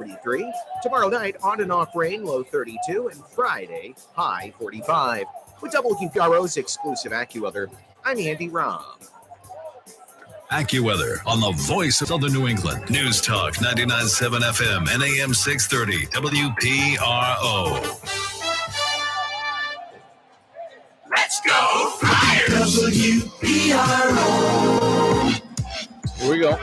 43. Tomorrow night, on and off rain, low 32, and Friday, high 45. With WPRO's exclusive AccuWeather, I'm Andy Robb. AccuWeather on the voice of Southern New England. News Talk 99.7 FM and AM 630 WPRO. Let's go Flyers! WPRO. Here we go.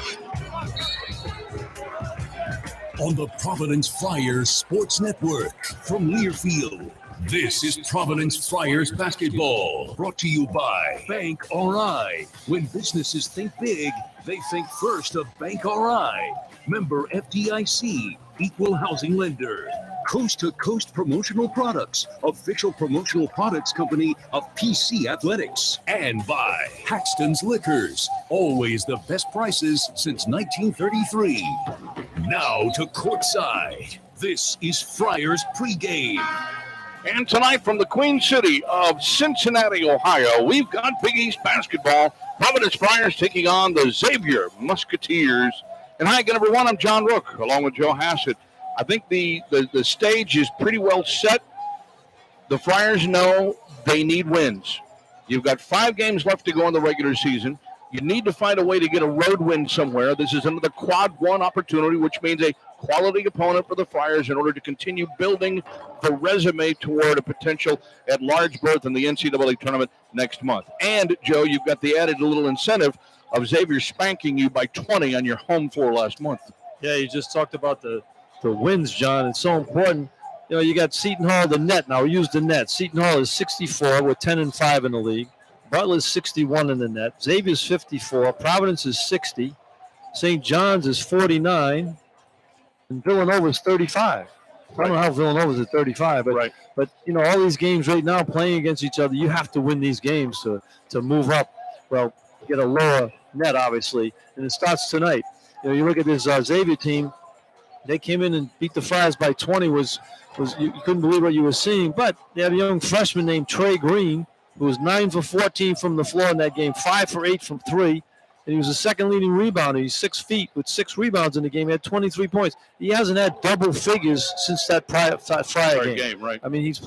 On the Providence Flyers Sports Network from Learfield. This is Providence Flyers basketball, brought to you by Bank RI. When businesses think big, they think first of Bank RI. Member FDIC, equal housing lender. Coast to Coast Promotional Products, official promotional products company of PC Athletics. And by Paxton's Liquors, always the best prices since 1933. Now to courtside. This is Flyers pregame. And tonight from the Queen City of Cincinnati, Ohio, we've got Big East basketball. Providence Flyers taking on the Xavier Musketeers. And hi again, everyone. I'm John Rooke, along with Joe Hassett. I think the stage is pretty well set. The Flyers know they need wins. You've got 5 games left to go in the regular season. You need to find a way to get a road win somewhere. This is another quad one opportunity, which means a quality opponent for the Flyers in order to continue building the resume toward a potential at-large berth in the NCAA tournament next month. And, Joe, you've got the added little incentive of Xavier spanking you by 20 on your home floor last month. Yeah, you just talked about the wins, John. It's so important. You know, you got Seton Hall, the net. Now, we use the net. Seton Hall is 64 with 10-5 in the league. Butler's 61 in the net. Xavier's 54. Providence is 60. St. John's is 49. And Villanova's 35. I don't know how Villanova's at 35, but you know, all these games right now playing against each other, you have to win these games to move up. Well, get a lower net, obviously, and it starts tonight. You know, you look at this Xavier team. They came in and beat the Friars by 20. Was you couldn't believe what you were seeing. But they had a young freshman named Trey Green, who was 9 for 14 from the floor in that game, 5 for 8 from 3. And he was the second leading rebounder. He's 6 feet with 6 rebounds in the game. He had 23 points. He hasn't had double figures since that Friar game. Right. I mean, he's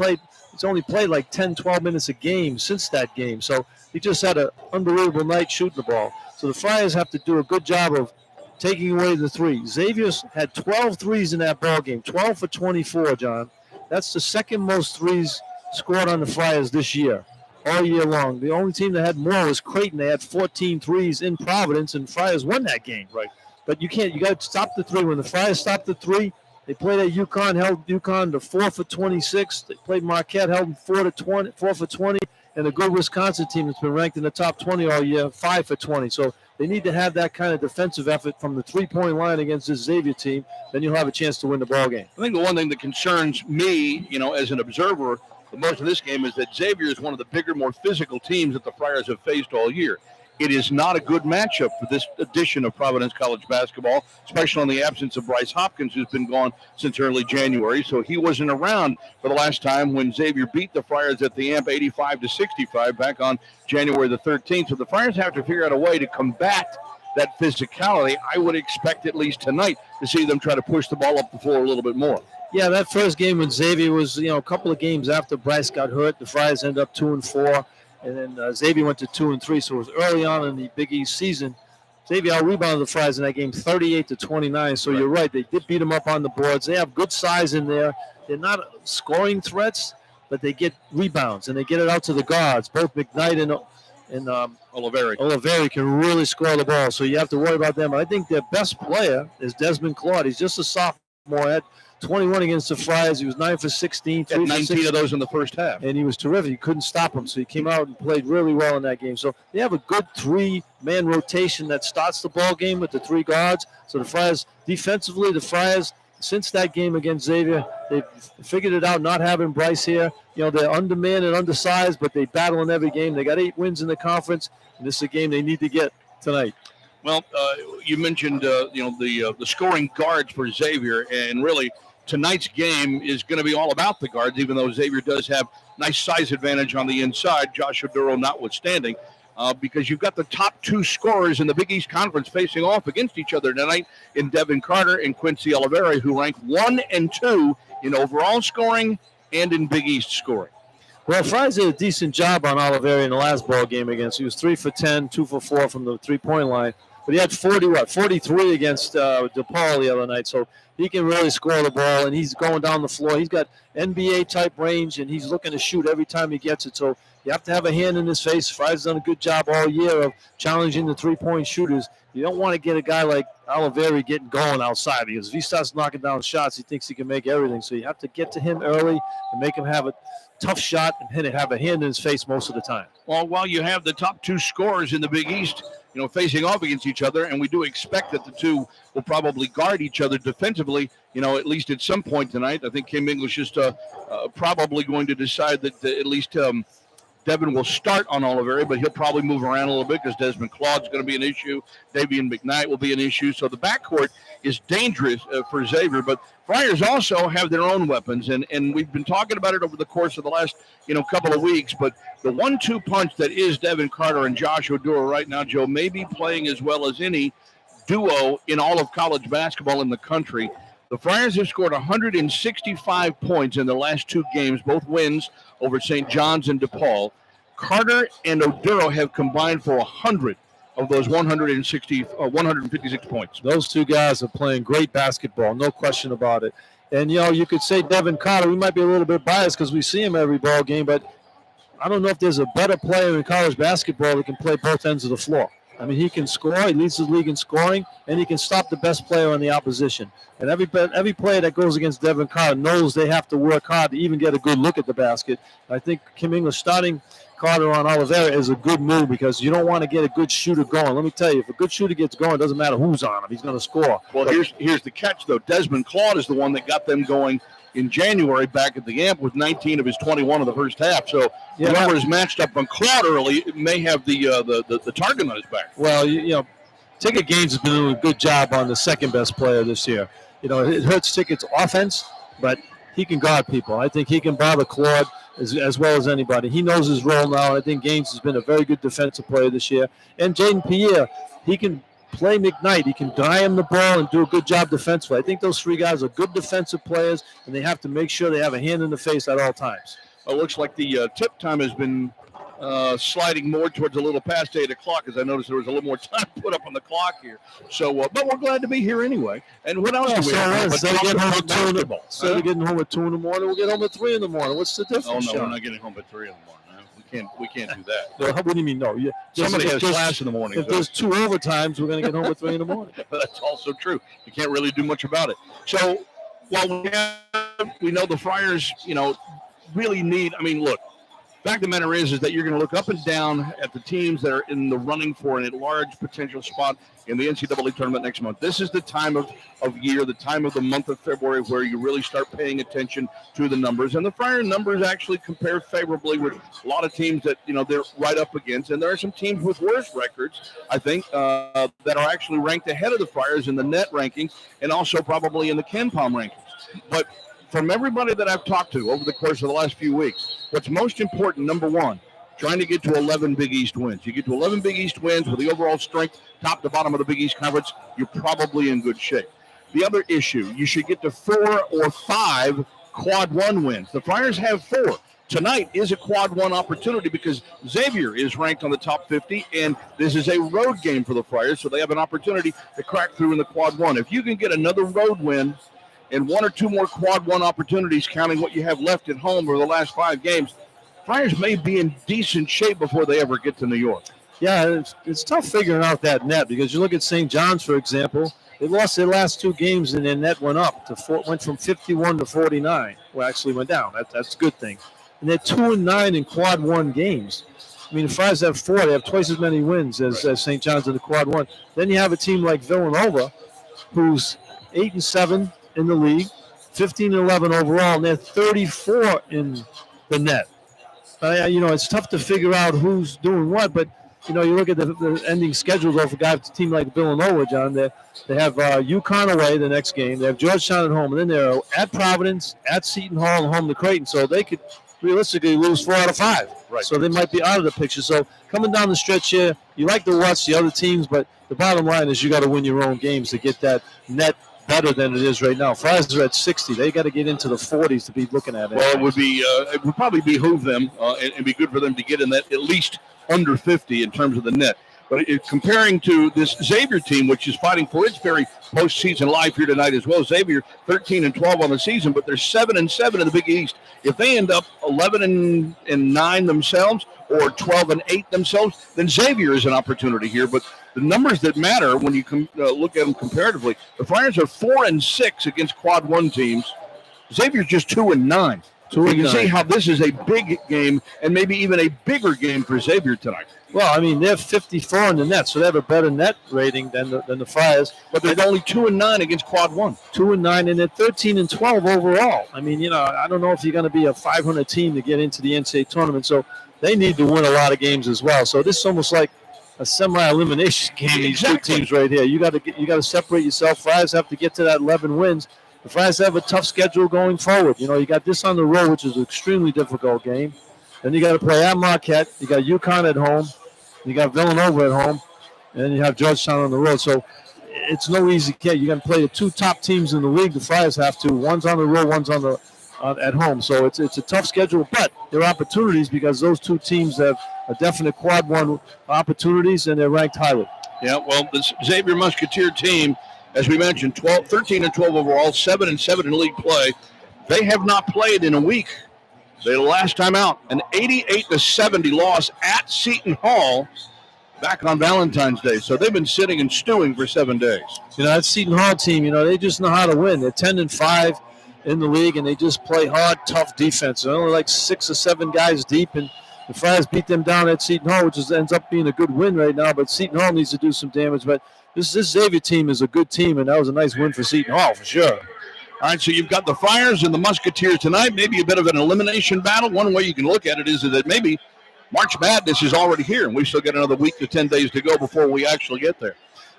only played like 10, 12 minutes a game since that game. So he just had an unbelievable night shooting the ball. So the Friars have to do a good job of taking away the three. Xavier's had 12 threes in that ball game, 12 for 24, John. That's the second most threes scored on the Friars this year. All year long. The only team that had more was Creighton. They had 14 threes in Providence, and Friars won that game. Right. But you got to stop the three. When the Friars stopped the three, they played at UConn, held UConn to 4 for 26. They played Marquette, held them 4 for 20, and a good Wisconsin team that's been ranked in the top 20 all year, 5 for 20. So they need to have that kind of defensive effort from the three-point line against this Xavier team. Then you'll have a chance to win the ball game. I think the one thing that concerns me, as an observer, the most of this game is that Xavier is one of the bigger, more physical teams that the Friars have faced all year. It is not a good matchup for this edition of Providence College basketball, especially in the absence of Bryce Hopkins, who's been gone since early January. So he wasn't around for the last time when Xavier beat the Friars at the AMP 85-65 back on January the 13th. So the Friars have to figure out a way to combat that physicality. I would expect at least tonight to see them try to push the ball up the floor a little bit more. Yeah, that first game with Xavier was, a couple of games after Bryce got hurt. The Friars ended up 2-4, and then Xavier went to 2-3. So it was early on in the Big East season. Xavier out-rebounded the Friars in that game 38-29. So You're right. They did beat them up on the boards. They have good size in there. They're not scoring threats, but they get rebounds, and they get it out to the guards. Both McKnight and Oliveri can really score the ball. So you have to worry about them. I think their best player is Desmond Claude. He's just a sophomore at 21 against the Friars. He was 9 for 16. Had 19 of those in the first half. And he was terrific. You couldn't stop him. So he came out and played really well in that game. So they have a good 3-man rotation that starts the ball game with the 3 guards. So the Friars, defensively, since that game against Xavier, they've figured it out not having Bryce here. They're undermanned and undersized, but they battle in every game. They got 8 wins in the conference, and this is a game they need to get tonight. Well, you mentioned, the scoring guards for Xavier, and really tonight's game is going to be all about the guards, even though Xavier does have nice size advantage on the inside, Josh Oduro notwithstanding. because you've got the top two scorers in the Big East Conference facing off against each other tonight in Devin Carter and Quincy Oliveri, who rank 1 and 2 in overall scoring and in Big East scoring. Well, Fries did a decent job on Oliveri in the last ball game against. He was 3 for 10, 2 for 4 from the three-point line. But he had 43 against DePaul the other night. So he can really score the ball, and he's going down the floor. He's got NBA-type range, and he's looking to shoot every time he gets it. So you have to have a hand in his face. Fries has done a good job all year of challenging the three-point shooters. You don't want to get a guy like Oliveri getting going outside, because if he starts knocking down shots, he thinks he can make everything. So you have to get to him early and make him have a tough shot and have a hand in his face most of the time. Well, while you have the top two scorers in the Big East, facing off against each other, and we do expect that the two will probably guard each other defensively, at least at some point tonight. I think Kim English is probably going to decide that at least Devin will start on Oliveri, but he'll probably move around a little bit because Desmond Claude's going to be an issue. Davian McKnight will be an issue. So the backcourt is dangerous for Xavier, but Friars also have their own weapons, and we've been talking about it over the course of the last couple of weeks, but the 1-2 punch that is Devin Carter and Josh Oduro right now, Joe, may be playing as well as any duo in all of college basketball in the country. The Friars have scored 165 points in the last two games, both wins over St. John's and DePaul. Carter and Oduro have combined for 100 of those 156 points. Those two guys are playing great basketball, no question about it. And, you could say Devin Carter, we might be a little bit biased because we see him every ball game, but I don't know if there's a better player in college basketball that can play both ends of the floor. I mean, he can score, he leads the league in scoring, and he can stop the best player on the opposition. And every player that goes against Devin Carter knows they have to work hard to even get a good look at the basket. I think Kim English starting Carter on Oliveri is a good move because you don't want to get a good shooter going. Let me tell you, if a good shooter gets going, it doesn't matter who's on him. He's going to score. Well, here's the catch, though. Desmond Claude is the one that got them going in January back at the AMP with 19 of his 21 of the first half. So whoever is matched up on Claude early may have the target on his back. Well, Ticket Gaines has been doing a good job on the second best player this year. It hurts Ticket's offense, but he can guard people. I think he can bother Claude as well as anybody. He knows his role now. I think Gaines has been a very good defensive player this year. And Jaden Pierre, he can play McKnight. He can dye him the ball and do a good job defensively. I think those three guys are good defensive players, and they have to make sure they have a hand in the face at all times. It looks like the tip time has been sliding more towards a little past 8 o'clock, as I noticed there was a little more time put up on the clock here. So, but we're glad to be here anyway. And what else do we have? Instead of getting home at 2 in the morning, we'll get home at 3 in the morning. What's the difference? Oh, no, we're not getting home at 3 in the morning. We can't do that. Well, what do you mean, no? Somebody has class in the morning. If there's 2 overtimes, we're going to get home at 3 in the morning. That's also true. You can't really do much about it. So, while we know the Friars, really need, look, fact of the matter is that you're going to look up and down at the teams that are in the running for an enlarged potential spot in the NCAA tournament next month. This is the time of year, the time of the month of February where you really start paying attention to the numbers. And the Friar numbers actually compare favorably with a lot of teams that, they're right up against. And there are some teams with worse records, I think, that are actually ranked ahead of the Friars in the net rankings and also probably in the KenPom rankings. But from everybody that I've talked to over the course of the last few weeks, what's most important, number one, trying to get to 11 Big East wins. You get to 11 Big East wins with the overall strength, top to bottom of the Big East Conference, you're probably in good shape. The other issue, you should get to 4 or 5 quad 1 wins. The Friars have 4. Tonight is a quad 1 opportunity because Xavier is ranked on the top 50, and this is a road game for the Friars, so they have an opportunity to crack through in the quad 1. If you can get another road win and 1 or 2 more quad 1 opportunities, counting what you have left at home over the last 5 games, Friars may be in decent shape before they ever get to New York. Yeah, it's tough figuring out that net because you look at St. John's, for example. They lost their last 2 games, and their net went up. Went from 51 to 49. Well, actually went down. That's a good thing. And they're 2-9 in quad 1 games. The Friars have 4. They have twice as many wins as St. John's in the quad 1. Then you have a team like Villanova, who's 8-7 in the league, 15-11 overall, and they're 34 in the net. It's tough to figure out who's doing what, but you look at the ending schedule of a team like Villanova, John. They have UConn away the next game. They have Georgetown at home, and then they're at Providence, at Seton Hall, and home to Creighton. So they could realistically lose 4 out of 5. Right. So they might be out of the picture. So coming down the stretch here, you like to watch the other teams, but the bottom line is you got to win your own games to get that net better than it is right now. Friars are at 60. They got to get into the 40s to be looking at it. Well, it would probably behoove them and be good for them to get in that at least under 50 in terms of the net. But comparing to this Xavier team, which is fighting for its very postseason life here tonight as well. Xavier 13-12 on the season, but they're 7-7 in the Big East. If they end up 11-9 themselves or 12-8 themselves, then Xavier is an opportunity here. But the numbers that matter when you look at them comparatively, the Friars are 4-6 against Quad 1 teams. Xavier's just 2-9. So we can see how this is a big game and maybe even a bigger game for Xavier tonight. Well, I mean, they're 54 in the net, so they have a better net rating than the Friars. But they're only 2-9 against Quad 1. 2-9, and they're 13-12 overall. I mean, I don't know if you're going to be a 500 team to get into the NCAA tournament, so they need to win a lot of games as well. So this is almost like a semi-elimination game. These two teams right here. You got to separate yourself. Friars have to get to that 11 wins. The Friars have a tough schedule going forward. You got this on the road, which is an extremely difficult game. Then you got to play at Marquette. You got UConn at home. You got Villanova at home. And then you have Georgetown on the road. So it's no easy game. You're going to play the two top teams in the league. The Friars have to. One's on the road, one's at home. So it's a tough schedule, but there are opportunities because those two teams have a definite Quad 1 opportunities, and they're ranked highly. Yeah, well, this Xavier Musketeer team, as we mentioned, 13-12 overall, 7-7 in league play. They have not played in a week. They last time out, an 88-70 loss at Seton Hall back on Valentine's Day. So they've been sitting and stewing for 7 days. That Seton Hall team, they just know how to win. They're 10-5 in the league, and they just play hard, tough defense. They're only like 6 or 7 guys deep, and the Friars beat them down at Seton Hall, which ends up being a good win right now. But Seton Hall needs to do some damage. But this Xavier team is a good team, and that was a nice win for Seton Hall for sure. All right, so you've got the Friars and the Musketeers tonight. Maybe a bit of an elimination battle. One way you can look at it is that maybe March Madness is already here, and we've still got another week to 10 days to go before we actually get there.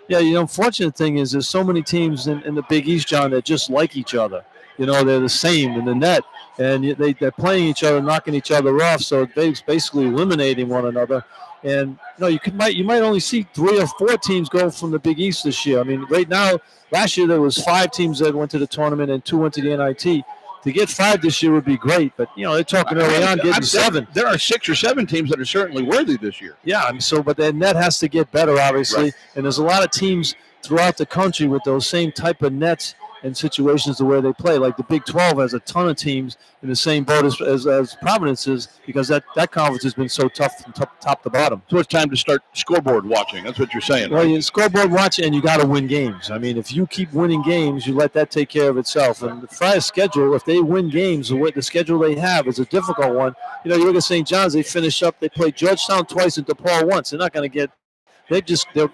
Yeah, unfortunate thing is there's so many teams in the Big East, John, that just like each other. They're the same in the net, and they're playing each other, knocking each other off, so they're basically eliminating one another. And you might only see 3 or 4 teams go from the Big East this year. I mean, right now, last year there was 5 teams that went to the tournament and 2 went to the NIT. To get 5 this year would be great, but they're talking early on getting 7. There are 6 or 7 teams that are certainly worthy this year. Yeah, but the net has to get better, obviously, right. And there's a lot of teams throughout the country with those same type of nets and situations the way they play. Like the Big 12 has a ton of teams in the same boat as Providence is, because that conference has been so tough from top to bottom. So it's time to start scoreboard watching. That's what you're saying. Well, right? you scoreboard watching, and you got to win games. I mean, if you keep winning games, you let that take care of itself. And the Friars' schedule, if they win games, the schedule they have is a difficult one. You look at St. John's, they finish up, they play Georgetown twice and DePaul once. They're not going to get –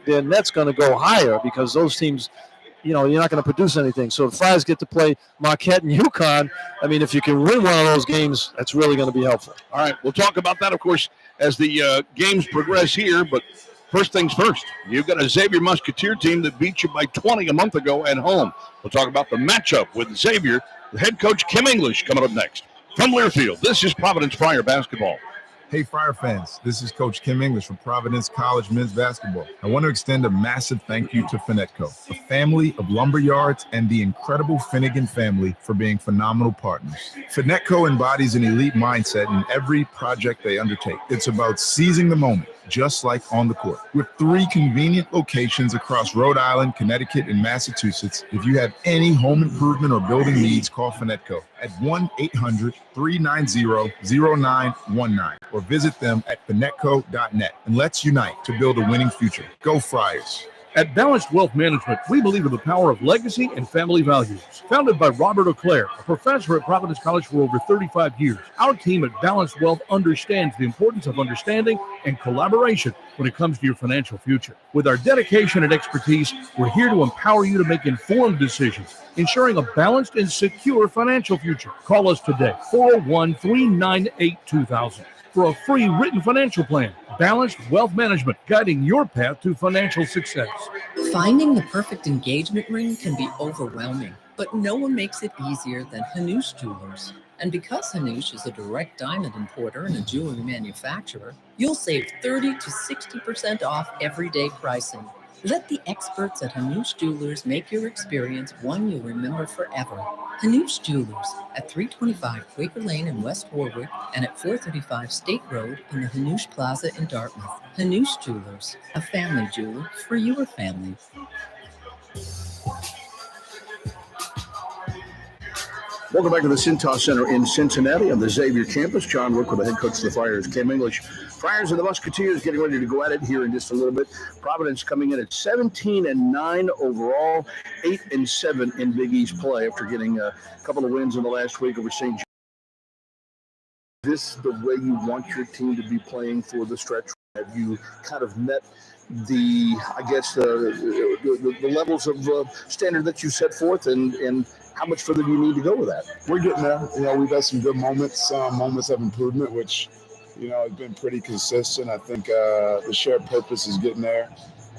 their net's going to go higher because those teams – you're not going to produce anything. So the Friars get to play Marquette and UConn. I mean, if you can win one of those games, that's really going to be helpful. All right, we'll talk about that, of course, as the games progress here. But first things first, you've got a Xavier Musketeer team that beat you by 20 a month ago at home. We'll talk about the matchup with Xavier. The head coach, Kim English, coming up next. From Learfield, this is Providence Friar basketball. Hey, Friar fans, this is Coach Kim English from Providence College men's basketball. I want to extend a massive thank you to Finetco, a family of lumber yards, and the incredible Finnegan family for being phenomenal partners. Finetco embodies an elite mindset in every project they undertake. It's about seizing the moment, just like on the court. With 3 convenient locations across Rhode Island, Connecticut, and Massachusetts, if you have any home improvement or building needs, call Finetco at 1-800-390-0919 or visit them at finetco.net, and let's unite to build a winning future. Go Friars. At Balanced Wealth Management, we believe in the power of legacy and family values. Founded by Robert O'Clair, a professor at Providence College for over 35 years, our team at Balanced Wealth understands the importance of understanding and collaboration when it comes to your financial future. With our dedication and expertise, we're here to empower you to make informed decisions, ensuring a balanced and secure financial future. Call us today, 401-398-2000. For a free written financial plan. Balanced Wealth Management, guiding your path to financial success. Finding the perfect engagement ring can be overwhelming, but no one makes it easier than Hanush Jewelers. And because Hanoush is a direct diamond importer and a jewelry manufacturer, you'll save 30 to 60% off everyday pricing. Let the experts at Hanoush Jewelers make your experience one you'll remember forever. Hanoush Jewelers at 325 Quaker Lane in West Warwick and at 435 State Road in the Hanoush Plaza in Dartmouth. Hanoush Jewelers, a family jeweler for your family. Welcome back to the Cintas Center in Cincinnati on the Xavier campus. John Rooke with the head coach of the Friars, Kim English. Friars and the Musketeers getting ready to go at it here in just a little bit. Providence coming in at 17-9 overall, 8-7 in Big East play after getting a couple of wins in the last week over St. John. Is this the way you want your team to be playing for the stretch? Have you kind of met the levels of standard that you set forth, and how much further do you need to go with that? We're getting there. We've had some good moments, moments of improvement, which, has been pretty consistent. I think the shared purpose is getting there,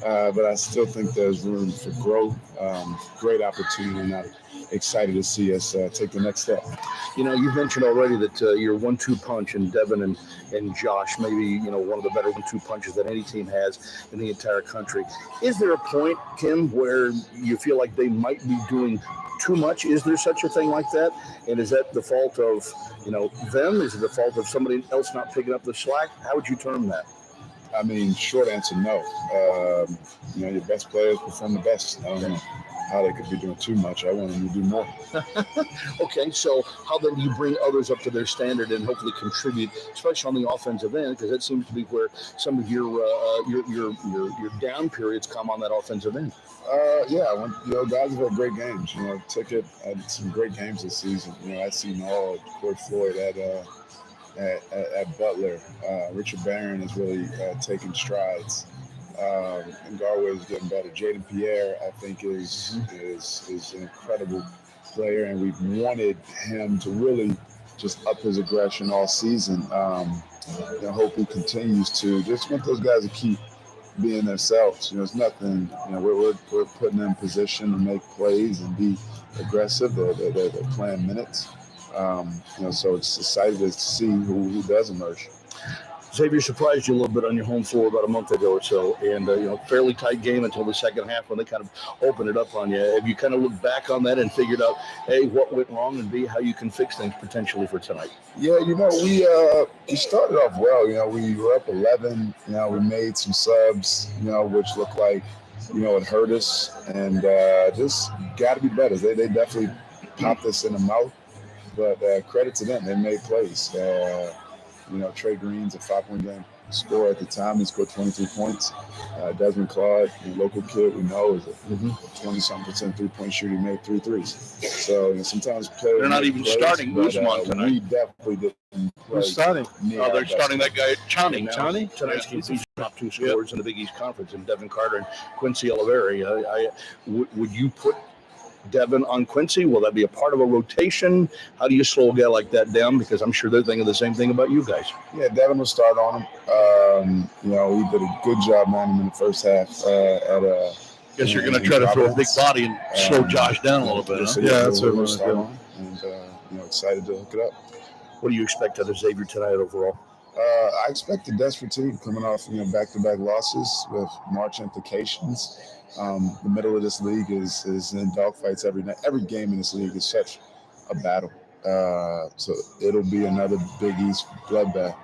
but I still think there's room for growth, great opportunity, and I'm excited to see us take the next step. You've mentioned already that your 1-2 punch in Devin and Josh, maybe, one of the better 1-2 punches that any team has in the entire country. Is there a point, Kim, where you feel like they might be doing too much? Is there such a thing like that? And is that the fault of, them? Is it the fault of somebody else not picking up the slack? How would you term that? I mean, short answer, no. Your best players perform the best. I don't know how they could be doing too much. I want them to do more. Okay, so how then do you bring others up to their standard and hopefully contribute, especially on the offensive end, because that seems to be where some of your down periods come on that offensive end. Guys have had great games. Ticket had some great games this season. I seen all Court Floyd at Butler. Richard Barron is really taking strides. And Garway is getting better. Jaden Pierre, I think, is an incredible player, and we've wanted him to really just up his aggression all season. I hope he continues to. Just want those guys to keep being themselves. It's nothing. We're putting them in position to make plays and be aggressive. They're playing minutes. So it's exciting to see who does emerge. Xavier surprised you a little bit on your home floor about a month ago or so, and fairly tight game until the second half when they kind of opened it up on you. Have you kind of looked back on that and figured out, A, what went wrong, and B, how you can fix things potentially for tonight? Yeah, we started off well. We were up 11. We made some subs, which looked like, it hurt us, and just got to be better. They definitely popped us in the mouth, but credit to them. They made plays. Trey Green's a 5-point game scorer at the time. He scored 23 points. Desmond Claude, local kid we know, is a 20-something% three-point shooter. He made 3 threes. So sometimes players they're not even plays, starting Guzman tonight. We definitely didn't play. Who's starting? They're starting that guy Chani now. Chani? Tonight's he's top 2 scorers in the Big East Conference, and Devin Carter and Quincy Oliveri. Would you put Devin on Quincy? Will that be a part of a rotation? How do you slow a guy like that down? Because I'm sure they're thinking the same thing about you guys. Yeah, Devin will start on him. He did a good job on him in the first half. Guess you're going to try to throw a big body and slow Josh down a little bit. Huh? Yeah, that's what we're going to do. And excited to hook it up. What do you expect out of Xavier tonight overall? I expect a desperate team coming off back-to-back losses with March implications. The middle of this league is in dogfights every night. Every game in this league is such a battle. So it'll be another Big East bloodbath.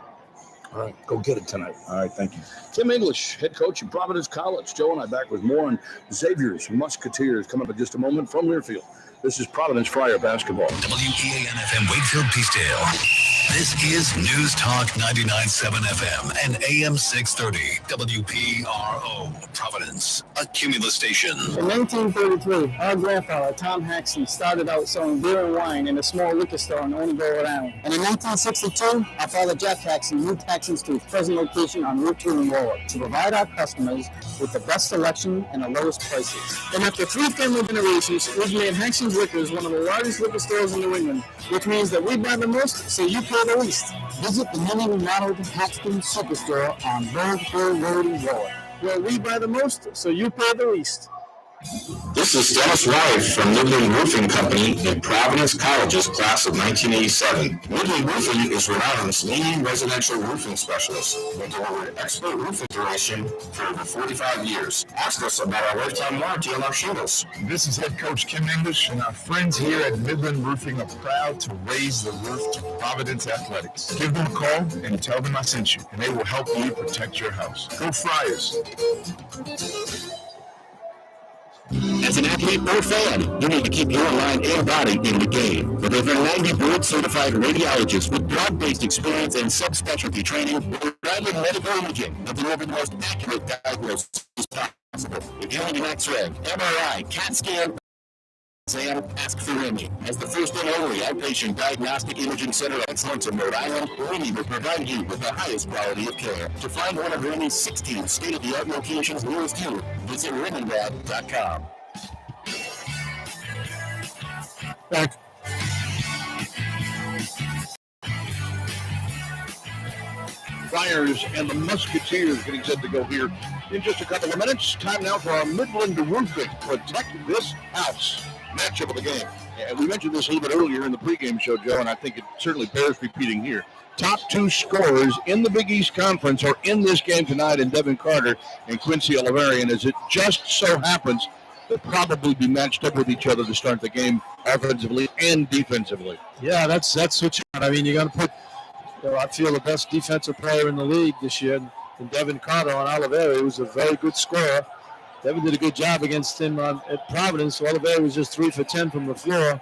All right, go get it tonight. All right, thank you. Kim English, head coach at Providence College. Joe and I back with more on Xavier's Musketeers coming up in just a moment from Learfield. This is Providence Friar basketball. WPAN-FM Wakefield, Peacedale. This is News Talk 99.7 FM and AM 630 WPRO, Providence, a Cumulus station. In 1933, our grandfather, Tom Haxton, started out selling beer and wine in a small liquor store in Ownville, Rhode Island. And in 1962, our father, Jeff Haxton, moved Haxton's to his present location on Route 2 in Warwick to provide our customers with the best selection and the lowest prices. And after 3 family generations, we've made Haxton's Liquors one of the largest liquor stores in New England, which means that we buy the most, so you pay the least. Visit the newly remodeled Haxton Superstore on Bird Hill Road in Warwick, where we buy the most, so you pay the least. This is Dennis White from Midland Roofing Company in Providence College's class of 1987. Midland Roofing is Rhode leading residential roofing specialist. We deliver expert roof installation for over 45 years. Ask us about our lifetime warranty on our shingles. This is head coach Kim English, and our friends here at Midland Roofing are proud to raise the roof to Providence Athletics. Give them a call and tell them I sent you, and they will help you protect your house. Go Friars! As an athlete or fan, you need to keep your mind and body in the game. With over 90 board-certified radiologists with broad-based experience and subspecialty training, Rhode Island Medical Imaging will deliver the most accurate diagnosis possible. If you need an X-ray, MRI, CAT scan, exam, ask for Remy. As the first and only outpatient diagnostic imaging center of excellence in Rhode Island, Remy will provide you with the highest quality of care. To find one of Remy's 16 state-of-the-art locations nearest you, visit RemyLab.com. Back. Flyers and the Musketeers getting set to go here in just a couple of minutes. Time now for our Midland Roofing Protect This House matchup of the game. And we mentioned this a little bit earlier in the pregame show, Joe, and I think it certainly bears repeating here. Top two scorers in the Big East Conference are in this game tonight in Devin Carter and Quincy Oliveri, as it just so happens, they'll probably be matched up with each other to start the game offensively and defensively. Yeah, that's what you want. I mean, you're going to put, I feel, the best defensive player in the league this year in Devin Carter on Oliveri, who's a very good scorer. Devin did a good job against him at Providence. So Oliveri was just 3 for 10 from the floor.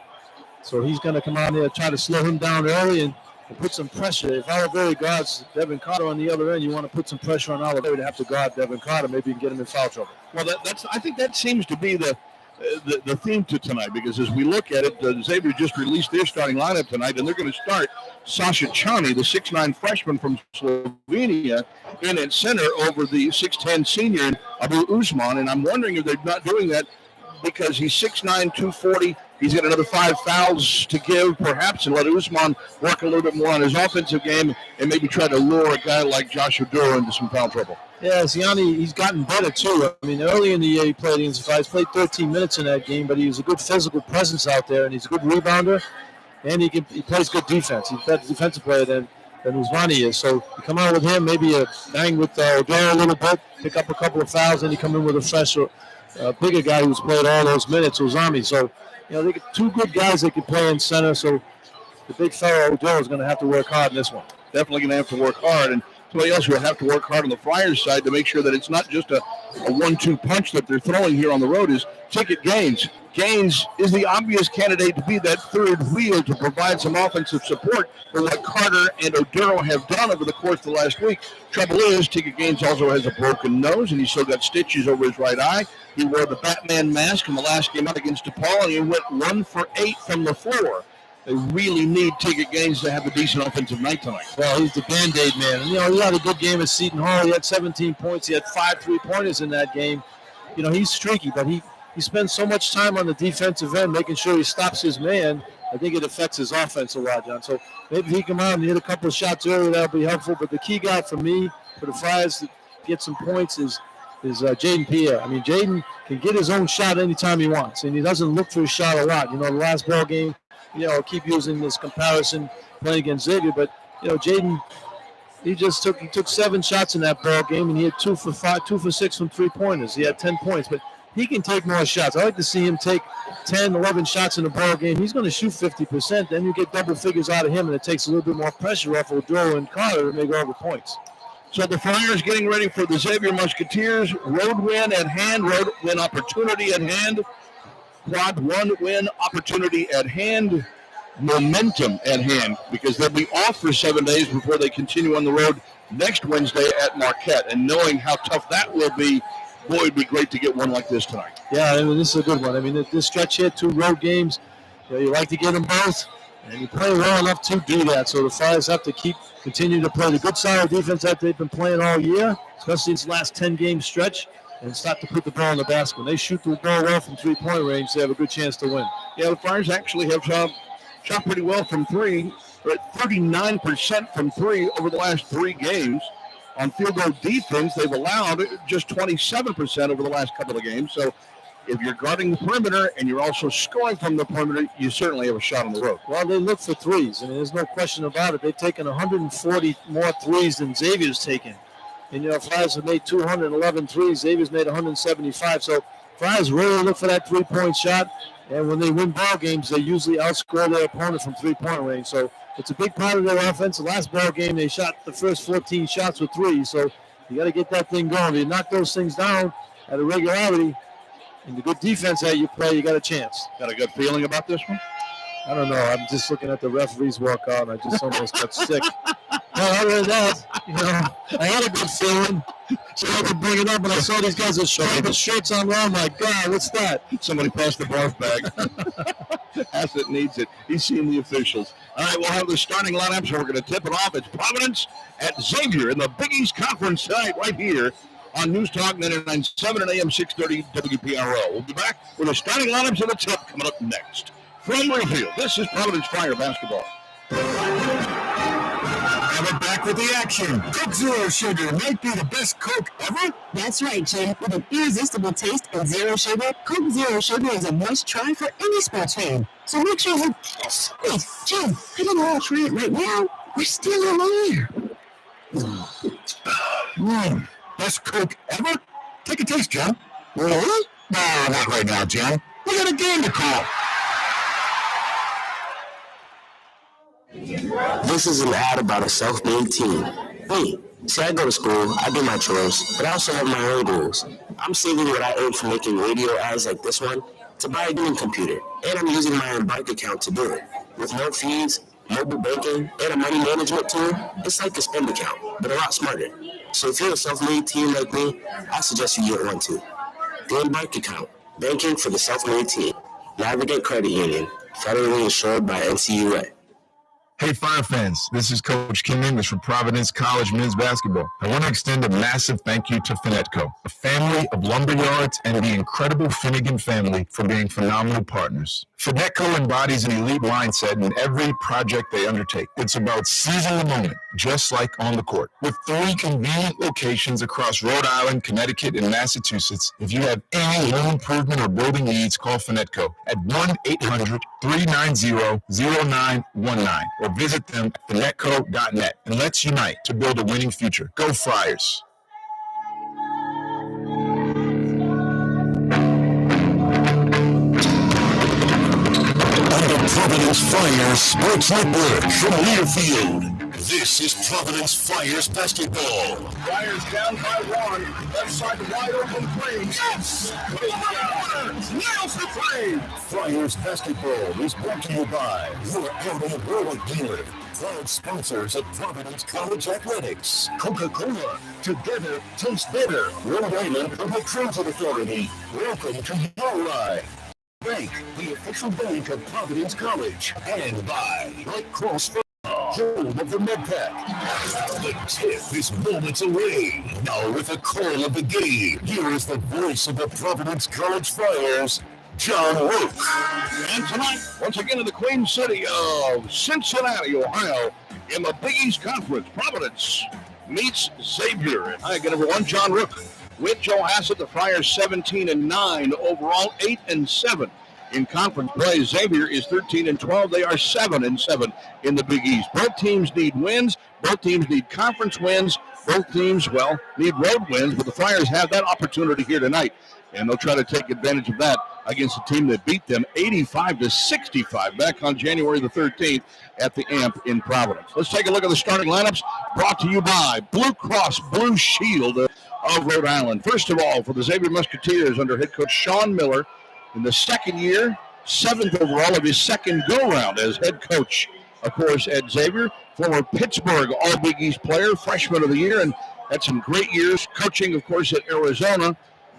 So he's going to come out there and try to slow him down early and put some pressure. If Oliveri guards Devin Carter on the other end, you want to put some pressure on Oliveri to have to guard Devin Carter. Maybe you can get him in foul trouble. Well, I think that seems to be the theme to tonight, because as we look at it, Xavier just released their starting lineup tonight, and they're going to start Sasha Chani, the 6'9 freshman from Slovenia, in at center over the 6'10 senior Abu Usman. And I'm wondering if they're not doing that because he's 6'9", 240. He's got another 5 fouls to give, perhaps, and let Usman work a little bit more on his offensive game and maybe try to lure a guy like Joshua Duro into some foul trouble. Yeah, Ziani, he's gotten better, too. I mean, early in the year he played against the Flyers, played 13 minutes in that game, but he was a good physical presence out there, and he's a good rebounder, and he plays good defense. He's a better defensive player than Usmani is. So you come out with him, maybe a bang with Odell a little bit, pick up a couple of fouls, and you come in with a fresher, bigger guy who's played all those minutes, Uzami. So, they get two good guys that can play in center, so the big fella Odell is going to have to work hard in this one. Definitely going to have to work hard, and somebody else will have to work hard on the Flyers side to make sure that it's not just a 1-2 punch that they're throwing here on the road is Ticket Gaines. Gaines is the obvious candidate to be that third wheel to provide some offensive support for what Carter and Oduro have done over the course of the last week. Trouble is, Ticket Gaines also has a broken nose, and he's still got stitches over his right eye. He wore the Batman mask in the last game out against DePaul, and he went 1 for 8 from the floor. They really need Ticket Gaines to have a decent offensive night tonight. Well, he's the Band-Aid man. And, he had a good game at Seton Hall. He had 17 points. He had 5 3-pointers in that game. He's streaky, but he spends so much time on the defensive end making sure he stops his man. I think it affects his offense a lot, John. So maybe he come out and hit a couple of shots early. That'll be helpful. But the key guy for me, for the Flyers to get some points is Jaden Pierre. I mean, Jaden can get his own shot anytime he wants, and he doesn't look for his shot a lot. The last ball game, I'll keep using this comparison playing against Xavier, but, Jaden, he took 7 shots in that ball game, and he had 2 for 6 from 3-pointers. He had 10 points, but he can take more shots. I like to see him take 10, 11 shots in a ball game. He's going to shoot 50%. Then you get double figures out of him, and it takes a little bit more pressure off Oduro and Carter to make all the points. So the Flyers getting ready for the Xavier Musketeers. Road win at hand, road win opportunity at hand. Quad 1 win opportunity at hand. Momentum at hand, because they'll be off for 7 days before they continue on the road next Wednesday at Marquette. And knowing how tough that will be, boy, it'd be great to get one like this tonight. Yeah, I mean, this is a good one. I mean, this stretch here, 2 road games, you like to get them both, and you play well enough to do that. So the Flyers have to continue to play the good solid defense that they've been playing all year, especially this last 10-game stretch, and start to put the ball in the basket. When they shoot the ball well from 3-point range, they have a good chance to win. Yeah, the Flyers actually have shot pretty well from 3. They're at 39% from 3 over the last 3 games. On field goal defense, they've allowed just 27% over the last couple of games. So if you're guarding the perimeter and you're also scoring from the perimeter, you certainly have a shot on the road. Well, they look for threes. I mean, there's no question about it. They've taken 140 more threes than Xavier's taken. And, Friars have made 211 threes. Xavier's made 175. So Friars really look for that three-point shot. And when they win ball games, they usually outscore their opponent from three-point range. So it's a big part of their offense. The last ball game, they shot the first 14 shots with threes. So you got to get that thing going. If you knock those things down at a regularity, and the good defense that you play, you got a chance. Got a good feeling about this one? I don't know. I'm just looking at the referees walk out, and I just almost got sick. Well, other than that, I had a good feeling, so I could bring it up, but I saw these guys with the shirts on. Oh, my God, what's that? Somebody passed the barf bag. Hassett needs it. He's seen the officials. All right, we'll have the starting lineup, so we're going to tip it off. It's Providence at Xavier in the Big East Conference tonight right here on News Talk 99.7 and AM 630 WPRO. We'll be back with the starting lineups and the tip coming up next. From Learfield, this is Providence Friar basketball. And we're back with the action. Coke Zero Sugar might be the best Coke ever. That's right, Jay. With an irresistible taste and zero sugar, Coke Zero Sugar is a must-try for any sports fan. So make sure you... Wait, Jay, I didn't want to try it right now. We're still on air. Best Coke ever? Take a taste, Joe. Really? No, not right now, Joe. We got a game to call. This is an ad about a self-made team. Wait, see, I go to school, I do my chores, but I also have my own goals. I'm saving what I earn from making radio ads like this one to buy a gaming computer, and I'm using my own bank account to do it. With no fees, mobile banking, and a money management tool, it's like a spend account, but a lot smarter. So if you're a self-made team like me, I suggest you get one too. Game bank account, banking for the self-made team. Navigate Credit Union, federally insured by NCUA. Hey, Fire fans, this is Coach Kim English from Providence College Men's Basketball. I want to extend a massive thank you to Finetco, a family of lumberyards, and the incredible Finnegan family for being phenomenal partners. Finetco embodies an elite mindset in every project they undertake. It's about seizing the moment, just like on the court. With 3 convenient locations across Rhode Island, Connecticut, and Massachusetts, if you have any home improvement or building needs, call Finetco at 1-800-390-0919 or visit them at finetco.net, and let's unite to build a winning future. Go Friars! Providence Friars Sports Network from Learfield. This is Providence Friars basketball. Friars down by 1. Left side wide open three. Yes! Nails the three. Friars basketball is brought to you by your Audi Roller dealer. Proud sponsors of Providence College Athletics. Coca-Cola. Together, taste better. Rhode Island Public Transit Authority. Welcome to your ride. Bank, the official bank of Providence College, and by White Cross home of the MedPack. The tip is moments away. Now with the call of the game, here is the voice of the Providence College Friars, John Rooke. And tonight, once again in the Queen City of Cincinnati, Ohio, in the Big East Conference, Providence meets Xavier. And hi again, everyone, John Rooke. With Joe Hassett, the Friars 17-9 overall, 8-7 in conference play. Xavier is 13-12. They are 7-7 in the Big East. Both teams need wins. Both teams need conference wins. Both teams, need road wins. But the Friars have that opportunity here tonight, and they'll try to take advantage of that against a team that beat them 85-65 back on January the 13th at the AMP in Providence. Let's take a look at the starting lineups brought to you by Blue Cross Blue Shield of Rhode Island. First of all, for the Xavier Musketeers under head coach Sean Miller, in the second year, 7th overall of his second go-round as head coach, of course, at Xavier. Former Pittsburgh All-Big East player, freshman of the year, and had some great years coaching, of course, at Arizona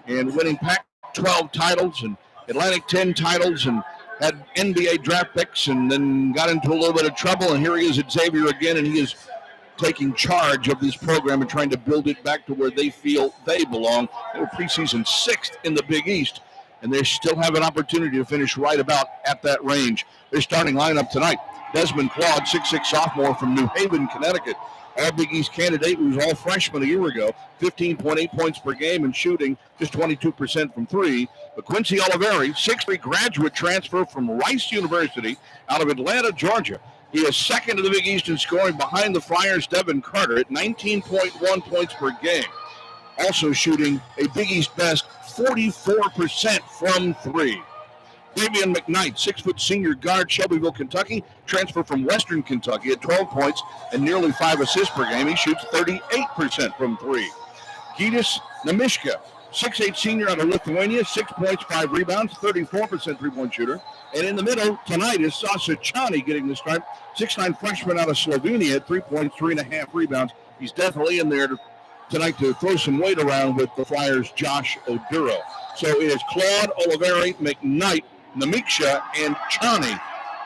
and winning Pac-12 titles and Atlantic 10 titles and had NBA draft picks and then got into a little bit of trouble. And here he is at Xavier again, and he is taking charge of this program and trying to build it back to where they feel they belong. They were preseason 6th in the Big East, and they still have an opportunity to finish right about at that range. Their starting lineup tonight: Desmond Claude, 6'6" sophomore from New Haven, Connecticut. All Big East candidate who was all freshman a year ago, 15.8 points per game and shooting just 22% from three. But Quincy Oliveri, 6'3" graduate transfer from Rice University out of Atlanta, Georgia. He is second in the Big East in scoring behind the Friars' Devin Carter at 19.1 points per game. Also shooting a Big East best 44% from three. Davian McKnight, 6-foot senior guard, Shelbyville, Kentucky, transfer from Western Kentucky at 12 points and nearly 5 assists per game. He shoots 38% from three. Gytis Namishka, 6'8" senior out of Lithuania, 6 points, 5 rebounds, 34% three-point shooter. And in the middle tonight is Sasa Chani getting the start, 6'9" freshman out of Slovenia at 3 points, 3.5 rebounds. He's definitely in there tonight to throw some weight around with the Flyers' Josh Oduro. So it is Claude, Oliveri, McKnight, Namiksha, and Chani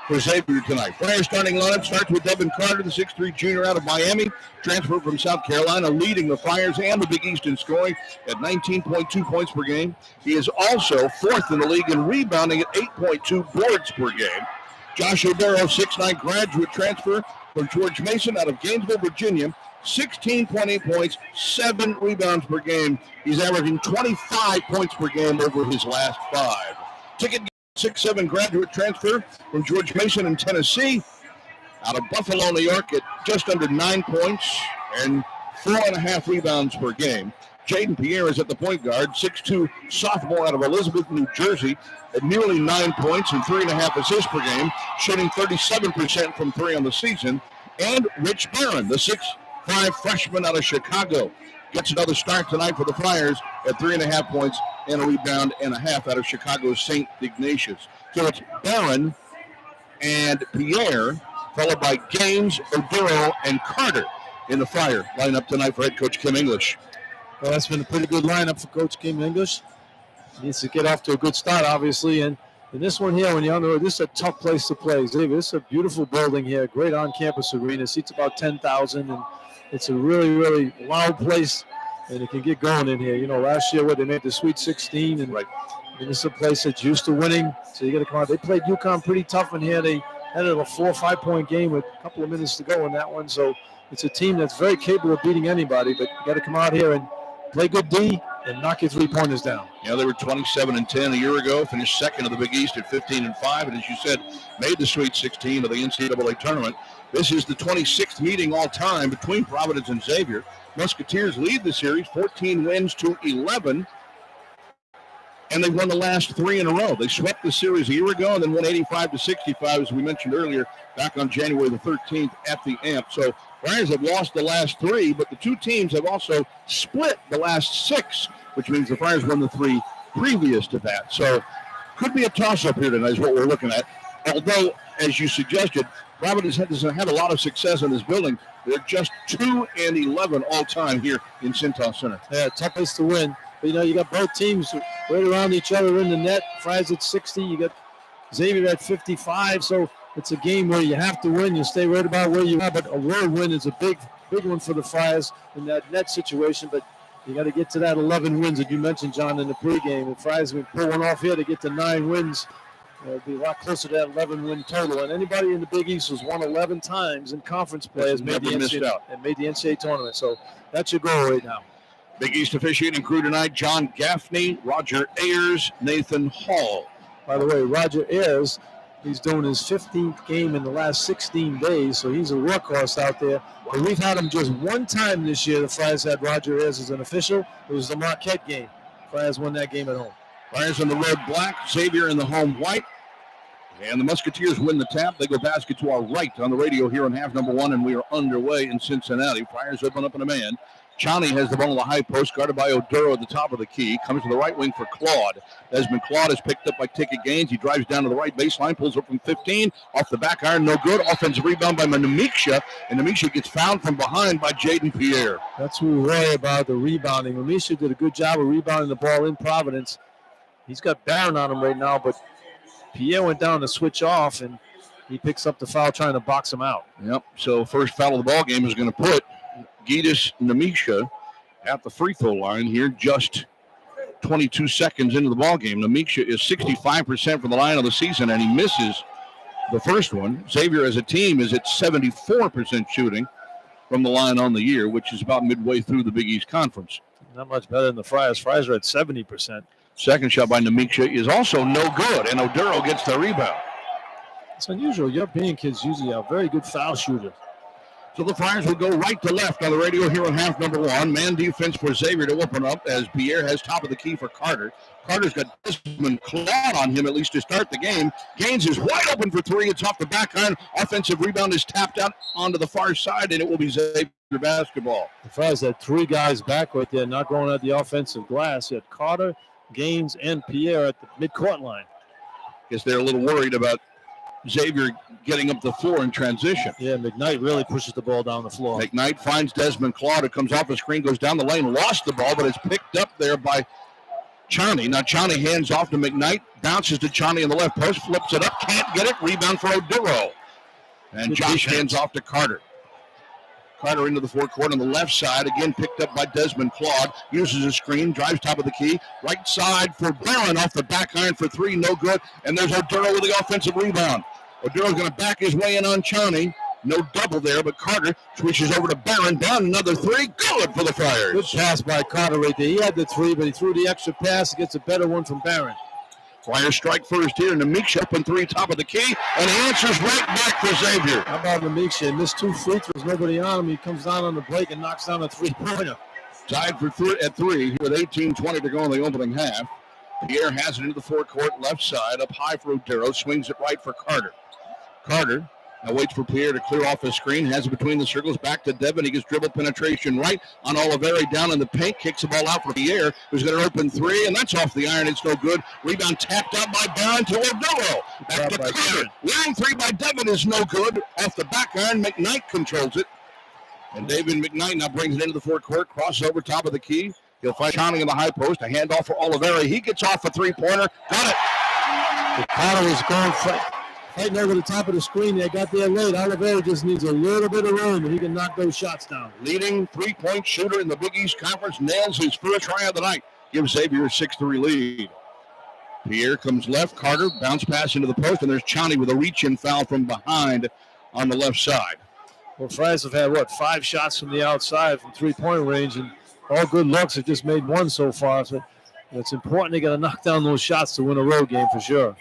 for Xavier tonight. Flyers starting lineup starts with Devin Carter, the 6'3" junior out of Miami, transfer from South Carolina, leading the Flyers and the Big East in scoring at 19.2 points per game. He is also fourth in the league in rebounding at 8.2 boards per game. Josh Oduro, 6'9" graduate transfer from George Mason out of Gainesville, Virginia, 16.8 points, 7 rebounds per game. He's averaging 25 points per game over his last 5. Ticket 6'7" graduate transfer from George Mason in Tennessee, out of Buffalo, New York, at just under 9 points and 4.5 rebounds per game. Jaden Pierre is at the point guard, 6'2" sophomore out of Elizabeth, New Jersey, at nearly 9 points and 3.5 assists per game, shooting 37% from three on the season. And Rich Barron, the 6'5" freshman out of Chicago, gets another start tonight for the Flyers at 3.5 points and a rebound and a half out of Chicago's St. Ignatius. So it's Barron and Pierre, followed by Gaines, Oduro, and Carter in the Flyer lineup tonight for head coach Kim English. Well, that's been a pretty good lineup for Coach Kim English. He needs to get off to a good start, obviously. And in this one here, when you're on the road, this is a tough place to play. Xavier, this is a beautiful building here, great on-campus arena. Seats about 10,000, and it's a really, really loud place, and it can get going in here. You know, last year, they made the Sweet 16, and this is a place that's used to winning, so you got to come out. They played UConn pretty tough in here. They had a 4 or 5 point game with a couple of minutes to go in that one, so it's a team that's very capable of beating anybody, but you got to come out here and play good D and knock your three-pointers down. Yeah, they were 27-10 a year ago, finished second of the Big East at 15-5, and as you said, made the Sweet 16 of the NCAA tournament. This is the 26th meeting all-time between Providence and Xavier. Musketeers lead the series, 14 wins to 11, and they've won the last 3 in a row. They swept the series a year ago and then won 85-65, as we mentioned earlier, back on January the 13th at the AMP. So Flyers have lost the last 3, but the two teams have also split the last 6, which means the Flyers won the 3 previous to that. So could be a toss-up here tonight is what we're looking at. Although, as you suggested, Providence doesn't have a lot of success in this building. They're just 2-11 all-time here in Cintas Center. Yeah, tough place to win. But, you know, you got both teams right around each other in the net. Fry's at 60. You got Xavier at 55. So it's a game where you have to win. You stay right about where you are. But a road win is a big one for the Friars in that net situation. But you got to get to that 11 wins that you mentioned, John, in the pregame. If Friars would pull one off here to get to 9 wins, it'll be a lot closer to that 11-win total. And anybody in the Big East who's won 11 times in conference play has made the NCAA tournament. So that's your goal right now. Big East officiating crew tonight, John Gaffney, Roger Ayers, Nathan Hall. By the way, Roger Ayers, he's doing his 15th game in the last 16 days, so he's a workhorse out there. But we've had him just one time this year. The Flyers had Roger Ayers as an official. It was the Marquette game. Flyers won that game at home. Flyers on the road black, Xavier in the home white. And the Musketeers win the tap. They go basket to our right on the radio here in half number 1, and we are underway in Cincinnati. Flyers open up in a man. Chani has the ball on the high post, guarded by Oduro at the top of the key. Comes to the right wing for Claude. Desmond Claude is picked up by Ticket Gaines. He drives down to the right baseline, pulls up from 15. Off the back iron, no good. Offensive rebound by Namiksha, and Namiksha gets fouled from behind by Jaden Pierre. That's what we worry about, the rebounding. Namiksha did a good job of rebounding the ball in Providence. He's got Barron on him right now, but Pierre went down to switch off, and he picks up the foul trying to box him out. Yep, so first foul of the ball game is going to put Gytis Namiksha at the free throw line here, just 22 seconds into the ball game. Namiksha is 65% from the line of the season, and he misses the first one. Xavier as a team is at 74% shooting. from the line on the year, which is about midway through the Big East Conference. Not much better than the Friars. Friars are at 70%. Second shot by Namiksha is also no good, and Oduro gets the rebound. It's unusual. European kids usually are very good foul shooters. So the Friars will go right to left on the radio here in half number one. Man defense for Xavier to open up as Pierre has top of the key for Carter. Carter's got Desmond Claude on him at least to start the game. Gaines is wide open for three. It's off the back iron. Offensive rebound is tapped out onto the far side, and it will be Xavier basketball. The Friars had three guys back right there, not going at the offensive glass. You had Carter, Gaines, and Pierre at the midcourt line. Guess they're a little worried about Xavier getting up the floor in transition. Yeah, McKnight really pushes the ball down the floor. McKnight finds Desmond Claude, who comes off the screen, goes down the lane, lost the ball, but it's picked up there by Chani. Now Chani hands off to McKnight, bounces to Chani in the left post, flips it up, can't get it, rebound for Oduro. And Josh hands off to Carter. Carter into the forecourt on the left side, again picked up by Desmond Claude, uses a screen, drives top of the key, right side for Barron off the back iron for three, no good, and there's Oduro with the offensive rebound. Oduro's going to back his way in on Chani. No double there, but Carter switches over to Barron. Barron, another three. Good for the Friars. Good pass by Carter right there. He had the three, but he threw the extra pass. Gets a better one from Barron. Friars strike first here. Namiksha up in three, top of the key, and he answers right back for Xavier. How about Namiksha? He missed two free throws, nobody on him. He comes down on the break and knocks down a three-pointer. Tied for at three with 18:20 to go in the opening half. Pierre has it into the forecourt, left side, up high for Oduro, swings it right for Carter. Carter now waits for Pierre to clear off his screen, has it between the circles, back to Devin. He gets dribble penetration right on Oliveri down in the paint, kicks the ball out for Pierre, who's going to open three, and that's off the iron. It's no good. Rebound tapped out by Barron to Oduro. Back to Carter. Long three by Devin is no good. Off the back iron, McKnight controls it. And David McKnight now brings it into the forecourt, crosses over top of the key. He'll find Chani in the high post, a handoff for Oliveri. He gets off a three-pointer. Got it. Carter was going fighting over the top of the screen. They got there late. Oliveri just needs a little bit of room, and he can knock those shots down. Leading three-point shooter in the Big East Conference nails his first try of the night. Gives Xavier a 6-3 lead. Pierre comes left. Carter bounce pass into the post, and there's Chani with a reach-in foul from behind on the left side. Well, Friars have had, 5 shots from the outside from three-point range, and all good looks. Have just made one so far. So it's important they got to knock down those shots to win a road game for sure.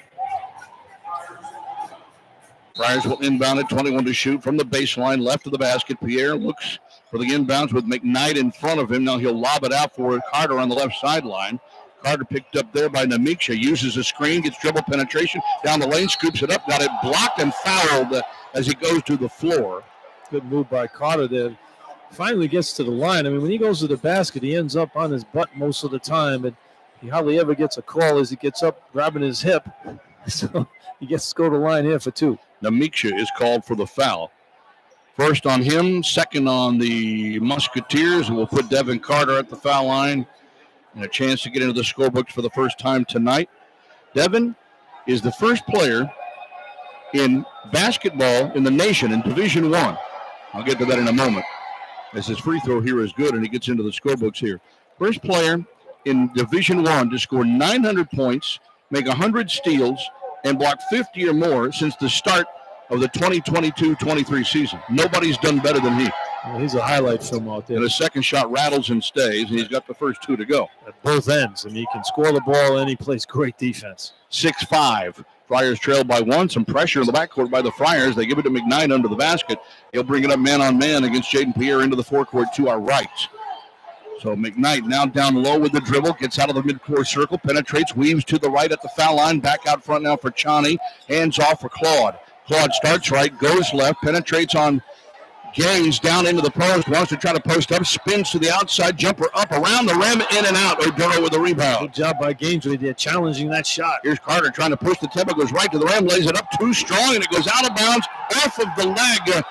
Friars will inbound at 21 to shoot from the baseline, left of the basket. Pierre looks for the inbounds with McKnight in front of him. Now he'll lob it out for Carter on the left sideline. Carter picked up there by Namiksha, uses a screen, gets dribble penetration, down the lane, scoops it up, got it blocked and fouled as he goes to the floor. Good move by Carter there. Finally gets to the line. I mean, when he goes to the basket, he ends up on his butt most of the time, and he hardly ever gets a call as he gets up grabbing his hip. So he gets to go to the line here for 2. Namiksha is called for the foul. First on him, second on the Musketeers, who will put Devin Carter at the foul line and a chance to get into the scorebooks for the first time tonight. Devin is the first player in basketball in the nation in Division I. I'll get to that in a moment, as his free throw here is good and he gets into the scorebooks here. First player in Division I to score 900 points, make 100 steals, and block 50 or more since the start of the 2022-23 season. Nobody's done better than he. Well, he's a highlight film out there. And his second shot rattles and stays, and he's got the first 2 to go. At both ends. I mean, he can score the ball and he plays great defense. 6-5. Friars trail by 1. Some pressure in the backcourt by the Friars. They give it to McKnight under the basket. He'll bring it up man-on-man against Jaden Pierre into the forecourt to our right. So McKnight now down low with the dribble, gets out of the midcourt circle, penetrates, weaves to the right at the foul line, back out front now for Chani, hands off for Claude. Claude starts right, goes left, penetrates on Gaines down into the post, wants to try to post up, spins to the outside, jumper up around the rim, in and out. Oduro with the rebound. Good job by Gaines right there, challenging that shot. Here's Carter trying to push the tempo, goes right to the rim, lays it up too strong, and it goes out of bounds off of the leg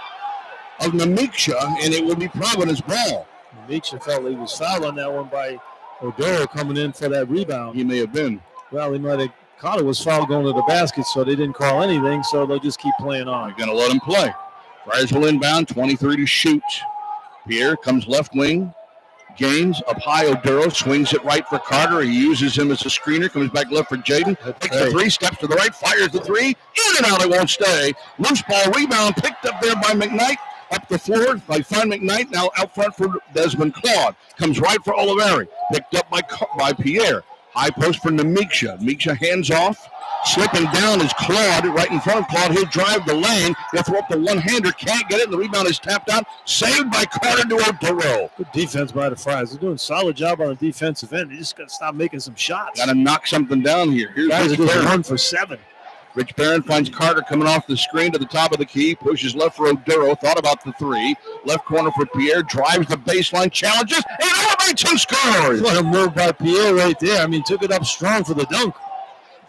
of Namiksha, and it will be Providence ball. Namiksha felt he was fouled on that one by Oduro coming in for that rebound. He may have been. Well, he might have. Carter was fouled going to the basket, so they didn't call anything, so they'll just keep playing on. They're going to let him play. Friars will inbound, 23 to shoot. Pierre comes left wing. Gaines up high. Oduro swings it right for Carter. He uses him as a screener. Comes back left for Jaden. Takes the 3, steps to the right, fires the 3. In and out, it won't stay. Loose ball rebound picked up there by McKnight. Up the floor by Fine McKnight. Now out front for Desmond Claude. Comes right for Oliveri. Picked up by Pierre. High post for Nemiksha. Nemiksha hands off. Slipping down is Claude, right in front of Claude. He'll drive the lane. He'll throw up the one-hander. Can't get it. And the rebound is tapped out. Saved by Carter to Oduro. Good defense by the Friars. They're doing a solid job on the defensive end. They just got to stop making some shots. Got to knock something down here. Here's Guys are Rich doing Barron. 1 for 7. Rich Barron finds Carter coming off the screen to the top of the key. Pushes left for Oduro. Thought about the three. Left corner for Pierre. Drives the baseline. Challenges. And elevates and scores. What a move by Pierre right there. I mean, took it up strong for the dunk.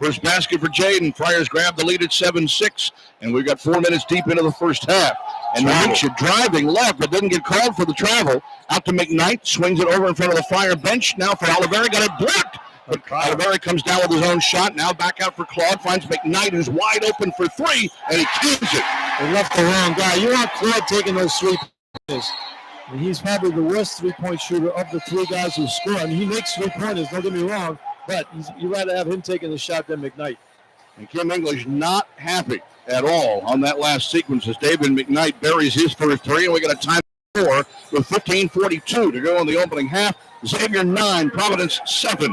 First basket for Jaden. Friars grab the lead at 7-6, and we've got 4 minutes deep into the first half. And Nemiksha driving left, but doesn't get called for the travel. Out to McKnight, swings it over in front of the Fire bench. Now for Oliveri, got it blocked. But Oliveri comes down with his own shot. Now back out for Claude, finds McKnight, who's wide open for three, and he keeps it. They left the wrong guy. You want Claude taking those 3 pointers. And he's probably the worst 3-point shooter of the 3 guys who score. I mean, he makes 3-pointers, don't get me wrong. But you'd rather have him taking the shot than McKnight. And Kim English not happy at all on that last sequence as David McKnight buries his first three. And we got a time 4 with 15:42 to go in the opening half. Xavier 9, Providence 7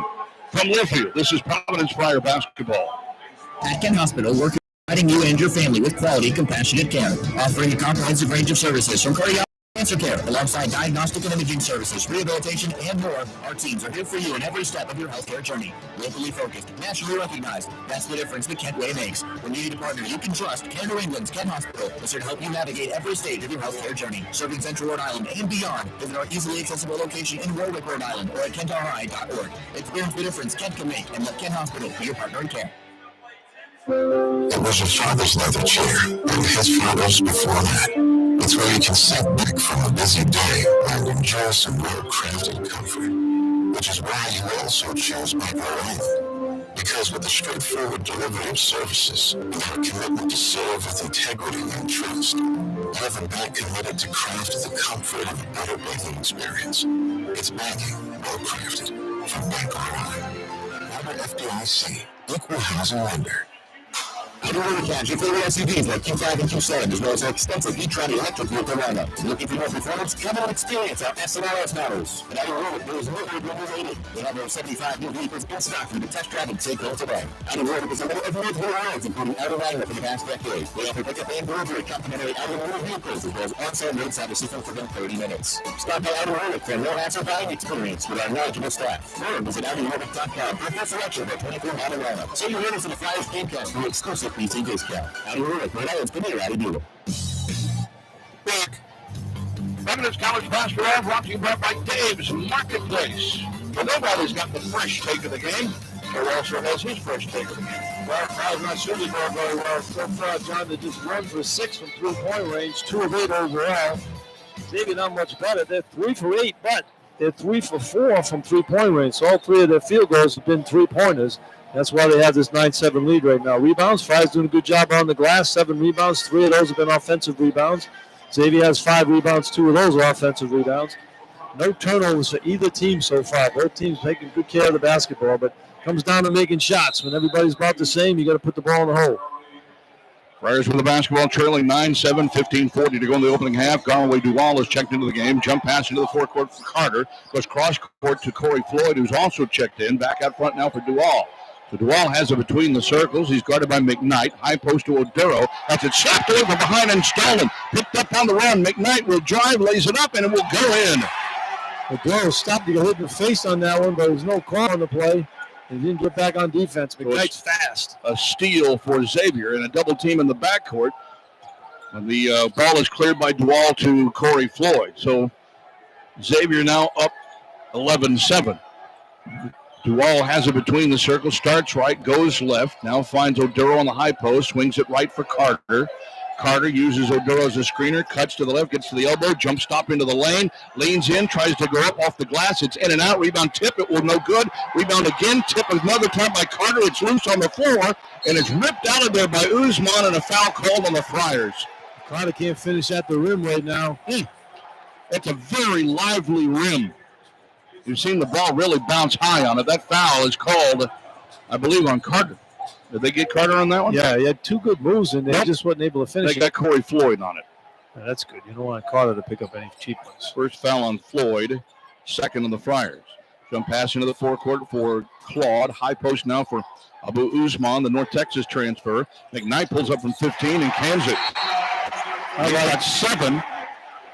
from Learfield. This is Providence Friar basketball. At Kent Hospital, we're providing you and your family with quality, compassionate care, offering a comprehensive range of services from cardiology, cancer care, alongside diagnostic and imaging services, rehabilitation, and more. Our teams are here for you in every step of your healthcare journey. Locally focused, nationally recognized. That's the difference the Kent way makes. When you need a partner you can trust, Care New England's Kent Hospital is here to help you navigate every stage of your healthcare journey. Serving Central Rhode Island and beyond. Visit our easily accessible location in Warwick, Rhode Island, or at kentri.org. Experience the difference Kent can make, and let Kent Hospital be your partner in care. It was your father's leather chair, and his father's before that. It's where you can sit back from a busy day and enjoy some well-crafted comfort, which is why you also chose WPRO Island. Because with the straightforward delivery of services and our commitment to serve with integrity and trust, you have a bank committed to craft the comfort of a better banking experience. It's banking well-crafted from WPRO. Member FDIC, equal housing lender. Everyone can your favorite SUVs like Q5 and Q7, as well as an extensive e-Tron electric vehicle lineup. Looking for more performance? Come and experience our SLRS models. And Outer Road, there is no hybrid rated. They have over 75 new vehicles in stock for you to test drive and take home today. Outer Road is a little of multiple lines, including Outer lineup for the past decade. They offer pickup and delivery, complimentary Outer Road vehicles, as well as on-sale roadside assistance within 30 minutes. Stop by Outer Road for a no-hassle buying experience with our knowledgeable staff. Or visit OuterRoad.com for a full selection of our 24 model lineup. So you're ready for the Flyers Gamecast for exclusive PC discount. Outer Road, Rhode Island's premier Outer dealer. Back. Providence College basketball brought to you by Dave's Marketplace. Well, nobody's got the fresh take of the game. Or also has his fresh take of the game. Well, Kyle's not shooting very well. So far, John, they just 1 for 6 from 3-point range, 2 of 8 overall. Xavier not much better. They're 3 for 8, but they're 3 for 4 from 3-point range. So all 3 of their field goals have been 3-pointers. That's why they have this 9-7 lead right now. Rebounds, Friars doing a good job on the glass. 7 rebounds, 3 of those have been offensive rebounds. Xavier has 5 rebounds, 2 of those are offensive rebounds. No turnovers for either team so far. Both teams taking good care of the basketball, but it comes down to making shots. When everybody's about the same, you got to put the ball in the hole. Friars with the basketball trailing 9-7, 15:40 to go in the opening half. Garway Duval is checked into the game. Jump pass into the forecourt for Carter. Goes cross court to Corey Floyd, who's also checked in. Back out front now for Duval. So Duval has it between the circles. He's guarded by McKnight. High post to Oduro. That's it slapped away from behind and stolen. Picked up on the run. McKnight will drive, lays it up, and it will go in. Oduro stopped to get hit in the face on that one, but there's no call on the play. He didn't get back on defense. McKnight's fast. A steal for Xavier and a double team in the backcourt. And the ball is cleared by Duval to Corey Floyd. So Xavier now up 11-7. Duval has it between the circles, starts right, goes left, now finds Oduro on the high post, swings it right for Carter. Carter uses Oduro as a screener, cuts to the left, gets to the elbow, jump stop into the lane, leans in, tries to go up off the glass. It's in and out, rebound tip, it will no good. Rebound again, tip another time by Carter. It's loose on the floor, and it's ripped out of there by Usman, and a foul called on the Friars. Carter can't finish at the rim right now. That's a very lively rim. You've seen the ball really bounce high on it. That foul is called, I believe, on Carter. Did they get Carter on that one? Yeah, he had 2 good moves, and they just wasn't able to finish They got Corey Floyd on it. Yeah, that's good. You don't want Carter to pick up any cheap ones. First foul on Floyd, second on the Friars. Jump pass into the forecourt for Claude. High post now for Abu Usman, the North Texas transfer. McKnight pulls up from 15 and cans it. He got 7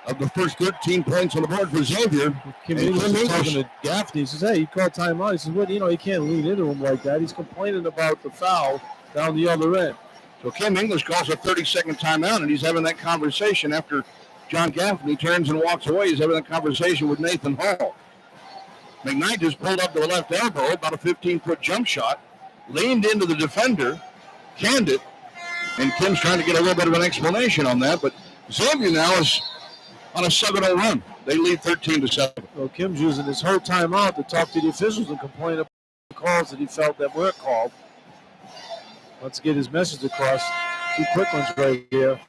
of the first 13 points on the board for Xavier. Kim English was talking to Gaffney. He says, hey, he called timeout. He says, well, you can't lean into him like that. He's complaining about the foul down the other end. So Kim English calls a 30-second timeout, and he's having that conversation after John Gaffney turns and walks away. He's having that conversation with Nathan Hall. McKnight just pulled up to the left elbow, about a 15-foot jump shot, leaned into the defender, canned it, and Kim's trying to get a little bit of an explanation on that, but Xavier now is on a 7-0 run. They lead 13-7. Well, Kim's using his whole timeout to talk to the officials and complain about the calls that he felt that weren't called. Let's get his message across. 2 quick ones right here.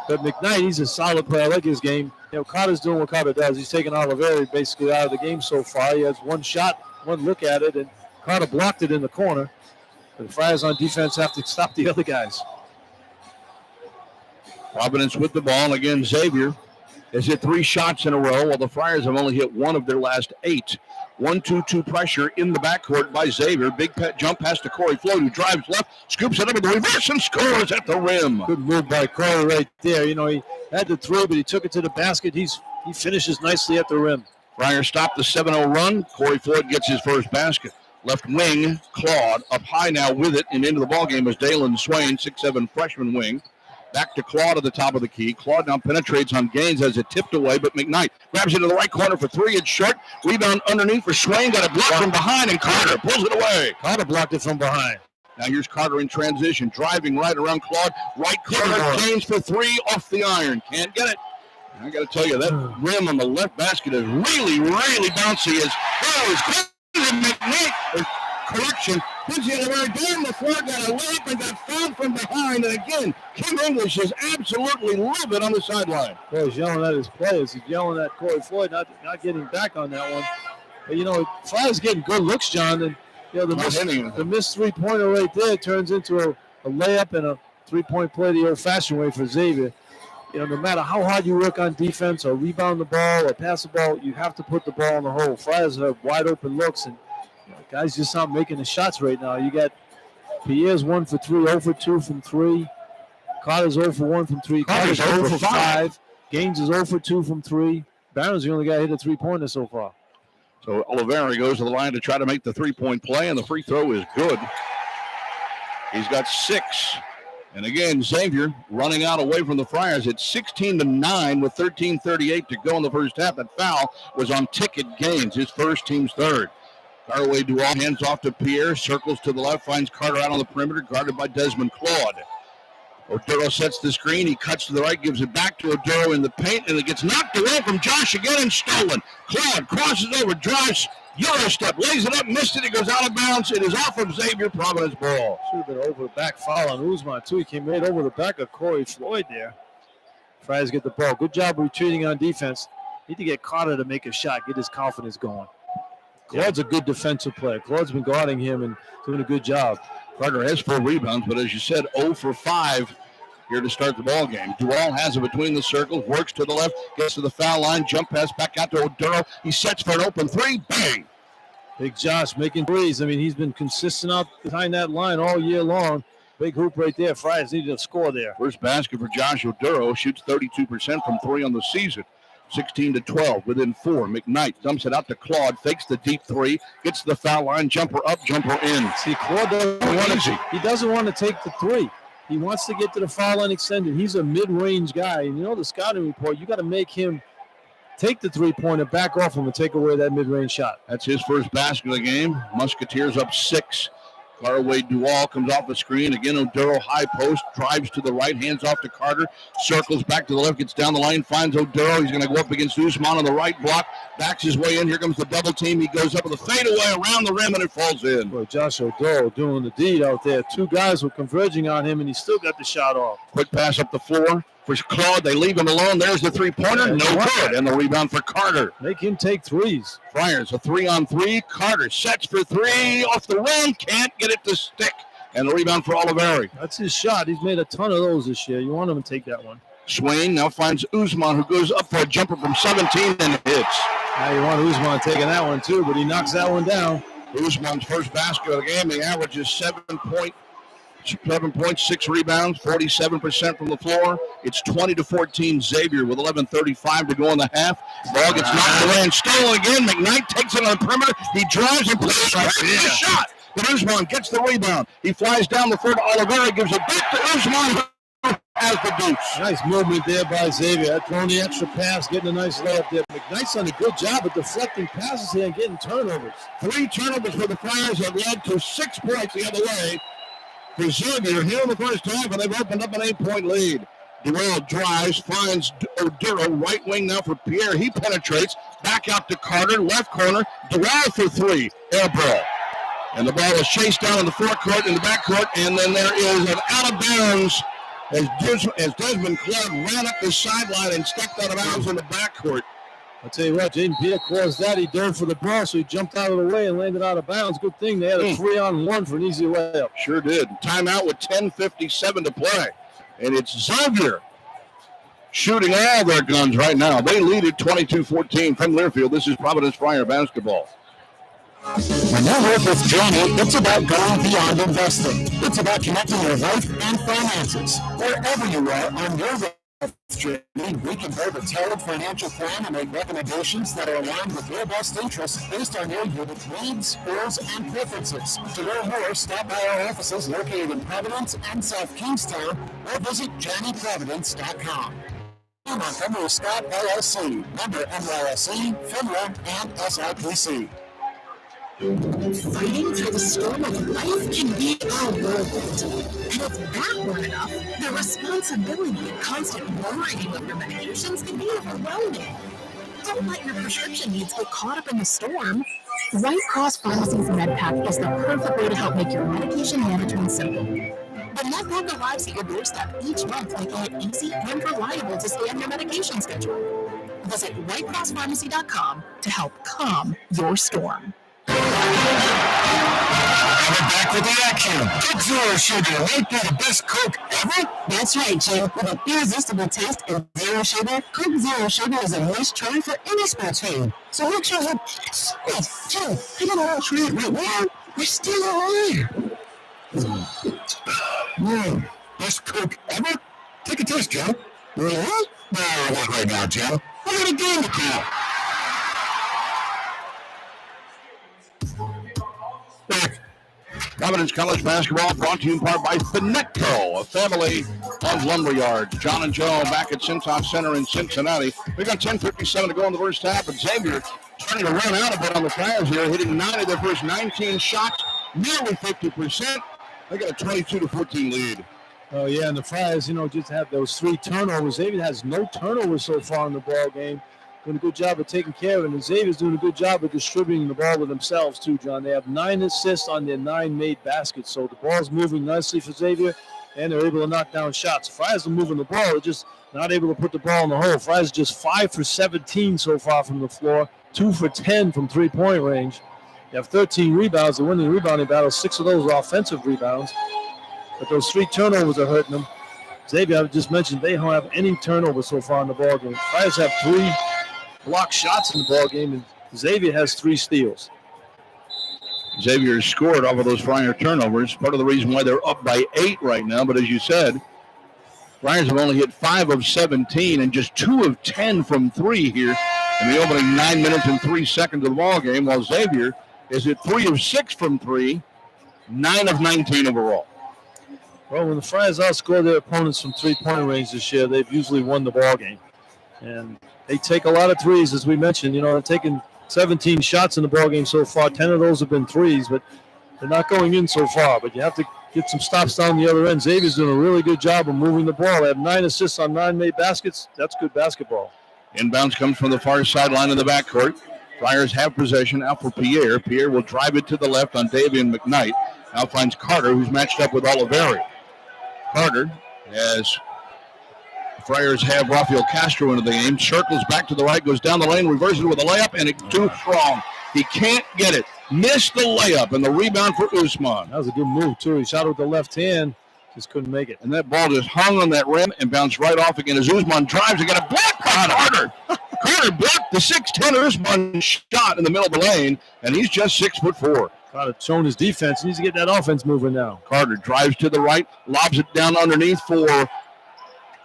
But McKnight, he's a solid player. I like his game. Carter's doing what Carter does. He's taking Oliveri basically out of the game so far. He has one shot, one look at it, and Carter blocked it in the corner. But the Friars on defense have to stop the other guys. Providence with the ball. Again, Xavier has hit 3 shots in a row, while the Friars have only hit 1 of their last 8. 1-2-2 pressure in the backcourt by Xavier. Big jump pass to Corey Floyd, who drives left, scoops it up in the reverse, and scores at the rim. Good move by Corey right there. He had the 3, but he took it to the basket. He finishes nicely at the rim. Friars stop the 7-0 run. Corey Floyd gets his first basket. Left wing, Claude, up high now with it, and into the ballgame is Dalen Swain, 6'7" freshman wing. Back to Claude at the top of the key. Claude now penetrates on Gaines as it tipped away, but McKnight grabs it to the right corner for 3. It's short. Rebound underneath for Swain. Got it blocked from behind, and Carter pulls it away. Carter blocked it from behind. Now here's Carter in transition, driving right around Claude. Right corner, Gaines for 3 off the iron. Can't get it. I got to tell you, that rim on the left basket is really, really bouncy. It's McKnight. Correction. Puts it right down the floor, got a layup, and got fouled from behind. And again, Kim English is absolutely livid on the sideline. Well, he's yelling at his players. He's yelling at Corey Floyd, not getting back on that one. But, Flyers getting good looks, John. And, the missed 3-pointer right there turns into a layup and a 3-point play the old-fashioned way for Xavier. No matter how hard you work on defense or rebound the ball or pass the ball, you have to put the ball in the hole. Flyers have wide-open looks, and guys just aren't making the shots right now. You got Pierre's 1 for 3, 0 for 2 from 3. Carter's 0 for 1 from 3. Carter's 0 for 5. Gaines is 0 for 2 from 3. Barron's the only guy hit a 3-pointer so far. So Oliveri goes to the line to try to make the 3-point play, and the free throw is good. He's got 6. And again, Xavier running out away from the Friars at 16-9 with 13:38 to go in the first half. That foul was on Ticket Gaines, his first, team's third. Caraway Duval hands off to Pierre, circles to the left, finds Carter out on the perimeter, guarded by Desmond Claude. Oduro sets the screen, he cuts to the right, gives it back to Oduro in the paint, and it gets knocked away from Josh again and stolen. Claude crosses over, drives, Eurostep, lays it up, missed it, it goes out of bounds. It is off of Xavier, Providence ball. Should have been over the back foul on Usman, too. He came right over the back of Corey Floyd there. Friars get the ball. Good job retreating on defense. Need to get Carter to make a shot, get his confidence going. Claude's a good defensive player. Claude's been guarding him and doing a good job. Carter has 4 rebounds, but as you said, 0 for 5 here to start the ball game. Duval has it between the circles, works to the left, gets to the foul line, jump pass back out to Oduro. He sets for an open 3, bang! Big Josh making threes. I mean, he's been consistent out behind that line all year long. Big hoop right there. Friars needed a score there. First basket for Josh Oduro, shoots 32% from 3 on the season. 16-12, within 4. McKnight dumps it out to Claude, fakes the deep 3, gets to the foul line, jumper up, jumper in. See, Claude doesn't want to take the 3. He wants to get to the foul line extended. He's a mid-range guy. And the scouting report, you got to make him take the 3-pointer, back off him, and take away that mid-range shot. That's his first basket of the game. Musketeers up 6. Caraway Duval comes off the screen. Again, Oduro high post, drives to the right, hands off to Carter, circles back to the left, gets down the lane, finds Oduro. He's going to go up against Usman on the right block, backs his way in. Here comes the double team. He goes up with a fadeaway around the rim, and it falls in. Boy, Josh Oduro doing the deed out there. 2 guys were converging on him, and he still got the shot off. Quick pass up the floor for Claude. They leave him alone. There's the 3-pointer. No good. And the rebound for Carter. Make him take threes. Friars, a 3-on-3. Carter sets for 3 off the rim. Can't get it to stick. And the rebound for Oliveri. That's his shot. He's made a ton of those this year. You want him to take that one. Swain now finds Usman, who goes up for a jumper from 17 and hits. Now you want Usman taking that one too, but he knocks that one down. Usman's first basket of the game. The average is 7.6 rebounds, 47% from the floor. It's 20-14 Xavier with 11:35 to go in the half. Ball gets knocked away and stolen again. McKnight takes it on the perimeter. He drives and pushes the shot. But Usman gets the rebound. He flies down the floor to Oliveira, gives it back to Usman, who has the deuce. Nice movement there by Xavier. Throwing the extra pass, getting a nice layup there. McKnight's done a good job of deflecting passes here and getting turnovers. 3 turnovers for the Friars have led to 6 points the other way for Xavier here in the first half, and they've opened up an 8-point lead. Durrell drives, finds Oduro, right wing now for Pierre. He penetrates, back out to Carter, left corner. Durrell for 3, air ball. And the ball is chased down in the forecourt, in the backcourt, and then there is an out of bounds as Desmond Clark ran up the sideline and stepped out of bounds in the backcourt. I'll tell you what, Jaden Pierre caused that. He dove for the ball, so he jumped out of the way and landed out of bounds. Good thing they had a 3-on-1 for an easy layup. Sure did. Timeout with 10:57 to play. And it's Xavier shooting all their guns right now. They lead at 22-14 from Learfield. This is Providence Friar basketball. When you work with Jamie, it's about going beyond investing. It's about connecting your life and finances. Wherever you are on your wealth journey, we can build a tailored financial plan and make recommendations that are aligned with your best interests based on your unique needs, goals, and preferences. To learn more, stop by our offices located in Providence and South Kingstown, or visit JohnnyProvidence.com. Montgomery Scott LLC, member NYSE, FINRA, and SIPC. Fighting through the storm of life can be a whirlwind. And if that weren't enough, the responsibility and constant worrying of your medications can be overwhelming. Don't let your prescription needs get caught up in the storm. White Cross Pharmacy's MedPack is the perfect way to help make your medication management simple. The MedPack arrives at your doorstep each month, making it easy and reliable to stay on your medication schedule. Visit whitecrosspharmacy.com to help calm your storm. And we're back with the action. Coke Zero Sugar might be the best Coke ever. That's right, Jim. With an irresistible taste and zero sugar, Coke Zero Sugar is a must-try for any sports fan. So make sure you... Wait, Jim, I don't want to try it right now. We're still alive. Best Coke ever? Take a taste, Joe. Really? No, not right now, Joe. I got a game to call. Providence College basketball brought to you in part by Finetco, a family of lumberyards. John and Joe back at Cintas Center in Cincinnati. We got 10:57 to go in the first half, and Xavier trying to run out a bit on the Friars here, hitting 9 of their first 19 shots, nearly 50%. They got a 22-14 lead. Oh, yeah, and the Friars, just have those 3 turnovers. Xavier has no turnovers so far in the ball game. Doing a good job of taking care of it. And Xavier's doing a good job of distributing the ball with themselves, too, John. They have 9 assists on their 9 made baskets. So the ball's moving nicely for Xavier, and they're able to knock down shots. The Friars are moving the ball. They're just not able to put the ball in the hole. Friars are just 5 for 17 so far from the floor, 2 for 10 from three-point range. They have 13 rebounds. They're winning the rebounding battle. 6 of those are offensive rebounds. But those 3 turnovers are hurting them. Xavier, I just mentioned, they don't have any turnovers so far in the ball game. Friars have 3 block shots in the ball game, and Xavier has 3 steals. Xavier has scored off of those Friar turnovers. Part of the reason why they're up by 8 right now. But as you said, Friars have only hit 5 of 17 and just 2 of 10 from 3 here in the opening 9 minutes and 3 seconds of the ball game, while Xavier is at 3 of 6 from 3, 9 of 19 overall. Well, when the Friars outscore their opponents from three-point range this year, they've usually won the ball game. And they take a lot of threes, as we mentioned. They're taking 17 shots in the ball game so far. 10 of those have been threes, but they're not going in so far. But you have to get some stops down the other end. Xavier's doing a really good job of moving the ball. They have 9 assists on 9 made baskets. That's good basketball. Inbounds comes from the far sideline in the backcourt. Friars have possession out for Pierre. Pierre will drive it to the left on Davian McKnight. Now finds Carter, who's matched up with Oliveira. Carter, as Friars have Rafael Castro into the game, circles back to the right, goes down the lane, reverses with a layup, and it's too strong. He can't get it. Missed the layup, and the rebound for Usman. That was a good move, too. He shot it with the left hand. Just couldn't make it. And that ball just hung on that rim and bounced right off again as Usman drives and got a block by Carter. Carter blocked the 6'10" Usman shot in the middle of the lane, and he's just 6'4". Carter showing his defense. He needs to get that offense moving now. Carter drives to the right, lobs it down underneath for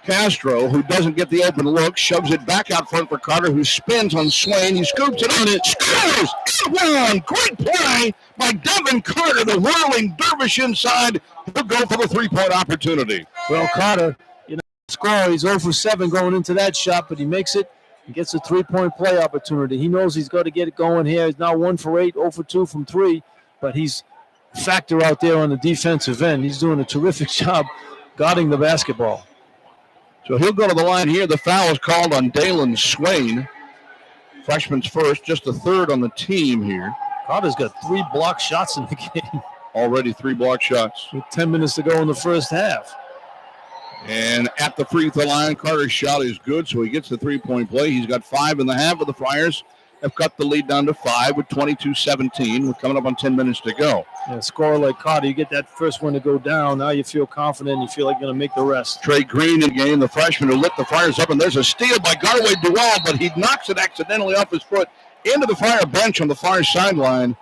Castro, who doesn't get the open look, shoves it back out front for Carter, who spins on Swain. He scoops it on it, scores! Got one! Great play by Devin Carter, the whirling dervish inside. He'll go for the three-point opportunity. Well, Carter, score. He's 0 for 7 going into that shot, but he makes it. He gets a three-point play opportunity. He knows he's got to get it going here. He's now 1 for 8, 0 for 2 from 3, but he's a factor out there on the defensive end. He's doing a terrific job guarding the basketball. So he'll go to the line here. The foul is called on Dalen Swain. Freshman's first, just the third on the team here. Carter's got 3 block shots in the game. Already 3 block shots. With 10 minutes to go in the first half. And at the free throw line, Carter's shot is good, so he gets the three-point play. He's got 5 in the half, of the Friars have cut the lead down to 5 with 22-17. We're coming up on 10 minutes to go. Yeah, scorer like Carter, you get that first one to go down. Now you feel confident. You feel like you're going to make the rest. Trey Green in the game, the freshman who lit the Friars up, and there's a steal by Garway Duval, but he knocks it accidentally off his foot into the Friar bench on the far sideline,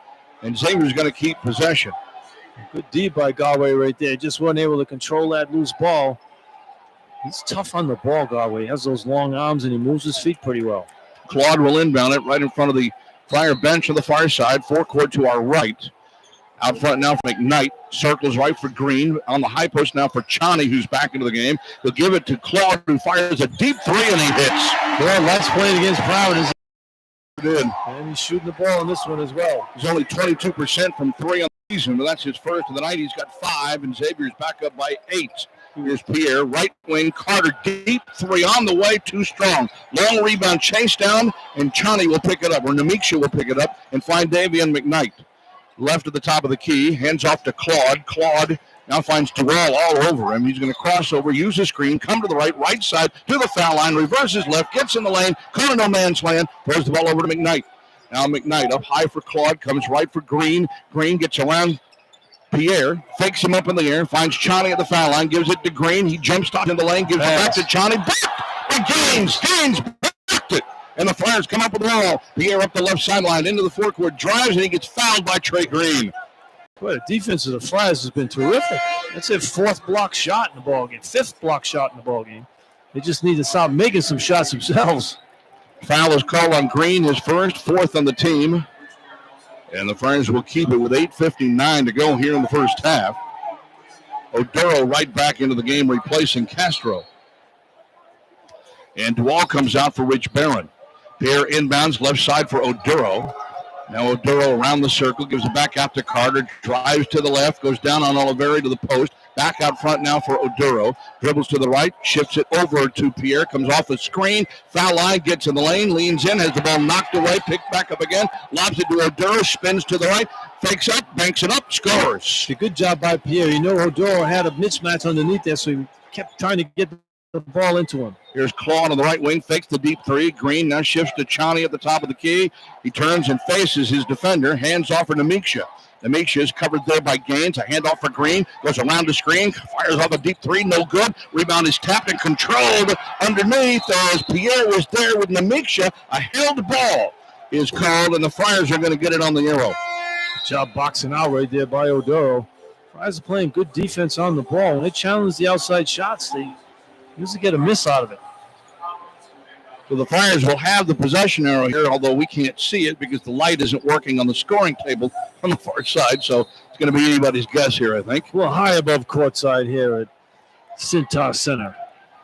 and Xavier's going to keep possession. Good D by Garway right there. Just wasn't able to control that loose ball. He's tough on the ball, Garway. He has those long arms, and he moves his feet pretty well. Claude will inbound it right in front of the Friar bench on the far side, forecourt to our right. Out front now for McKnight. Circles right for Green. On the high post now for Chani, who's back into the game. He'll give it to Claude, who fires a deep 3, and he hits. Well, last played against Providence. Did. And he's shooting the ball on this one as well. He's only 22% from 3 on the season, but that's his first of the night. He's got 5, and Xavier's back up by 8. Here's Pierre, right wing, Carter, deep 3 on the way, too strong. Long rebound, chase down, and Chani will pick it up, or Namiksha will pick it up, and find Davian McKnight. Left at the top of the key, hands off to Claude. Claude now finds Duval all over him. He's going to cross over, use the screen, come to the right side, to the foul line, reverses left, gets in the lane, caught no man's land, throws the ball over to McKnight. Now McKnight up high for Claude, comes right for Green. Green gets around Pierre, fakes him up in the air, finds Chani at the foul line, gives it to Green. He jump stops in the lane, gives it back to Chani. Back by Gaines. Gaines backed it. And the Friars come up with the ball. Pierre up the left sideline into the forecourt, drives, and he gets fouled by Trey Green. Boy, the defense of the Friars has been terrific. That's their 4th block shot in the ballgame, 5th block shot in the ballgame. They just need to stop making some shots themselves. Foul is called on Green, his first, 4th on the team. And the Friars will keep it with 8:59 to go here in the first half. Oduro right back into the game, replacing Castro. And Duval comes out for Rich Barron. Pierre inbounds left side for Oduro. Now Oduro around the circle, gives it back out to Carter, drives to the left, goes down on Oliveri to the post. Back out front now for Oduro. Dribbles to the right, shifts it over to Pierre, comes off the screen, foul line, gets in the lane, leans in, has the ball knocked away, picked back up again, lobs it to Oduro, spins to the right, fakes up, banks it up, scores. A good job by Pierre. You know Oduro had a mismatch underneath there, so he kept trying to get the ball into him. Here's Claude on the right wing, fakes the deep 3. Green now shifts to Chani at the top of the key. He turns and faces his defender, hands off for Namiksha. Namiksha is covered there by Gaines. A handoff for Green. Goes around the screen. Fires off a deep 3. No good. Rebound is tapped and controlled underneath as Pierre was there with Namiksha. A held ball is called, and the Friars are going to get it on the arrow. Good job boxing out right there by Oduro. Friars are playing good defense on the ball. When they challenge the outside shots, they usually get a miss out of it. So the Friars will have the possession arrow here, although we can't see it because the light isn't working on the scoring table on the far side. So it's going to be anybody's guess here, I think. Well, high above courtside here at Cintas Center.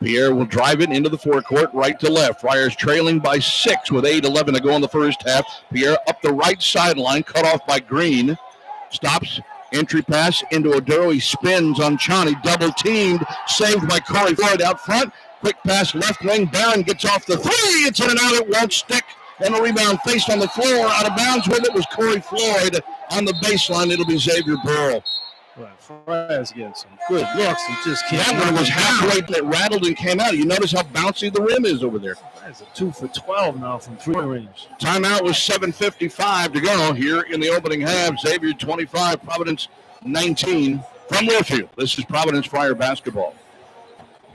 Pierre will drive it into the forecourt, right to left. Friars trailing by 6 with 8:11 to go in the first half. Pierre up the right sideline, cut off by Green. Stops, entry pass into Oduro. He spins on Chani, double teamed, saved by Corey Floyd out front. Quick pass left wing. Barron gets off the 3. It's in and out. It won't stick. And a rebound faced on the floor. Out of bounds with it was Corey Floyd. On the baseline, it'll be Xavier Burrell. Right, Friars getting some good looks. He just can't. That one was halfway. It rattled and came out. You notice how bouncy the rim is over there. That's a 2 for 12 now from 3 range. Timeout was 7:55 to go here in the opening half. Xavier 25, Providence 19. From Learfield, this is Providence Friar basketball.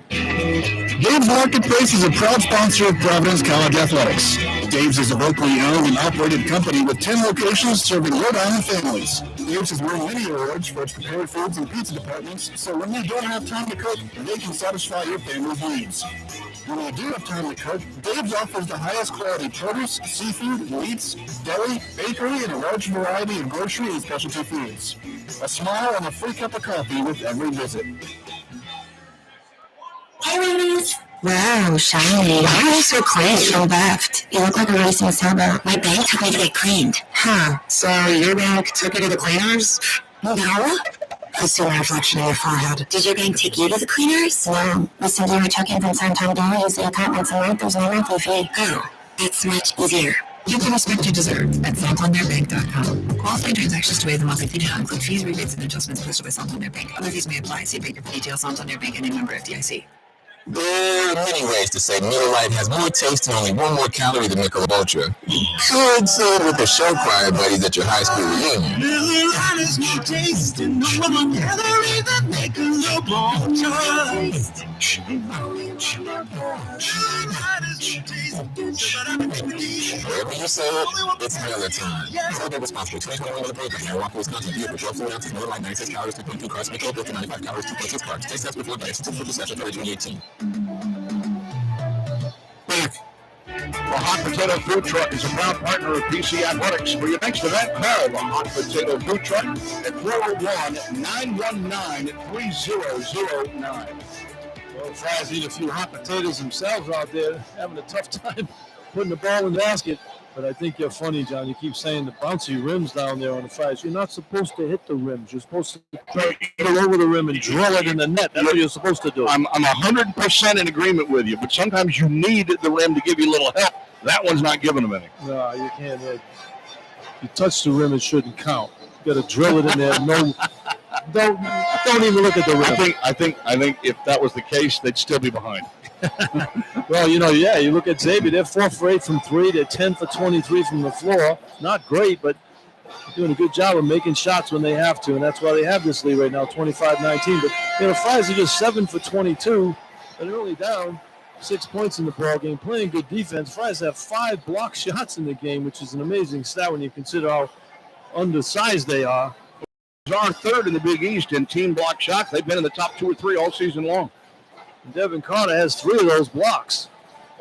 Dave's Marketplace is a proud sponsor of Providence College Athletics. Dave's is a locally owned and operated company with 10 locations serving Rhode Island families. Dave's has won many awards for its prepared foods and pizza departments, so when you don't have time to cook, they can satisfy your family's needs. When you do have time to cook, Dave's offers the highest quality produce, seafood, meats, deli, bakery, and a large variety of grocery and specialty foods. A smile and a free cup of coffee with every visit. Hey, ladies. Wow, shiny. Why are you so quiet? You left. You look like a racing sailboat. My bank took me to get cleaned. Huh. So your bank took you to the cleaners? No. I see a reflection in your forehead. Did your bank take you to the cleaners? No. Listen, you were checking from Santander. Use the account once a month. There's no monthly fee. Oh, that's much easier. You can expect you deserve at SantanderBank.com. Qualifying transactions to waive the monthly fee do not include fees, rebates, and adjustments posted by Santander Bank. Other fees may apply. See banker for details. Santander Bank and a member FDIC. There are many ways to say Miller Lite has more taste and only one more calorie than Michelob Ultra. Could say it with the show choir buddies at your high school reunion. Miller Lite has more taste and no one more calorie than Michelob Ultra. Wherever you say it, it's Miller time. Celebrate responsibly. 2021 Miller program. Milwaukee, Wisconsin. Beer for 12 ounces. Miller Lite 96 calories, 2.2 carbs. Michelob Ultra 95 calories, 2.6 carbs. Taste test before diet. Certificate for session 2018. The Hot Potato Food Truck is a proud partner of PC Athletics. For your next event, call the Hot Potato Food Truck at 401-919-3009. Well, Friars eat a few hot potatoes themselves out there, having a tough time putting the ball in the basket. But I think you're funny, John. You keep saying the bouncy rims down there on the Friars. You're not supposed to hit the rims. You're supposed to go over the rim and drill it in the net. That's what you're supposed to do. I'm 100% in agreement with you, but sometimes you need the rim to give you a little help. That one's not giving them any. No, you can't. If you touch the rim, it shouldn't count. You got to drill it in there. No, don't even look at the rim. I think if that was the case, they'd still be behind. Well, you look at Xavier. They're 4 for 8 from 3. They're 10 for 23 from the floor. Not great, but doing a good job of making shots when they have to, and that's why they have this lead right now, 25-19. But the Friars are just 7 for 22, and they're only down 6 points in the ball game, playing good defense. Friars have 5 block shots in the game, which is an amazing stat when you consider how undersized they are. Our third in the Big East in team block shots. They've been in the top 2 or 3 all season long. And Devin Carter has 3 of those blocks.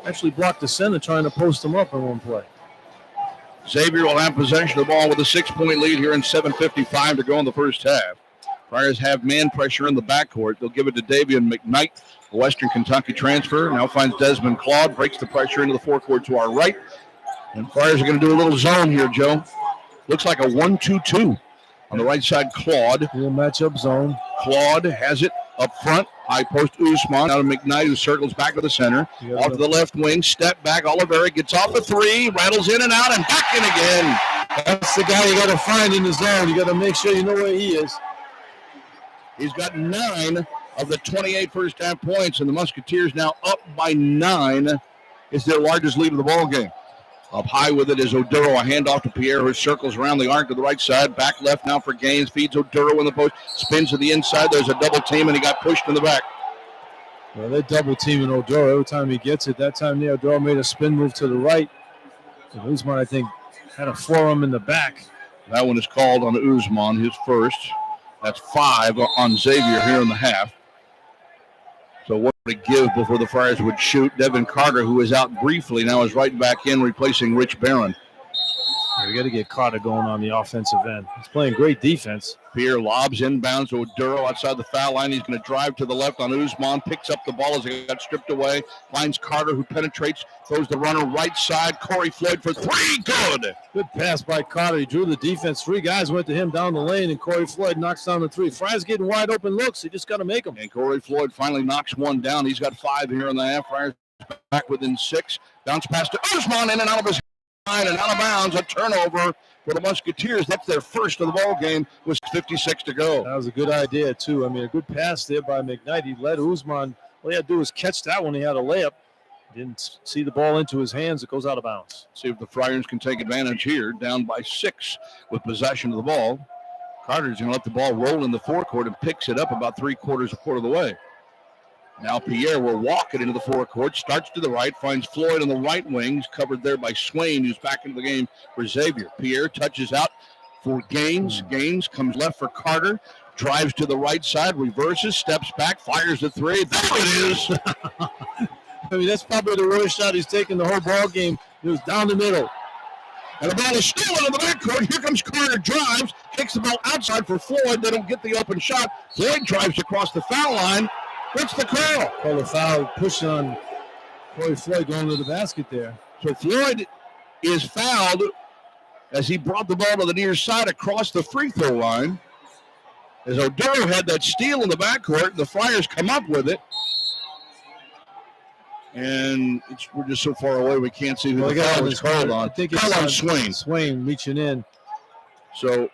Actually blocked the center trying to post him up in one play. Xavier will have possession of the ball with a 6-point lead here in 7:55 to go in the first half. Friars have man pressure in the backcourt. They'll give it to Davian McKnight, a Western Kentucky transfer. Now finds Desmond Claude, breaks the pressure into the forecourt to our right. And Friars are going to do a little zone here, Joe. Looks like a 1-2-2 on the right side. Claude. Real matchup zone. Claude has it up front. High post Usman out of McKnight, who circles back to the center. Off to the left wing, step back. Oliveira gets off a 3, rattles in and out, and back in again. That's the guy you got to find in the zone. You got to make sure you know where he is. He's got 9 of the 28 first half points, and the Musketeers now up by 9. It's their largest lead of the ball game. Up high with it is Oduro. A handoff to Pierre, who circles around the arc to the right side. Back left now for Gaines. Feeds Oduro in the post. Spins to the inside. There's a double team, and he got pushed in the back. Well, they're double teaming Oduro every time he gets it. That time there, Oduro made a spin move to the right. And Usman, I think, had a forearm in the back. That one is called on Usman, his first. That's 5 on Xavier here in the half. So what would it give before the Friars would shoot? Devin Carter, who is out briefly, now is right back in, replacing Rich Barron. We got to get Carter going on the offensive end. He's playing great defense. Pierre lobs inbounds to Oduro outside the foul line. He's going to drive to the left on Usman, picks up the ball as it got stripped away, finds Carter, who penetrates, throws the runner right side. Corey Floyd for 3, good. Good pass by Carter. He drew the defense. 3 guys went to him down the lane, and Corey Floyd knocks down the 3. Friars getting wide open looks. He just got to make them. And Corey Floyd finally knocks one down. He's got 5 here in the half. Friars back within 6. Bounce pass to Usman, in and out of his line and out of bounds. A turnover for the Musketeers. That's their first of the ball game with 56 to go. That was a good idea, too. I mean, a good pass there by McKnight. He led Usman. All he had to do was catch that when he had a layup. Didn't see the ball into his hands. It goes out of bounds. See if the Friars can take advantage here. Down by 6 with possession of the ball. Carter's going to let the ball roll in the forecourt and picks it up about 3/4 of the way. Now Pierre will walk it into the forecourt, starts to the right, finds Floyd on the right wing, covered there by Swain, who's back into the game for Xavier. Pierre touches out for Gaines. Gaines comes left for Carter, drives to the right side, reverses, steps back, fires the three. There it is. I mean, that's probably the worst shot he's taken the whole ball game. It was down the middle. And the ball is stolen in the backcourt. Here comes Carter, drives, kicks the ball outside for Floyd. They don't get the open shot. Floyd drives across the foul line. What's the call? Call a foul, push on Corey Floyd going to the basket there. So Floyd is fouled as he brought the ball to the near side across the free throw line. As Oduro had that steal in the backcourt, the Friars come up with it. And we're just so far away we can't see who the foul was called on. I think it's on Swain. Swain reaching in. So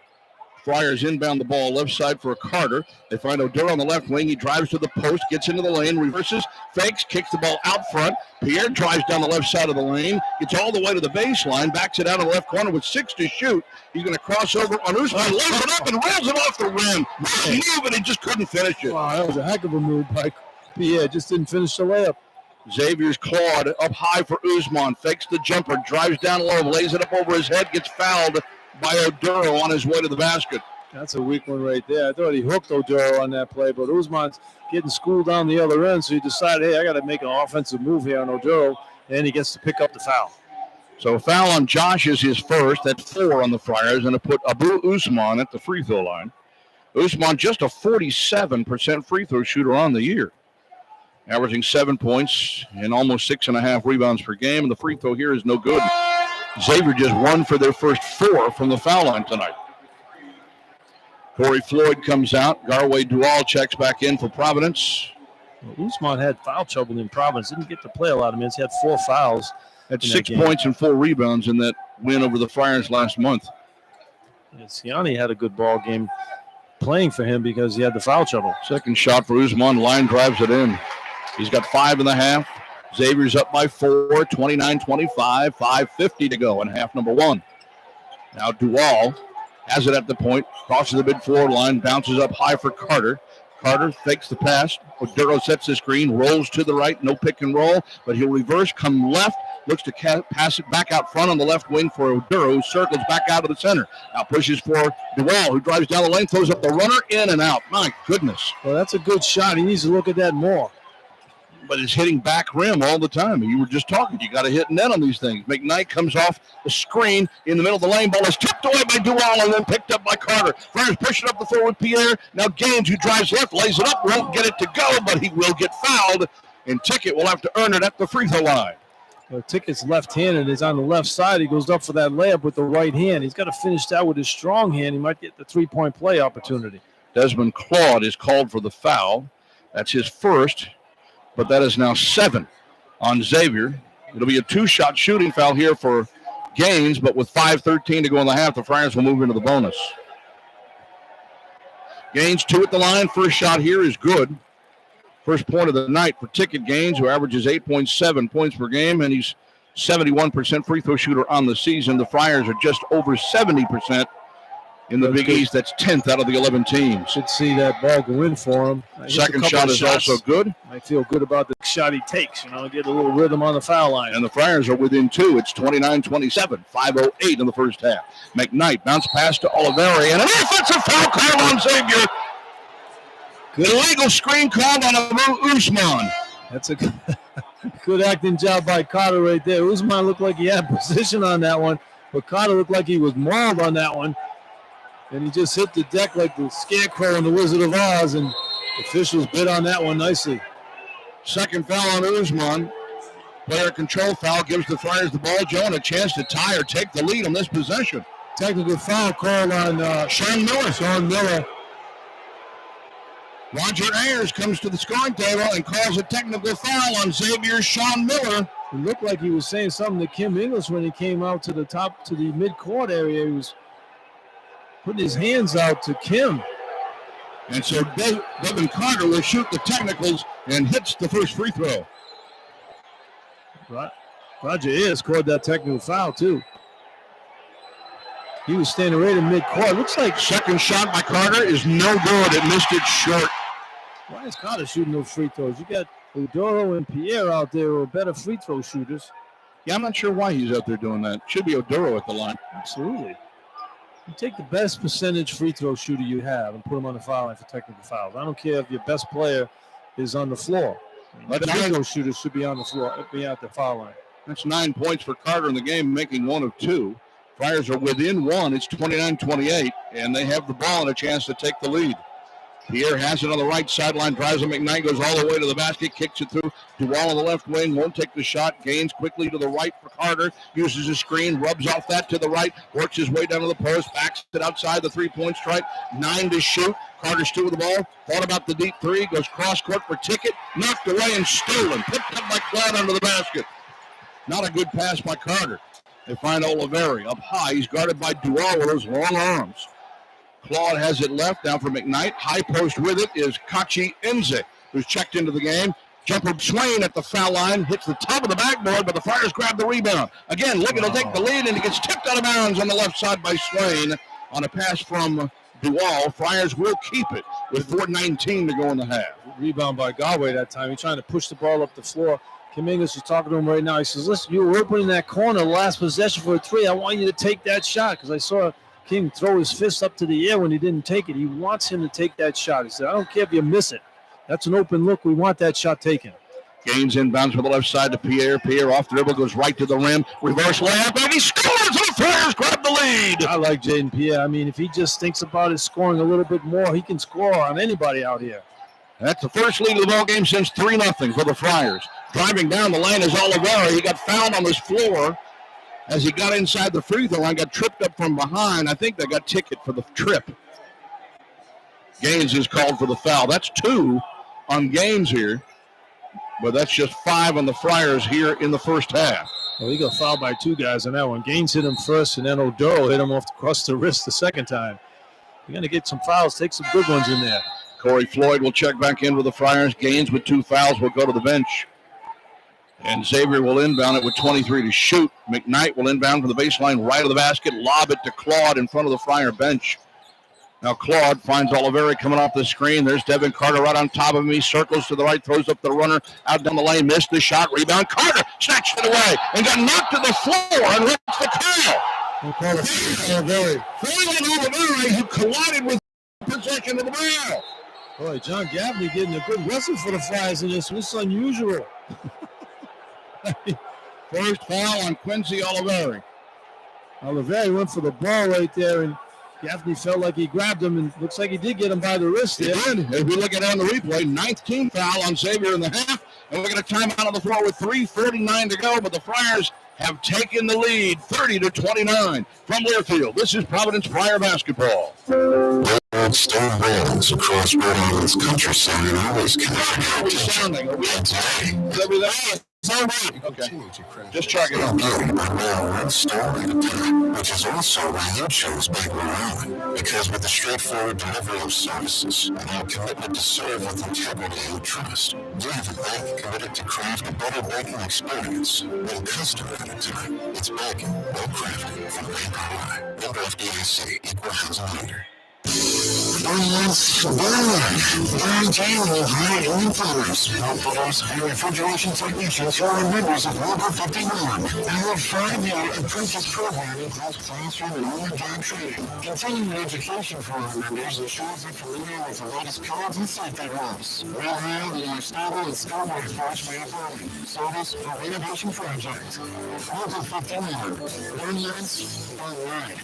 Friars inbound the ball left side for Carter. They find Oduro on the left wing. He drives to the post, gets into the lane, reverses, fakes, kicks the ball out front. Pierre drives down the left side of the lane, gets all the way to the baseline, backs it out in the left corner with 6 to shoot. He's going to cross over on Usman, lays it up and rolls it off the rim. Nice move, and he just couldn't finish it. Wow, that was a heck of a move by Pierre. Just didn't finish the layup. Xavier's clawed up high for Usman, fakes the jumper, drives down low, lays it up over his head, gets fouled by Oduro on his way to the basket. That's a weak one right there. I thought he hooked Oduro on that play, but Usman's getting schooled down the other end, so he decided, hey, I got to make an offensive move here on Oduro, and he gets to pick up the foul. So a foul on Josh is his first. That's 4 on the Friars, and to put Abu Usman at the free throw line. Usman just a 47% free throw shooter on the year, averaging 7 points and almost 6.5 rebounds per game, and the free throw here is no good. Xavier just 1 for their first 4 from the foul line tonight. Corey Floyd comes out. Garway Dual checks back in for Providence. Well, Usman had foul trouble in Providence. Didn't get to play a lot of minutes. He had 4 fouls. Had 6 points and 4 rebounds in that win over the Friars last month. Yeah, Ciani had a good ball game playing for him because he had the foul trouble. Second shot for Usman. Line drives it in. He's got 5 in the half. Xavier's up by 4, 29-25, 5:50 to go in half number 1. Now Dual has it at the point, crosses the mid-floor line, bounces up high for Carter. Carter fakes the pass. Oduro sets the screen, rolls to the right, no pick and roll, but he'll reverse, come left, looks to pass it back out front on the left wing for Oduro, who circles back out of the center. Now pushes for Dual, who drives down the lane, throws up the runner, in and out. My goodness. Well, that's a good shot. He needs to look at that more. But it's hitting back rim all the time. You were just talking. You got to hit net on these things. McKnight comes off the screen in the middle of the lane. Ball is tipped away by Dual and then picked up by Carter. Friars pushing up the floor with Pierre. Now Gaines, who drives left, lays it up, won't get it to go, but he will get fouled. And Tickett will have to earn it at the free throw line. Well, Tickett's left-handed. He's on the left side. He goes up for that layup with the right hand. He's got to finish that with his strong hand. He might get the three-point play opportunity. Desmond Claude is called for the foul. That's his first. But that is now 7 on Xavier. It'll be a 2-shot shooting foul here for Gaines, but with 5:13 to go in the half, the Friars will move into the bonus. Gaines 2 at the line. First shot here is good. First point of the night for Ticket Gaines, who averages 8.7 points per game, and he's 71% free throw shooter on the season. The Friars are just over 70% in the Big East. That's 10th out of the 11 teams. Should see that ball go in for him. Second shot is also good. I feel good about the shot he takes. Get a little rhythm on the foul line. And the Friars are within 2. It's 29-27, 5:08 in the first half. McKnight bounce pass to Oliveri, and an offensive foul call on Xavier. Good illegal screen called on Abu Usman. That's a good acting job by Carter right there. Usman looked like he had position on that one, but Carter looked like he was mauled on that one. And he just hit the deck like the Scarecrow in the Wizard of Oz, and officials bid on that one nicely. Second foul on Usman. Player control foul gives the Friars the ball, Joe, and a chance to tie or take the lead on this possession. Technical foul called on Sean Miller. Sean Miller. Roger Ayers comes to the scoring table and calls a technical foul on Xavier's Sean Miller. It looked like he was saying something to Kim English when he came out to the top, to the mid-court area. He was putting his hands out to Kim. And so Devin Carter will shoot the technicals and hits the first free throw. Roger Ayers scored that technical foul, too. He was standing right in mid-court. Looks like second shot by Carter is no good. It missed it short. Why is Carter shooting those free throws? You got Odoro and Pierre out there who are better free throw shooters. Yeah, I'm not sure why he's out there doing that. Should be Odoro at the line. Absolutely. You take the best percentage free throw shooter you have and put him on the foul line for technical fouls. I don't care if your best player is on the floor. The free throw shooters should be on the floor, be at the foul line. That's 9 points for Carter in the game, making 1 of 2. Friars are within 1. It's 29-28, and they have the ball and a chance to take the lead. Pierre has it on the right sideline, drives on McKnight, goes all the way to the basket, kicks it through. Duval on the left wing, won't take the shot. Gaines quickly to the right for Carter, uses his screen, rubs off that to the right, works his way down to the post, backs it outside the three-point stripe. 9 to shoot. Carter still with the ball. Thought about the deep three, goes cross-court for Ticket, knocked away and stolen. Picked up by Cloud under the basket. Not a good pass by Carter. They find Oliveri up high. He's guarded by Duval with those long arms. Claude has it left, down for McKnight. High post with it is Kachi Enze, who's checked into the game. Jumper Swain at the foul line, hits the top of the backboard, but the Friars grab the rebound. Again, Liggett will take the lead, and it gets tipped out of bounds on the left side by Swain on a pass from Duval. Friars will keep it with 4:19 to go in the half. Rebound by Galway that time. He's trying to push the ball up the floor. Kim Inglis is talking to him right now. He says, listen, you were opening that corner last possession for a three. I want you to take that shot because I saw King throw his fist up to the air when he didn't take it. He wants him to take that shot. He said, I don't care if you miss it. That's an open look. We want that shot taken. Gaines inbounds from the left side to Pierre. Pierre off the dribble, goes right to the rim. Reverse layup, and he scores! And the Friars grab the lead. I like Jaden Pierre. I mean, if he just thinks about his scoring a little bit more, he can score on anybody out here. That's the first lead of the ball game since 3-0 for the Friars. Driving down the lane is Oliveri. He got fouled on his floor as he got inside the free throw line, got tripped up from behind. I think they got ticket for the trip. Gaines is called for the foul. That's 2 on Gaines here, but that's just 5 on the Friars here in the first half. Well, he got fouled by 2 guys on that one. Gaines hit him first, and then Odoro hit him across the wrist the second time. You're going to get some fouls, take some good ones in there. Corey Floyd will check back in with the Friars. Gaines with 2 fouls will go to the bench. And Xavier will inbound it with 23 to shoot. McKnight will inbound from the baseline right of the basket, lob it to Claude in front of the Friar bench. Now Claude finds Oliveri coming off the screen. There's Devin Carter right on top of him. He circles to the right, throws up the runner, out down the lane, missed the shot, rebound. Carter snatched it away and got knocked to the floor and reached the foul. Oliveri. Oliveri, who collided with possession of the ball. Boy, John Gaffney getting a good whistle for the Friars in this. This is unusual. First foul on Quincy Oliveri. Oliveri went for the ball right there, and Gaffney felt like he grabbed him, and looks like he did get him by the wrist there. He did. If we look at it on the replay, 9th team foul on Xavier in the half, and we're going to timeout on the floor with 3:49 to go, but the Friars have taken the lead 30-29 from Learfield. This is Providence Friar basketball. Old stone railings across Rhode Island's countryside and always sounding. Okay. Just check it out. One stone at a time, which is also why you chose Bank Rhode Island. Because with the straightforward delivery of services and our commitment to serve with integrity and trust, we have a bank committed to craft a better banking experience, one customer at a time. It's banking, well crafted, from Bank RI. Member FDIC, equal housing lender. Yes, high influence, outfitters, and refrigeration technicians who are members of Local 51. Our 5-year apprentice program includes classroom and on-the-job training. Continuing education for our members ensures they're familiar with the latest codes and safety rules. We'll have the stable and school workforce for your building, service, or renovation project. Local 51. Learn yes, don't ride.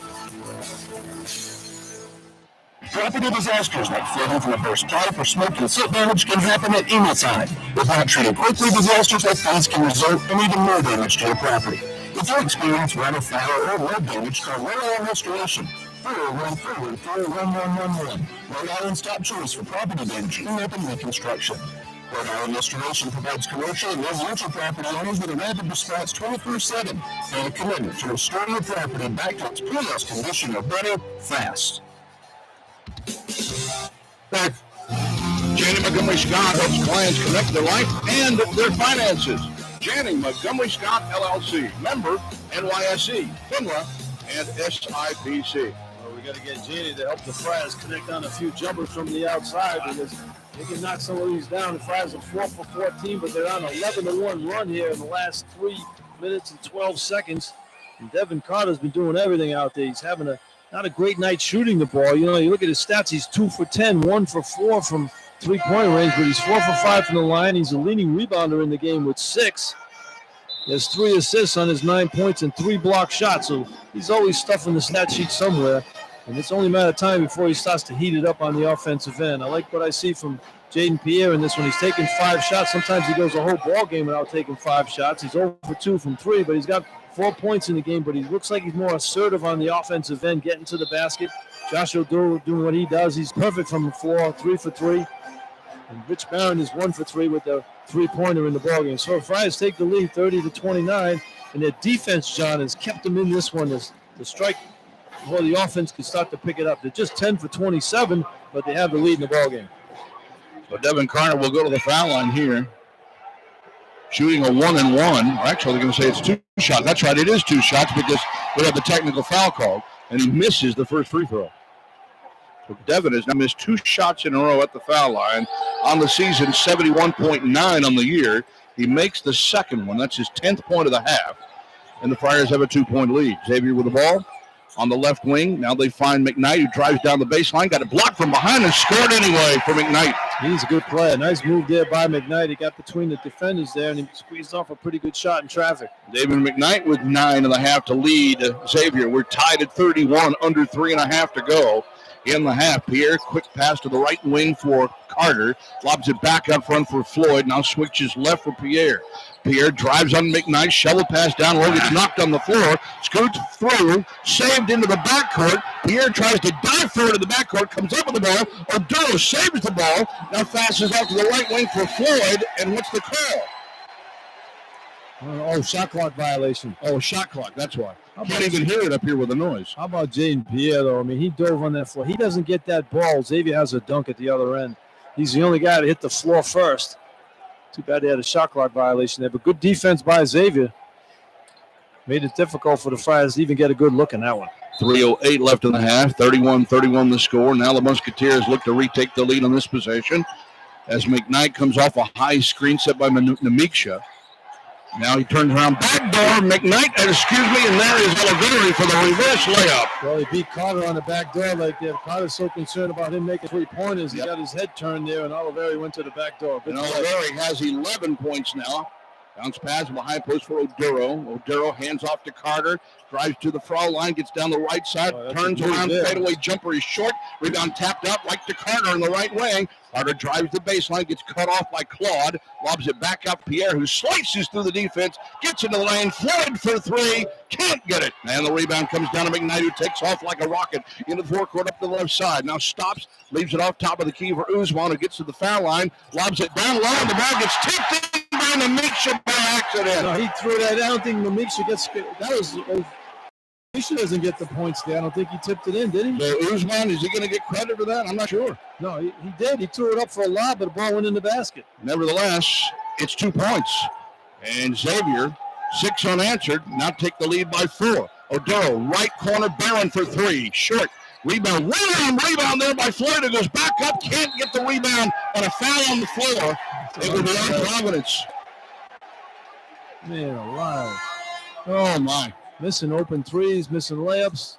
Property disasters like flooding from a burst pipe or smoke and silt damage can happen at any time. Without treating quickly, disasters like these can result in even more damage to your property. If you experience water, fire, or road damage, call Rhode Island Restoration. 413-1111. Rhode Island's top choice for property damage cleanup and reconstruction. Rhode Island Restoration provides commercial and residential property owners with a rapid response 24/7 and a commitment to restore your property back to its previous condition or better fast. Janney Montgomery Scott helps clients connect their life and their finances. Janney Montgomery Scott, LLC. Member, NYSE, FINRA, and SIPC. Well, we got to get Janie to help the Friars connect on a few jumpers from the outside because they can knock some of these down. The Friars are 4 for 14, but they're on an 11-1 run here in the last 3 minutes and 12 seconds. And Devin Carter's been doing everything out there. He's having not a great night shooting the ball. You know, you look at his stats, he's 2 for 10, 1 for 4 from three-point range, but he's 4 for 5 from the line. He's a leading rebounder in the game with 6. He has 3 assists on his 9 points and 3 block shots, so he's always stuffing the stat sheet somewhere. And it's only a matter of time before he starts to heat it up on the offensive end. I like what I see from Jaden Pierre in this one. He's taking 5 shots. Sometimes he goes a whole ball game without taking 5 shots. He's 0 for 2 from 3, but he's got 4 points in the game, but he looks like he's more assertive on the offensive end, getting to the basket. Josh O'Doul doing what he does. He's perfect from the floor, 3 for 3. And Rich Barron is 1 for 3 with the 3-pointer in the ballgame. So Friars take the lead 30-29, and their defense, John, has kept them in this one. The strike before the offense can start to pick it up. They're just 10 for 27, but they have the lead in the ballgame. So Devin Carter will go to the foul line here. Shooting a 1-and-1. Actually, they're going to say it's 2 shots. That's right, it is 2 shots because we have the technical foul called, and he misses the first free throw. So Devin has now missed 2 shots in a row at the foul line. On the season, 71.9 on the year. He makes the second one. That's his 10th point of the half. And the Friars have a 2-point lead. Xavier with the ball on the left wing. Now they find McKnight, who drives down the baseline. Got it blocked from behind and scored anyway for McKnight. He's a good player. Nice move there by McKnight. He got between the defenders there, and he squeezed off a pretty good shot in traffic. David McKnight with 9.5 to lead Xavier. We're tied at 31, under 3.5 to go in the half. Pierre, quick pass to the right wing for Carter. Lobs it back up front for Floyd. Now switches left for Pierre. Pierre drives on McKnight. Shovel pass down low. Gets knocked on the floor. Scoots through. Saved into the backcourt. Pierre tries to dive through to the backcourt. Comes up with the ball. O'Doul saves the ball. Now passes out to the right wing for Floyd. And what's the call? Shot clock violation. Shot clock. That's why. Can't even hear it up here with the noise. How about Jaden Pierre, though? I mean, he dove on that floor. He doesn't get that ball. Xavier has a dunk at the other end. He's the only guy to hit the floor first. Too bad they had a shot clock violation there, but good defense by Xavier. Made it difficult for the Friars to even get a good look in that one. 3:08 left in the half. 31-31 the score. Now the Musketeers look to retake the lead on this possession as McKnight comes off a high screen set by Namiksha. Now he turns around, backdoor, McKnight, and there is Oliveri for the reverse layup. Well, he beat Carter on the back door like that. Carter's so concerned about him making 3-pointers. He got his head turned there, and Oliveri went to the back door. And Oliveri has 11 points now. Bounce pass from the high post for Oduro. Oduro hands off to Carter. Drives to the foul line, gets down the right side, turns around, fadeaway jumper is short. Rebound tapped up, like to Carter in the right wing. Carter drives the baseline, gets cut off by Claude. Lobs it back up. Pierre, who slices through the defense, gets into the lane. Floyd for 3, can't get it. And the rebound comes down to McKnight, who takes off like a rocket into the forecourt up to the left side. Now stops, leaves it off top of the key for Usman, who gets to the foul line. Lobs it down low, and the ball gets tipped in by Namiksha by accident. No, he threw that. I don't think Namiksha gets. That was. Namiksha doesn't get the points there. I don't think he tipped it in, did he? So Usman, is he going to get credit for that? I'm not sure. No, he did. He threw it up for a lob, but the ball went in the basket. Nevertheless, it's 2 points. And Xavier, 6 unanswered, now take the lead by 4. Oduro, right corner, Barron for 3. Short. Rebound there by Floyd, who goes back up, can't get the rebound, and a foul on the floor. It will be on Providence. Man alive. Oh, my. Missing open threes, missing layups.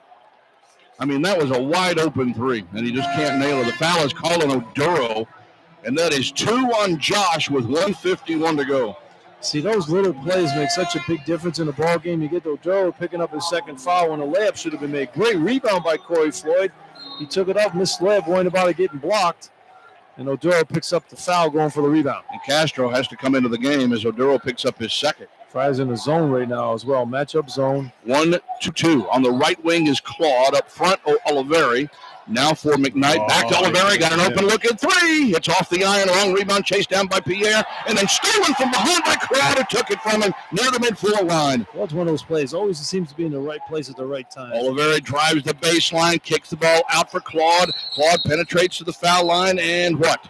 I mean, that was a wide open 3, and he just can't nail it. The foul is called on Oduro, and that is 2 on Josh with 1:51 to go. See, those little plays make such a big difference in the ball game. You get Oduro picking up his second foul when a layup should have been made. Great rebound by Corey Floyd. He took it off, missed layup, worried about it getting blocked. And Oduro picks up the foul going for the rebound. And Castro has to come into the game as Oduro picks up his second. Friars in the zone right now as well. Matchup zone. 1-2. On the right wing is Claude. Up front, Oliveri. Now for McKnight. Back to Oliveri. Got an open look at 3. It's off the iron. Long rebound chased down by Pierre. And then stolen from behind by Crowder. Took it from him near the midfield line. Claude's one of those plays. Always seems to be in the right place at the right time. Oliveri drives the baseline. Kicks the ball out for Claude. Claude penetrates to the foul line. And what?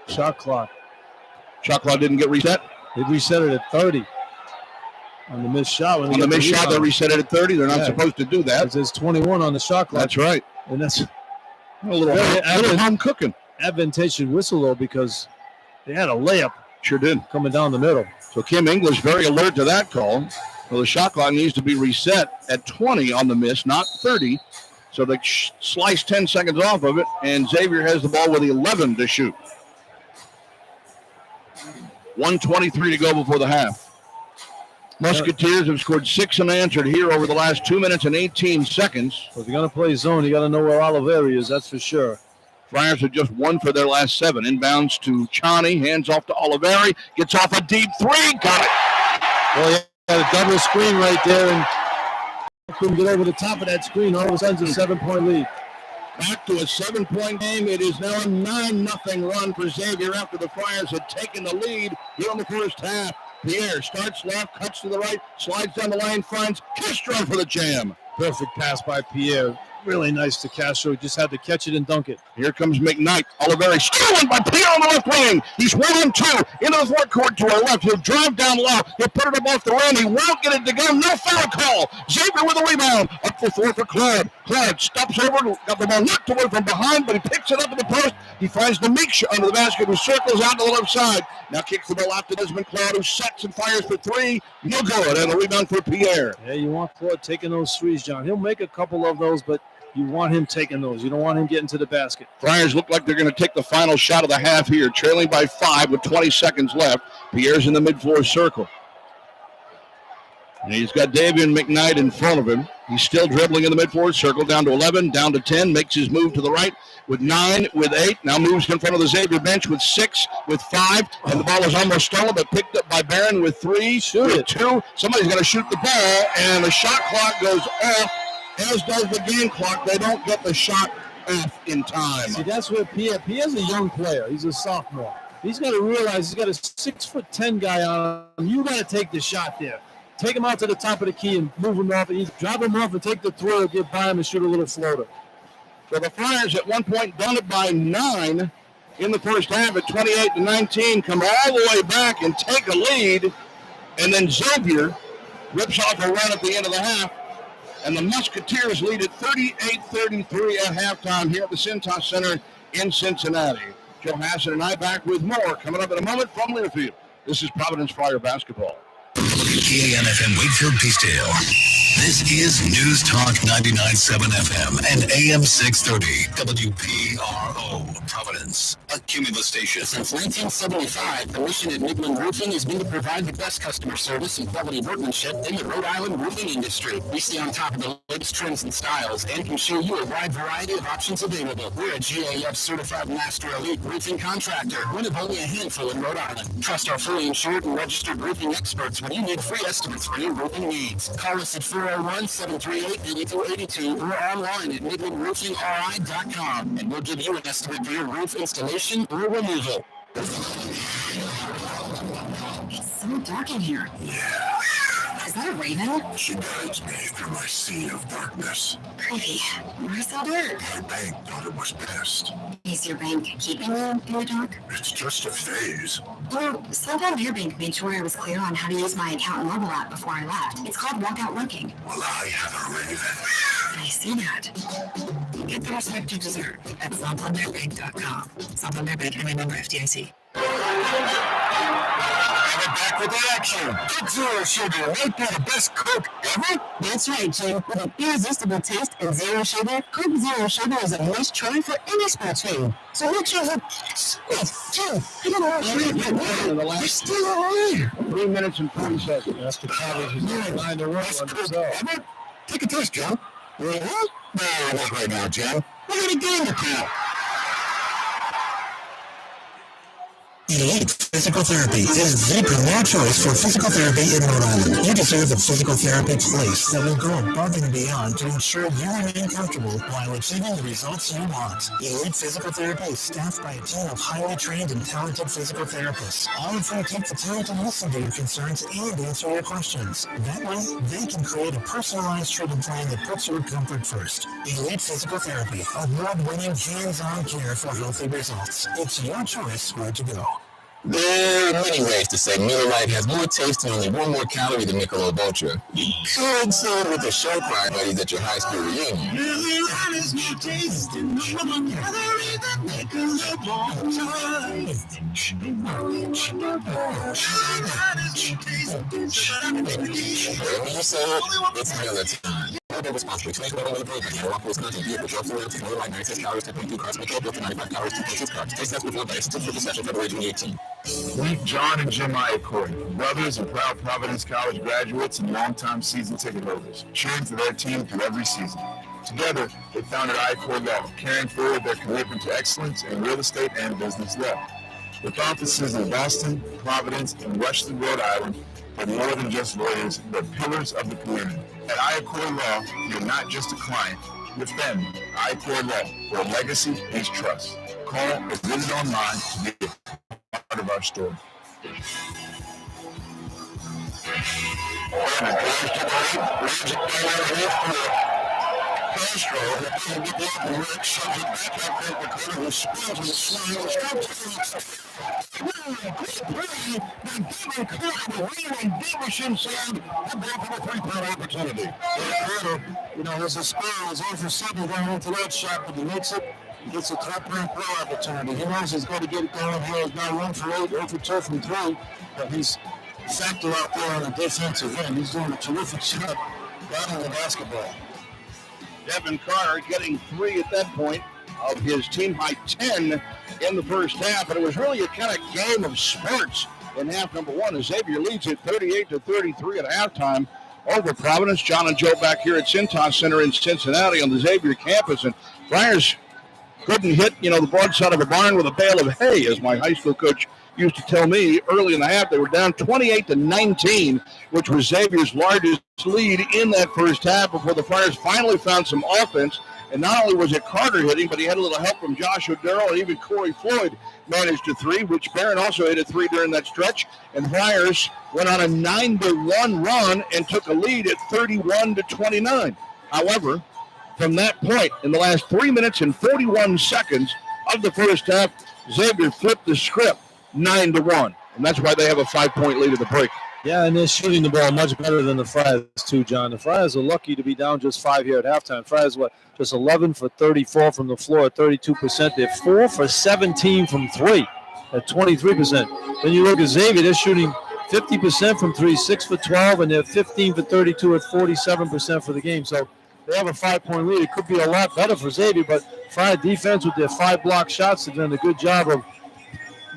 Shot clock. Shot clock didn't get reset. They reset it at 30. On the missed shot. On the missed shot, they reset it at 30. They're not supposed to do that. There's 21 on the shot clock. That's right. And that's a little home cooking. Advantageous whistle, though, because they had a layup. Sure did. Coming down the middle. So Kim English very alert to that call. Well, the shot clock needs to be reset at 20 on the miss, not 30. So they slice 10 seconds off of it, and Xavier has the ball with 11 to shoot. 1:23 to go before the half. Musketeers have scored 6 unanswered here over the last 2 minutes and 18 seconds. So if you're going to play zone, you got to know where Oliveri is, that's for sure. Friars have just 1 for their last 7. Inbounds to Chani, hands off to Oliveri, gets off a deep 3, got it. Well, he had a double screen right there, and couldn't get over the top of that screen. All of a sudden, it's a 7-point lead. Back to a 7-point game. It is now a 9-0 run for Xavier after the Friars had taken the lead here in the first half. Pierre starts left, cuts to the right, slides down the lane, finds Castro for the jam. Perfect pass by Pierre. Really nice to Castro. Just had to catch it and dunk it. Here comes McKnight. Oliveri stolen by Pierre on the left wing. He's 1-2 into the fourth court to our left. He'll drive down low. He'll put it up off the rim. He won't get it to go. No foul call. Xavier with a rebound. Up for 4 for Claude. Claude stops over. Got the ball knocked away from behind, but he picks it up at the post. He finds Demetrius under the basket, who circles out to the left side. Now kicks the ball out to Desmond Claude, who sets and fires for 3. No good. And a rebound for Pierre. Yeah, you want Claude taking those threes, John. He'll make a couple of those, but you want him taking those. You don't want him getting to the basket. Friars look like they're going to take the final shot of the half here, trailing by 5 with 20 seconds left. Pierre's in the mid-floor circle. And he's got Davian McKnight in front of him. He's still dribbling in the mid-floor circle, down to 11, down to 10, makes his move to the right with 9, with 8. Now moves in front of the Xavier bench with 6, with 5. And the ball is almost stolen, but picked up by Barron with 3, with 2. Somebody's going to shoot the ball, and the shot clock goes off. As does the game clock. They don't get the shot off in time. See, that's where Pierre's a young player. He's a sophomore. He's got to realize he's got a 6'10" guy on him. You got to take the shot there. Take him out to the top of the key and move him off. And drive him off and take the throw, get by him and shoot a little floater. So the Friars at one point done it by 9 in the first half at 28-19, come all the way back and take a lead. And then Xavier rips off a run at the end of the half. And the Musketeers lead at 38-33 at halftime here at the Cintas Center in Cincinnati. Joe Hassett and I back with more coming up in a moment from Learfield. This is Providence Friar basketball. WPAM-FM Wakefield Peacedale. This is News Talk 99.7 FM and AM 630 WPRO Providence, a Cumulus station. Since 1975, the mission at Midland Roofing has been to provide the best customer service and quality workmanship in the Rhode Island roofing industry. We stay on top of the latest trends and styles and can show you a wide variety of options available. We're a GAF certified master elite roofing contractor, one of only a handful in Rhode Island. Trust our fully insured and registered roofing experts when you need free estimates for your roofing needs. Call us at 401-738-8282 or online at MidlandRoofingRI.com, and we'll give you an estimate for your roof installation or removal. It's so dark in here. Yeah. Is that a raven? She guides me through my sea of darkness. Creepy. Where's so dark? My bank thought it was pest. Is your bank keeping you in the dark? It's just a phase. Well, Santander Bank made sure I was clear on how to use my account and mobile app before I left. It's called Walkout Looking. Well, I have a raven. I see that. Get the respect you deserve at SantanderBank.com. Santander Bank, and member FDIC. Back with the action. Get Zero Sugar might be the best Coke ever. That's right, Jim. With an irresistible taste and zero sugar, Coke Zero Sugar is a must-try for any sports fan. So make sure you... Wait, Jim, I don't know what you're We're still alive. 3 minutes and 40 seconds. That's the college is behind the run on himself. Take a taste, Joe. Really? No, not right now, Joe. We got a game to call. Elite Physical Therapy is the premier choice for physical therapy in Rhode Island. You deserve a physical therapy place that will go above and beyond to ensure you remain comfortable while achieving the results you want. Elite Physical Therapy is staffed by a team of highly trained and talented physical therapists. All of them take the time to listen to your concerns and answer your questions. That way, they can create a personalized treatment plan that puts your comfort first. Elite Physical Therapy, award-winning hands-on care for healthy results. It's your choice where to go. There are many ways to say Miller Lite has more taste and only one more calorie than Michelob Ultra. You could say it with the show choir buddies at your high school reunion. Miller Lite has more taste and one more calorie than Michelob Ultra. Wherever you say it, it's Miller time. Responsibly. Today's weather will improve. And walk Wisconsin vehicle show up to Learfield. Miller Lite 96 calories, 10.2 carbs. Michelob Ultra 95 calories, 2.6 carbs. Taste test before base. Certificate session February 2018. Meet John and Jim Iaccord, brothers and proud Providence College graduates and longtime season ticket holders, cheering for their team through every season. Together, they founded Iaccord Law, carrying forward their commitment to excellence in real estate and business law. With offices in Boston, Providence, and Western Rhode Island, they're more than just lawyers, they're pillars of the community. At Iaccord Law, you're not just a client, you're family. Iaccord Law, where legacy is trust. Call or visit online to be a part of our story. You know, there's a spell. He's on for 7 going into that shot, but he makes it. He gets a top-rank pro opportunity. He knows he's got to get it going here. He's now 1 for 8, 0 for 2 from 3, but he's factor out there on the defensive end. He's doing a terrific job battling the basketball. Devin Carter getting 3 at that point of his team high 10 in the first half, and it was really a kind of game of spurts in half number 1 as Xavier leads it 38-33 at halftime over Providence. John and Joe back here at Cintas Center in Cincinnati on the Xavier campus, and Friars couldn't hit, the broadside of a barn with a bale of hay, as my high school coach used to tell me early in the half. They were down 28-19, which was Xavier's largest lead in that first half before the Friars finally found some offense. And not only was it Carter hitting, but he had a little help from Josh O'Darrell, and even Corey Floyd managed a 3, which Barron also hit a 3 during that stretch. And Friars went on a 9-1 run and took a lead at 31-29. However, from that point, in the last 3 minutes and 41 seconds of the first half, Xavier flipped the script 9-1, and that's why they have a 5-point lead at the break. Yeah, and they're shooting the ball much better than the Friars too, John. The Friars are lucky to be down just 5 here at halftime. Friars, just 11 for 34 from the floor at 32%. They're 4 for 17 from 3 at 23%. Then you look at Xavier, they're shooting 50% from 3, 6 for 12, and they're 15 for 32 at 47% for the game. So they have a 5-point lead. It could be a lot better for Xavier, but Friar defense with their 5 block shots have done a good job of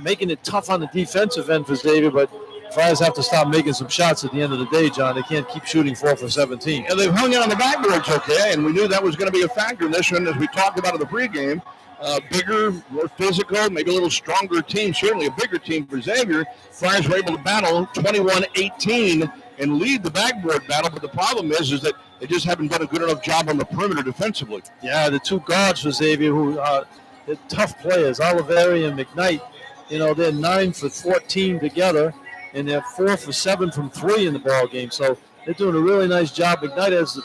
making it tough on the defensive end for Xavier, but Friars have to stop making some shots at the end of the day, John. They can't keep shooting 4 for 17. And they've hung in on the backboards okay, and we knew that was going to be a factor in this one, as we talked about in the pregame. Bigger, more physical, maybe a little stronger team, certainly a bigger team for Xavier. Friars were able to battle 21-18 and lead the backboard battle, but the problem is that they just haven't done a good enough job on the perimeter defensively. Yeah, the 2 guards for Xavier, who they're tough players, Oliveri and McKnight, they're 9 for 14 together, and they're 4 for 7 from 3 in the ball game. So they're doing a really nice job. McKnight has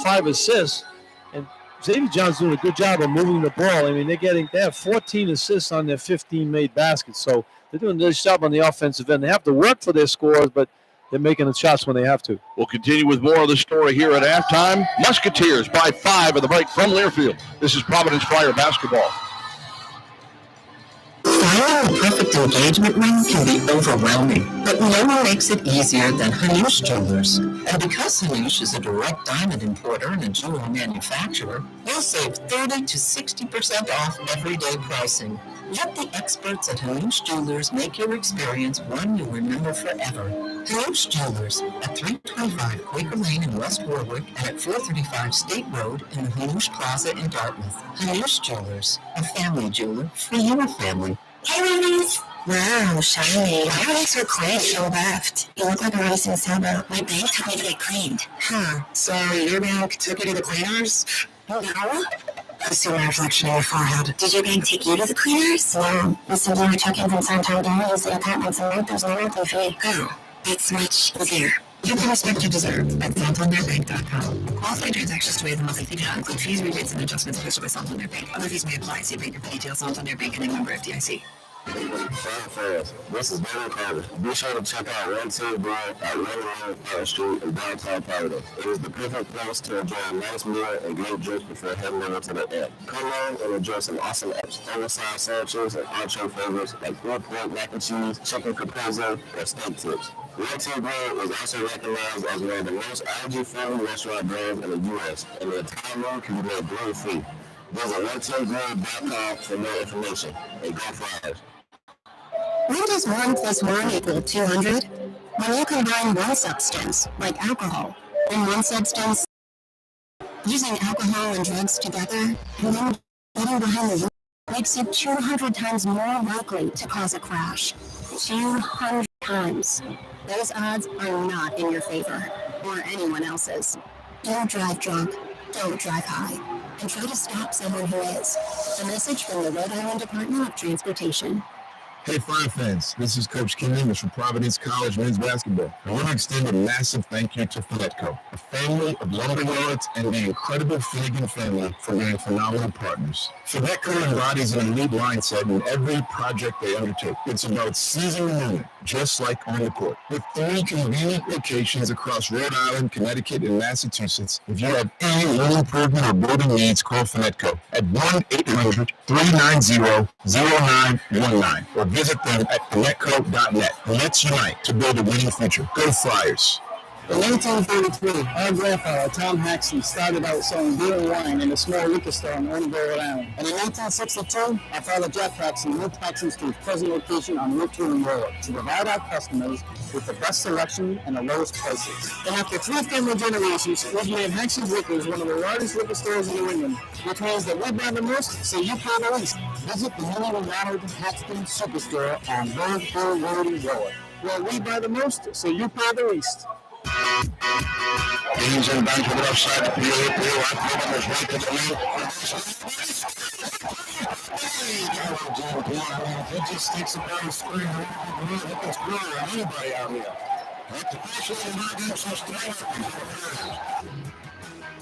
5 assists, and Xavier John's doing a good job of moving the ball. I mean, they have 14 assists on their 15 made baskets. So they're doing a nice job on the offensive end. They have to work for their scores, but they're making the shots when they have to. We'll continue with more of the story here at halftime. Musketeers by 5 at the break from Learfield. This is Providence Friar basketball. Finding the perfect engagement ring can be overwhelming, but no one makes it easier than Hanush Jewelers. And because Hanush is a direct diamond importer and a jewelry manufacturer, you'll save 30 to 60% off everyday pricing. Let the experts at Hanush Jewelers make your experience one you'll remember forever. Hanush Jewelers at 325 Quaker Lane in West Warwick and at 435 State Road in the Hanush Plaza in Dartmouth. Hanush Jewelers, a family jeweler for your family. Hey, ladies! Wow, shiny. Why are they so clean? Show left. You look like a racing sailboat. My bank told me to get cleaned. Huh. So your bank took you to the cleaners? No. I see my reflection in your forehead. Did your bank take you to the cleaners? No. Listen, when I took in from Santander, use the apartments and rent, there's no monthly fee. Oh, it's much easier. You can respect your deserve at SantanderBank.com. Qualified transactions to waive the monthly fee do not include fees, rebates, and adjustments hosted by Santander Bank. Other fees may apply. See bank for details. Santander Bank and a member FDIC. Fans, this is Devin Carter. Be sure to check out One Team Brew at 111 Park Street in downtown Providence. It is the perfect place to enjoy a nice meal and great drinks before heading over to the inn. Come on and enjoy some awesome oversized sandwiches and entree flavors like grilled pork, mac and cheese, chicken caprese, or steak tips. One Team Brew is also recognized as one of the most allergy-friendly restaurant brands in the U.S., and the entire meal can be made gluten-free. Visit OneTeamBrew.com for more information. And go Flyers. When does 1 + 1 equal 200? When you combine one substance, like alcohol, and one substance, using alcohol and drugs together, and then getting behind the wheel makes it 200 times more likely to cause a crash. 200 times. Those odds are not in your favor, or anyone else's. Don't drive drunk, don't drive high, and try to stop someone who is. A message from the Rhode Island Department of Transportation. Hey, Fire fans, this is Coach Kim English from Providence College men's basketball. I want to extend a massive thank you to Finetco, a family of lumberyards and the incredible Finnegan family for being phenomenal partners. Finetco embodies an elite mindset in every project they undertake. It's about seizing the moment, just like on the court. With 3 convenient locations across Rhode Island, Connecticut, and Massachusetts, if you have any home improvement or building needs, call Finetco at 1-800-390-0919 or visit them at finetco.net. Let's unite to build a winning future. Go Flyers. In 1933, our grandfather, Tom Hackson, started out selling beer and wine in a small liquor store in Orneville, Rhode Island. And in 1962, our father, Jeff Hackson, moved Hackson's to his present location on Route 2 in Warwick to provide our customers with the best selection and the lowest prices. And after 3 family generations, we've made Hackson's Liquors one of the largest liquor stores in New England, which means that we buy the most, so you pay the least. Visit the newly remodeled Hackston Superstore on Bird Hill Road in Warwick, where we buy the most, so you pay the least. He's in back to the left side. The PO right is right to the left. He just takes a ball and screen. He can score on anybody out here. That's the first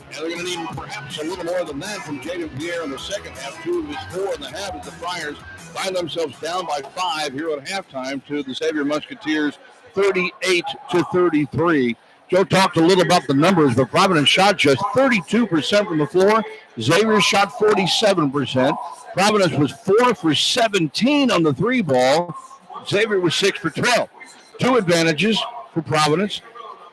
And they're going to need perhaps a little more than that from Xavier in the second half. 2 of his 4.5 as the Friars find themselves down by 5 here at halftime to the Xavier Musketeers, 38-33. Joe talked a little about the numbers, but Providence shot just 32% from the floor. Xavier shot 47%. Providence was 4 for 17 on the 3 ball. Xavier was 6 for 12. 2 advantages for Providence.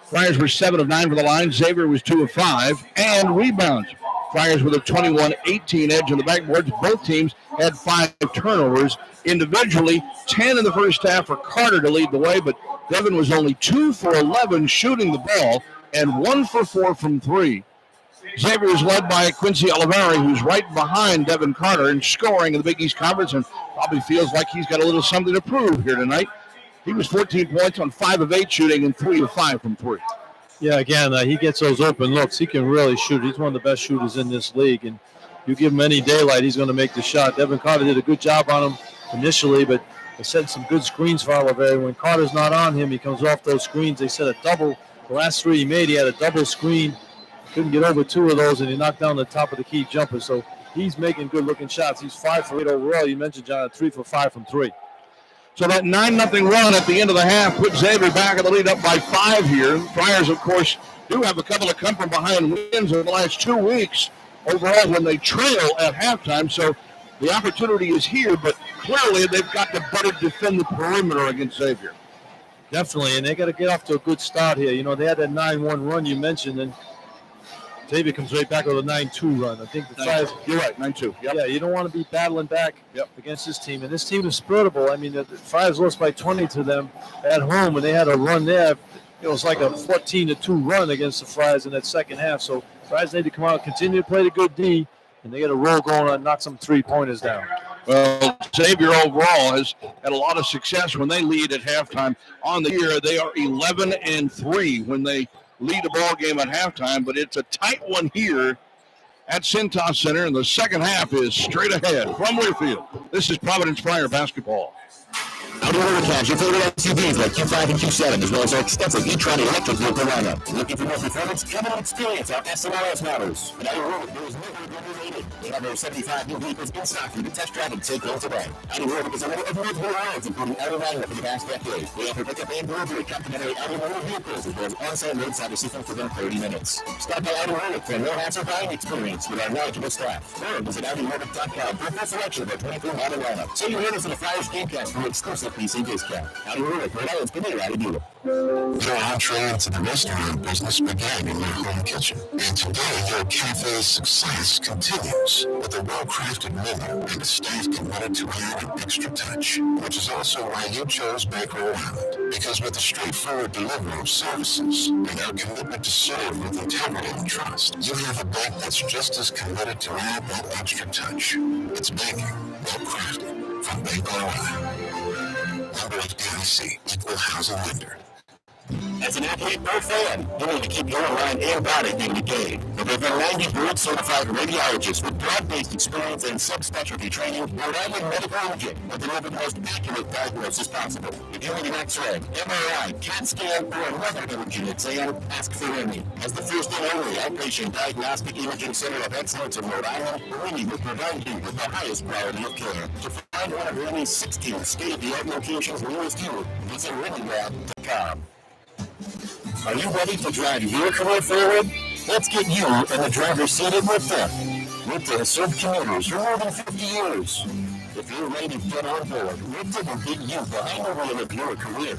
Friars were 7 of 9 for the line. Xavier was 2 of 5. And rebounds. Friars with a 21-18 edge on the backboards. Both teams had 5 turnovers. Individually, 10 in the first half for Carter to lead the way, but Devin was only 2 for 11 shooting the ball and 1 for 4 from 3. Xavier is led by Quincy Oliveri, who's right behind Devin Carter in scoring in the Big East Conference and probably feels like he's got a little something to prove here tonight. He was 14 points on 5 of 8 shooting and 3 of 5 from 3. Yeah, again, he gets those open looks. He can really shoot. He's one of the best shooters in this league, and you give him any daylight, he's going to make the shot. Devin Carter did a good job on him initially, but they set some good screens for Oliveri. When Carter's not on him, he comes off those screens. They set a double. The last 3 he made, he had a double screen. Couldn't get over 2 of those, and he knocked down the top of the key jumper. So he's making good-looking shots. He's 5 for 8 overall. You mentioned, John, 3 for 5 from 3. So that 9-0 run at the end of the half put Xavier back in the lead up by 5 here. Friars, of course, do have a couple of come-from-behind wins in the last 2 weeks overall when they trail at halftime. So the opportunity is here, but clearly they've got to better defend the perimeter against Xavier. Definitely, and they got to get off to a good start here. You know, they had that 9-1 run you mentioned, and Xavier comes right back with a 9-2 run. I think the Friars. You're right, 9-2. Yep. Yeah, you don't want to be battling back against this team. And this team is spiritable. I mean, the Friars lost by 20 to them at home, and they had a run there. It was like a 14-2 run against the Friars in that second half. So Friars need to come out, continue to play the good D, and they get a roll going and knock some 3-pointers down. Well, Xavier overall has had a lot of success when they lead at halftime. On the year, they are 11-3 when they lead a ball game at halftime, but it's a tight one here at Cintas Center, and the second half is straight ahead from Learfield. This is Providence Friar basketball. Outdoor Cabs, your favorite SUVs like Q5 and Q7, as well as our extensive e-tron electric vehicle lineup. Looking for more performance? Come and experience our SLS models. At our road, there is no other rated. They have over 75 new vehicles in stock for you to test drive and take home today. Audi Rooke is a winner of multiple awards, including Audi Magna for the past decade. They offer pickup and delivery complimentary Audi motor vehicles, as well as on-site roadside assistance within 30 minutes. Stop by Audi Rooke for a no-hassle buying experience with our knowledgeable staff. Or visit AudiRooke.com for a full selection of our 23 model lineup. So you heard us in the Flyers Gamecast for an exclusive PC discount. Audi Rooke, right now, it's been a Audi dealer. Your entree into the restaurant business began in your home kitchen, and today your cafe's success continues with a well-crafted menu and a staff committed to add an extra touch, which is also why you chose Bakery Island. Because with a straightforward delivery of services and our commitment to serve with integrity and trust, you have a bake that's just as committed to add that extra touch. It's baking, well crafted, from Bakery Island. Member FDIC, Equal Housing Lender. As an athlete or fan, you need to keep your mind and body in the game. With over 90 board-certified radiologists with broad-based experience and subspecialty training, Rhode Island Medical Imaging will deliver the most accurate diagnosis possible. If you need an X-ray, MRI, CAT scan, or another imaging exam, ask for Remy. As the first and only outpatient diagnostic imaging center of excellence in Rhode Island, Remy will provide you with the highest quality of care. To find one of Remy's 16 state-of-the-art locations nearest you, visit RemyLab.com. Are you ready to drive your career forward? Let's get you in the driver's seat at Rooke. Rooke has served commuters for more than 50 years. If you're ready to get on board, Rooke will get you behind the wheel of your career.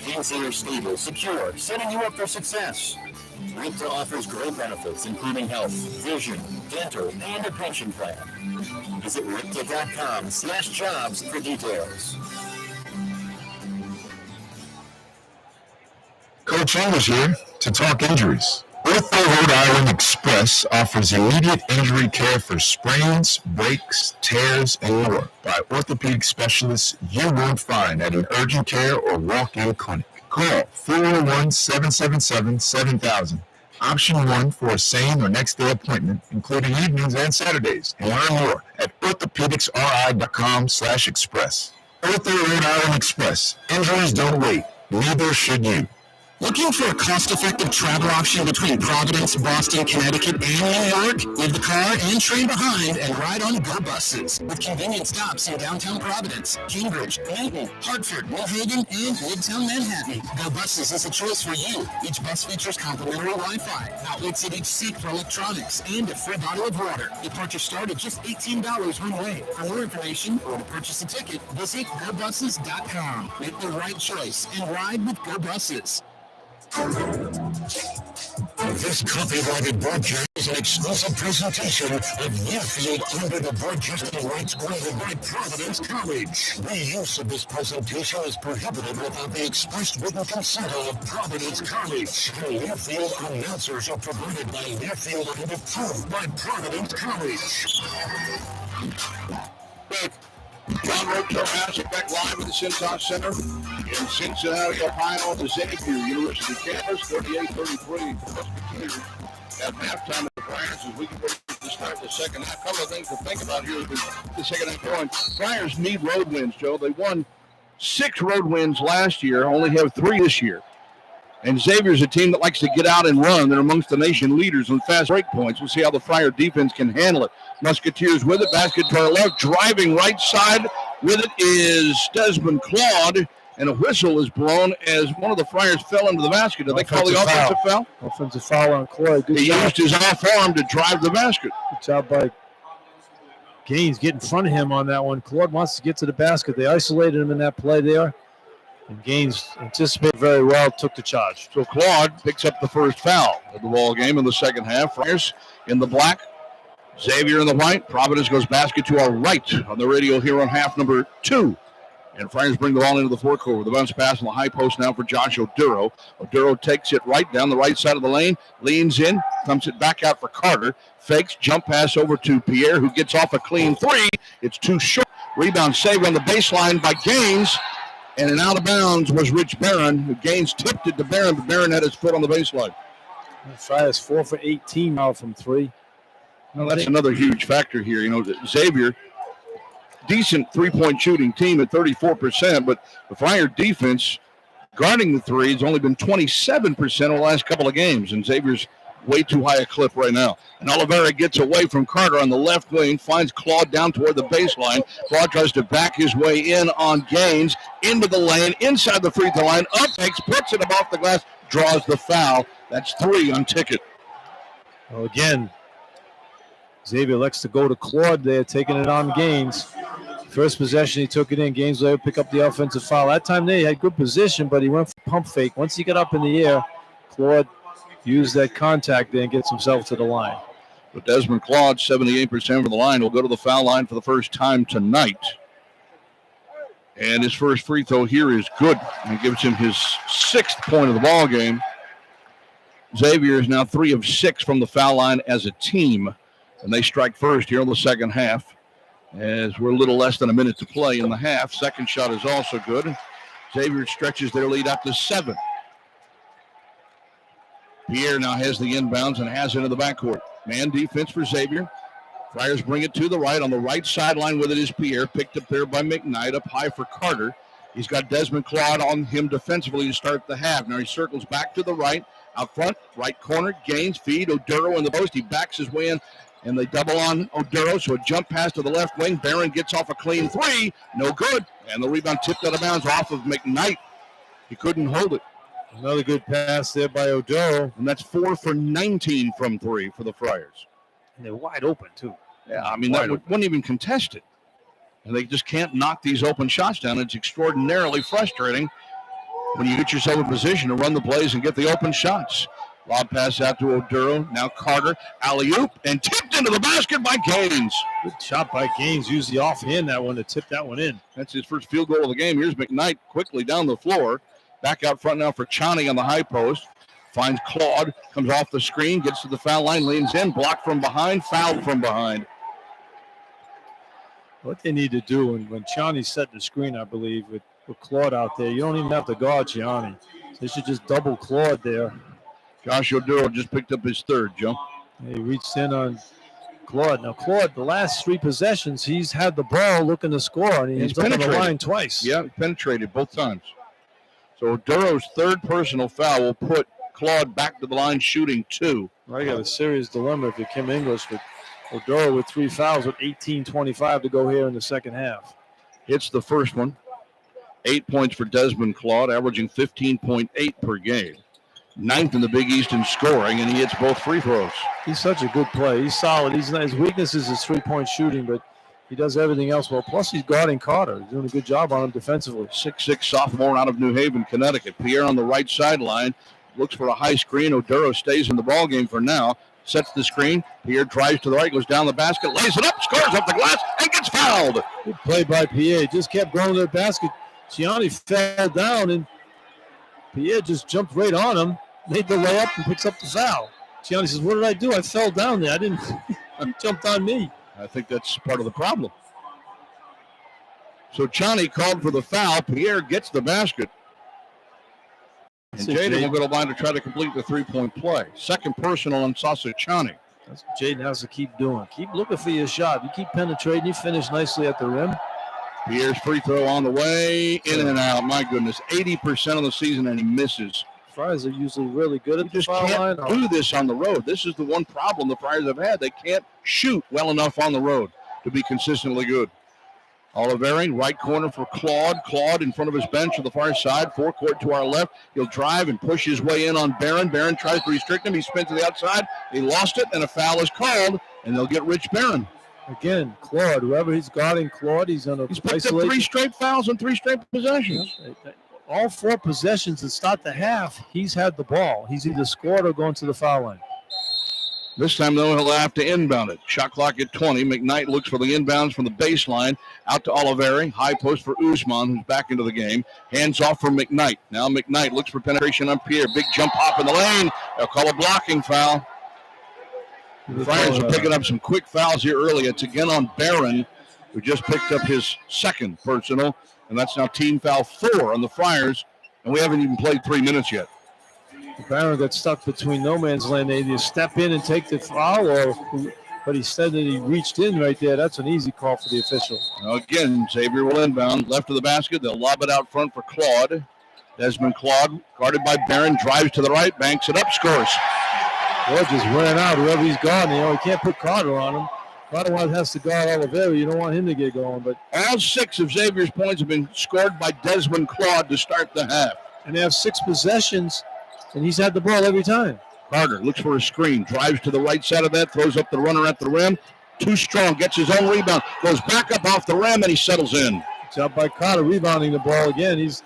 Things are stable, secure, setting you up for success. Rooke offers great benefits, including health, vision, dental, and a pension plan. Visit Rooke.com/jobs for details. Coach English here to talk injuries. Learfield Rhode Island Express offers immediate injury care for sprains, breaks, tears, and more by orthopedic specialists you won't find at an urgent care or walk-in clinic. Call 401-777-7000. Option 1 for a same or next day appointment, including evenings and Saturdays. And learn more at orthopedicsri.com/express. Learfield Rhode Island Express. Injuries don't wait. Neither should you. Looking for a cost-effective travel option between Providence, Boston, Connecticut, and New York? Leave the car and train behind and ride on Go buses. With convenient stops in downtown Providence, Cambridge, Dayton, Hartford, New Haven, and Midtown Manhattan, Go buses is a choice for you. Each bus features complimentary Wi-Fi, outlets at each seat for electronics, and a free bottle of water. Departures start at just $18 one way. For more information or to purchase a ticket, visit GoBuses.com. Make the right choice and ride with Go Buses. This copyrighted broadcast is an exclusive presentation of Learfield under the broadcasting rights granted by Providence College. The use of this presentation is prohibited without the express written consent of Providence College. And Learfield announcers are provided by Learfield and approved by Providence College. John Rooke, Hassett back live at the Cintas Center in Cincinnati, Ohio. The Xavier University campus, 38-33. At halftime of the Friars as we get ready to start the second half. A couple of things to think about here as the second half going. Friars need road wins, Joe. They won 6 road wins last year, only have 3 this year. And Xavier's a team that likes to get out and run. They're amongst the nation leaders on fast break points. We'll see how the Friar defense can handle it. Musketeers with it. Basket to our left. Driving right side with it is Desmond Claude. And a whistle is blown as one of the Friars fell into the basket. Did they call the offensive foul? Offensive foul on Claude. He used his off arm to drive the basket. Good job by Gaines. Get in front of him on that one. Claude wants to get to the basket. They isolated him in that play there. And Gaines anticipated very well, took the charge. So Claude picks up the first foul of the ball game in the second half. Friars in the black, Xavier in the white. Providence goes basket to our right on the radio here on half number 2. And Friars bring the ball into the forecourt with a bounce pass on the high post now for Josh Oduro. Oduro takes it right down the right side of the lane, leans in, thumps it back out for Carter, fakes, jump pass over to Pierre, who gets off a clean 3. It's too short. Rebound saved on the baseline by Gaines. And an out of bounds was Rich Barron. Gaines tipped it to Barron, but Barron had his foot on the baseline. Friars 4 for 18 now from 3. Well, that's another huge factor here. You know, Xavier, decent three-point shooting team at 34%, but the Friar defense guarding the 3 has only been 27% over the last couple of games. And Xavier's way too high a clip right now. And Oliveira gets away from Carter on the left wing, finds Claude down toward the baseline. Claude tries to back his way in on Gaines, into the lane, inside the free throw line, up, makes, puts it off the glass, draws the foul. That's 3 on ticket. Well, again, Xavier likes to go to Claude there, taking it on Gaines. First possession, he took it in. Gaines later pick up the offensive foul. That time there, he had good position, but he went for pump fake. Once he got up in the air, Claude used that contact there and gets himself to the line. But Desmond Claude, 78% from the line, will go to the foul line for the first time tonight. And his first free throw here is good. And gives him his 6th point of the ball game. Xavier is now 3 of 6 from the foul line as a team. And they strike first here in the second half, as we're a little less than a minute to play in the half. Second shot is also good. Xavier stretches their lead out to 7. Pierre now has the inbounds and has into the backcourt. Man defense for Xavier. Friars bring it to the right. On the right sideline with it is Pierre. Picked up there by McKnight. Up high for Carter. He's got Desmond Claude on him defensively to start the half. Now he circles back to the right. Out front, right corner. Gaines, feed. Oduro in the post. He backs his way in. And they double on Oduro, so a jump pass to the left wing. Barron gets off a clean 3. No good. And the rebound tipped out of bounds off of McKnight. He couldn't hold it. Another good pass there by Oduro. And that's 4 for 19 from 3 for the Friars. And they're wide open, too. Yeah, I mean, that wasn't even contested. And they just can't knock these open shots down. It's extraordinarily frustrating when you get yourself in position to run the plays and get the open shots. Lob pass out to Oduro. Now Carter. Alley-oop. And tipped into the basket by Gaines. Good shot by Gaines. Used the offhand that one to tip that one in. That's his first field goal of the game. Here's McKnight quickly down the floor. Back out front now for Chani on the high post. Finds Claude. Comes off the screen. Gets to the foul line. Leans in. Blocked from behind. Fouled from behind. What they need to do, and when Chani set the screen, I believe, with Claude out there, you don't even have to guard Chani. They should just double Claude there. Josh Oduro just picked up his 3rd, Joe. He reached in on Claude. Now, Claude, the last 3 possessions, he's had the ball looking to score, and he's been on the line twice. Yeah, penetrated both times. So Oduro's 3rd personal foul will put Claude back to the line shooting 2. I got a serious dilemma if you're Kim English with Oduro with 3 fouls with 18:25 to go here in the second half. Hits the first one. 8 points for Desmond Claude, averaging 15.8 per game. 9th in the Big East in scoring, and he hits both free throws. He's such a good player. He's solid. His weakness is his 3-point shooting, but he does everything else well. Plus, he's guarding Carter. He's doing a good job on him defensively. 6'6" sophomore out of New Haven, Connecticut. Pierre on the right sideline. Looks for a high screen. Oduro stays in the ballgame for now. Sets the screen. Pierre drives to the right, goes down the basket, lays it up, scores up the glass, and gets fouled. Good play by Pierre. Just kept going to the basket. Gianni fell down, and Pierre just jumped right on him, made the layup, and picks up the foul. Gianni says, what did I do? I fell down there. I didn't. He jumped on me. I think that's part of the problem. So Chani called for the foul. Pierre gets the basket. And Jaden will go to the line to try to complete the 3-point play. Second personal on Sasa Chani. That's what Jaden has to keep doing. Keep looking for your shot. You keep penetrating. You finish nicely at the rim. Pierre's free throw on the way, in and out. My goodness, 80% of the season, and he misses. Friars are usually really good at the foul line. Just can't do this on the road. This is the one problem the Friars have had. They can't shoot well enough on the road to be consistently good. Oliveira, right corner for Claude. Claude in front of his bench on the far side. Forecourt to our left. He'll drive and push his way in on Barron. Barron tries to restrict him. He spins to the outside. He lost it, and a foul is called, and they'll get Rich Barron. Again, Claude, whoever he's guarding Claude, he's going to picked up 3 straight fouls and 3 straight possessions. All 4 possessions to start the half, he's had the ball. He's either scored or gone to the foul line. This time, though, he'll have to inbound it. Shot clock at 20. McKnight looks for the inbounds from the baseline. Out to Oliveira. High post for Usman, who's back into the game. Hands off for McKnight. Now McKnight looks for penetration on Pierre. Big jump hop in the lane. They'll call a blocking foul. The Friars are picking up some quick fouls here early. It's again on Barron, who just picked up his 2nd personal, and that's now team foul 4 on the Friars, and we haven't even played 3 minutes yet. Barron got stuck between no man's land. They either step in and take the foul, but he said that he reached in right there. That's an easy call for the official. Now again, Xavier will inbound. Left of the basket. They'll lob it out front for Claude. Desmond Claude, guarded by Barron, drives to the right, banks it up, scores. Or just ran out whoever he's guarding. You can't put Carter on him. Carter has to guard Oliveira. You don't want him to get going. But all 6 of Xavier's points have been scored by Desmond Claude to start the half. And they have 6 possessions, and he's had the ball every time. Carter looks for a screen, drives to the right side of that, throws up the runner at the rim. Too strong, gets his own rebound, goes back up off the rim, and he settles in. Job by Carter, rebounding the ball again. He's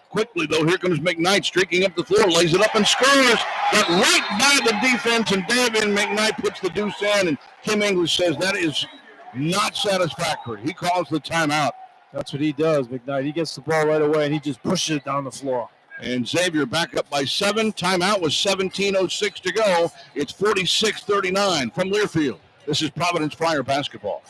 quickly, though, here comes McKnight streaking up the floor, lays it up and scores. But right by the defense, and David McKnight puts the deuce in, and Kim English says that is not satisfactory. He calls the timeout. That's what he does, McKnight. He gets the ball right away, and he just pushes it down the floor. And Xavier back up by 7. Timeout with 17:06 to go. It's 46-39 from Learfield. This is Providence Friar basketball.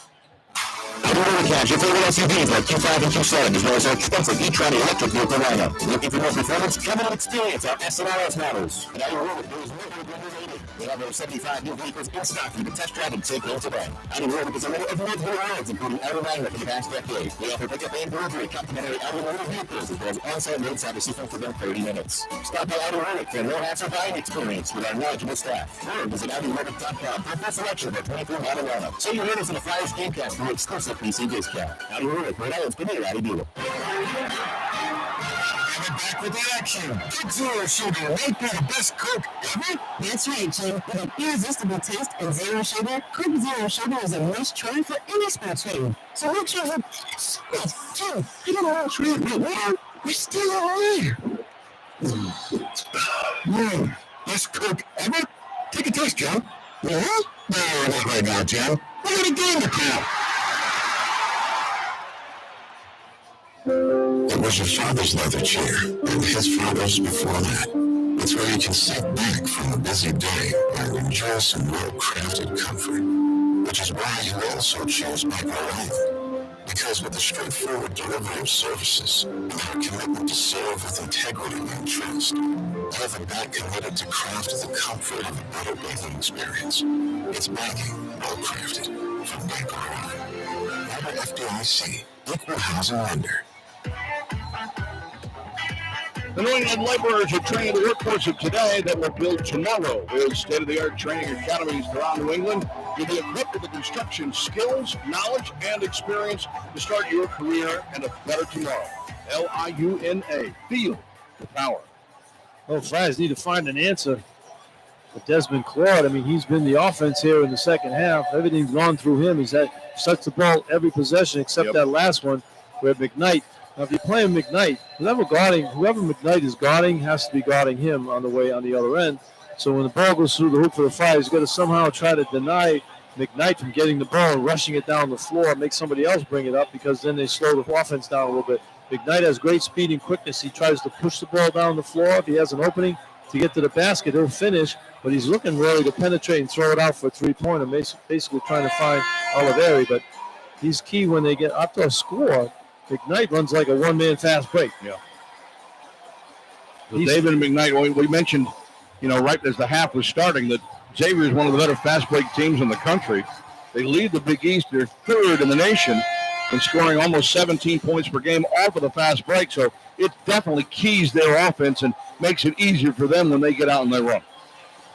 Cash your favorite SUVs like Q5 and Q7, as well as our extensive e-tron electric vehicle lineup. Looking for more performance? Come and experience our SNRS models. And our road, there is no underrated. We have over 75 new vehicles in stock for you to test drive and take home today. Outer Road is a winner of multiple awards, including Outer Magnet for the past decade. We offer pickup and delivery, complimentary Outer Road vehicles, as well as on-site roadside receiving for about 30 minutes. Stop by Outer Road for a no-hassle buying experience with our knowledgeable staff. Or visit OutterRoad.com for a full selection of our 24 model lineup. So you're in us in the Flyers Gamecast for exclusive PC discount. Outer Road, right now, it's been a rowdy deal. Back with the action. Coke Zero Sugar might be the best Coke ever. That's right, Jim. With an irresistible taste and zero sugar, Coke Zero Sugar is a must-try for any sports fan. So make sure you... Wait, Jim, I don't want to try it right now. We're still on air. Best Coke ever? Take a taste, Joe. Yeah? No, not right now, Joe. We got a game to play. It was your father's leather chair, and his father's before that. It's where you can sit back from a busy day and enjoy some well-crafted comfort, which is why you also choose Microwave. Because with the straightforward delivery of services and our commitment to serve with integrity and trust, you have a back committed to craft the comfort of a better bathing experience. It's bagging, well-crafted, from Microwave. Member FDIC, equal housing lender. The New England laborers are training the workforce of today that will build tomorrow. With state-of-the-art training academies throughout New England, you'll be equipped with the construction skills, knowledge, and experience to start your career and a better tomorrow. LIUNA. Feel the power. Well, Friars need to find an answer for Desmond Claude. I mean, he's been the offense here in the second half. Everything's gone through him. He's touched the ball every possession except that last one where McKnight. Now, if you're playing McKnight, whoever McKnight is guarding has to be guarding him on the other end. So when the ball goes through the hoop for the Friars, you've got to somehow try to deny McKnight from getting the ball and rushing it down the floor, make somebody else bring it up, because then they slow the offense down a little bit. McKnight has great speed and quickness. He tries to push the ball down the floor. If he has an opening to get to the basket, he'll finish, but he's looking really to penetrate and throw it out for a three-pointer, basically trying to find Oliveira. But he's key when they get up to a score. McKnight runs like a one-man fast break. Yeah. So David and McKnight, we mentioned, right as the half was starting, that Xavier is one of the better fast break teams in the country. They lead the Big East. They're third in the nation in scoring almost 17 points per game off of the fast break. So it definitely keys their offense and makes it easier for them when they get out and they run.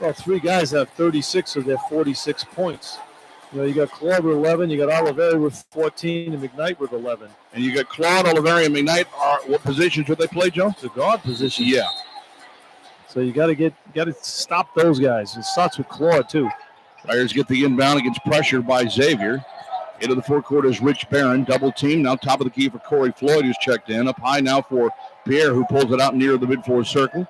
Well, 3 guys have 36 of their 46 points. You got Claude with 11, you got Oliveira with 14, and McKnight with 11. And you got Claude, Oliveira, and McKnight. What positions would they play, Joe? The guard position. Yeah. So you got to stop those guys. It starts with Claude too. Friars get the inbound against pressure by Xavier. Into the forecourt is Rich Barron, double team. Now top of the key for Corey Floyd, who's checked in. Up high now for Pierre, who pulls it out near the mid-floor circle.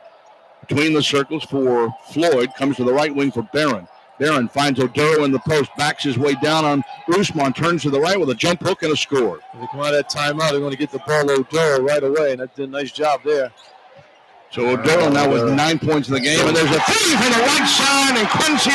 Between the circles for Floyd, comes to the right wing for Barron. Barron finds Oduro in the post, backs his way down on Usman, turns to the right with a jump hook and a score. When they come out of that timeout, they're going to get the ball to Oduro right away, and that did a nice job there. So Oduro now with 9 points in the game, and there's a three from the right side, and Quincy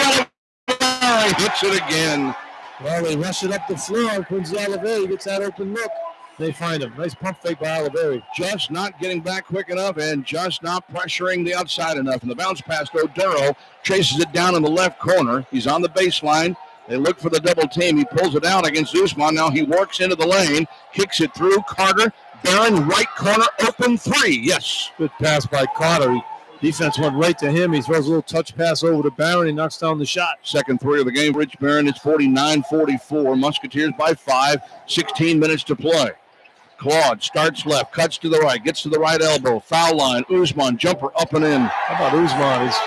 Oliveira hits it again. Well, they rush it up the floor, and Quincy Oliveira gets that open look. They find him. Nice pump fake by Oliveira. Just not getting back quick enough and just not pressuring the outside enough. And the bounce pass to Oduro, chases it down in the left corner. He's on the baseline. They look for the double team. He pulls it out against Usman. Now he works into the lane, kicks it through. Carter, Barron, right corner, open three. Yes. Good pass by Carter. Defense went right to him. He throws a little touch pass over to Barron. He knocks down the shot. Second three of the game. Rich Barron is 49-44. Musketeers by 5. 16 minutes to play. Claude starts left, cuts to the right, gets to the right elbow. Foul line. Usman, jumper up and in. How about Usman? He's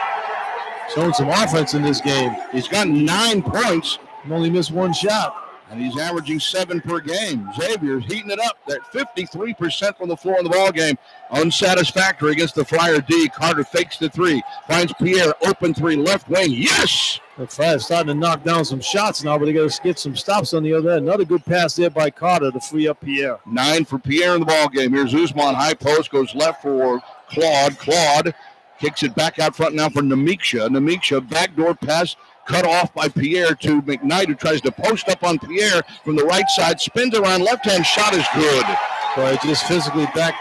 showing some offense in this game. He's got 9 points. He only missed one shot. And he's averaging 7 per game. Xavier's heating it up. They're at 53% from the floor in the ball game. Unsatisfactory against the Friar D. Carter fakes the three. Finds Pierre. Open three. Left wing. Yes! The Friars starting to knock down some shots now, but they got to get some stops on the other end. Another good pass there by Carter to free up Pierre. 9 for Pierre in the ball game. Here's Usman. High post. Goes left for Claude. Claude kicks it back out front now for Namiksha. Namiksha. Backdoor pass. Cut off by Pierre to McKnight, who tries to post up on Pierre from the right side. Spins around. Left-hand shot is good. Boy, just physically back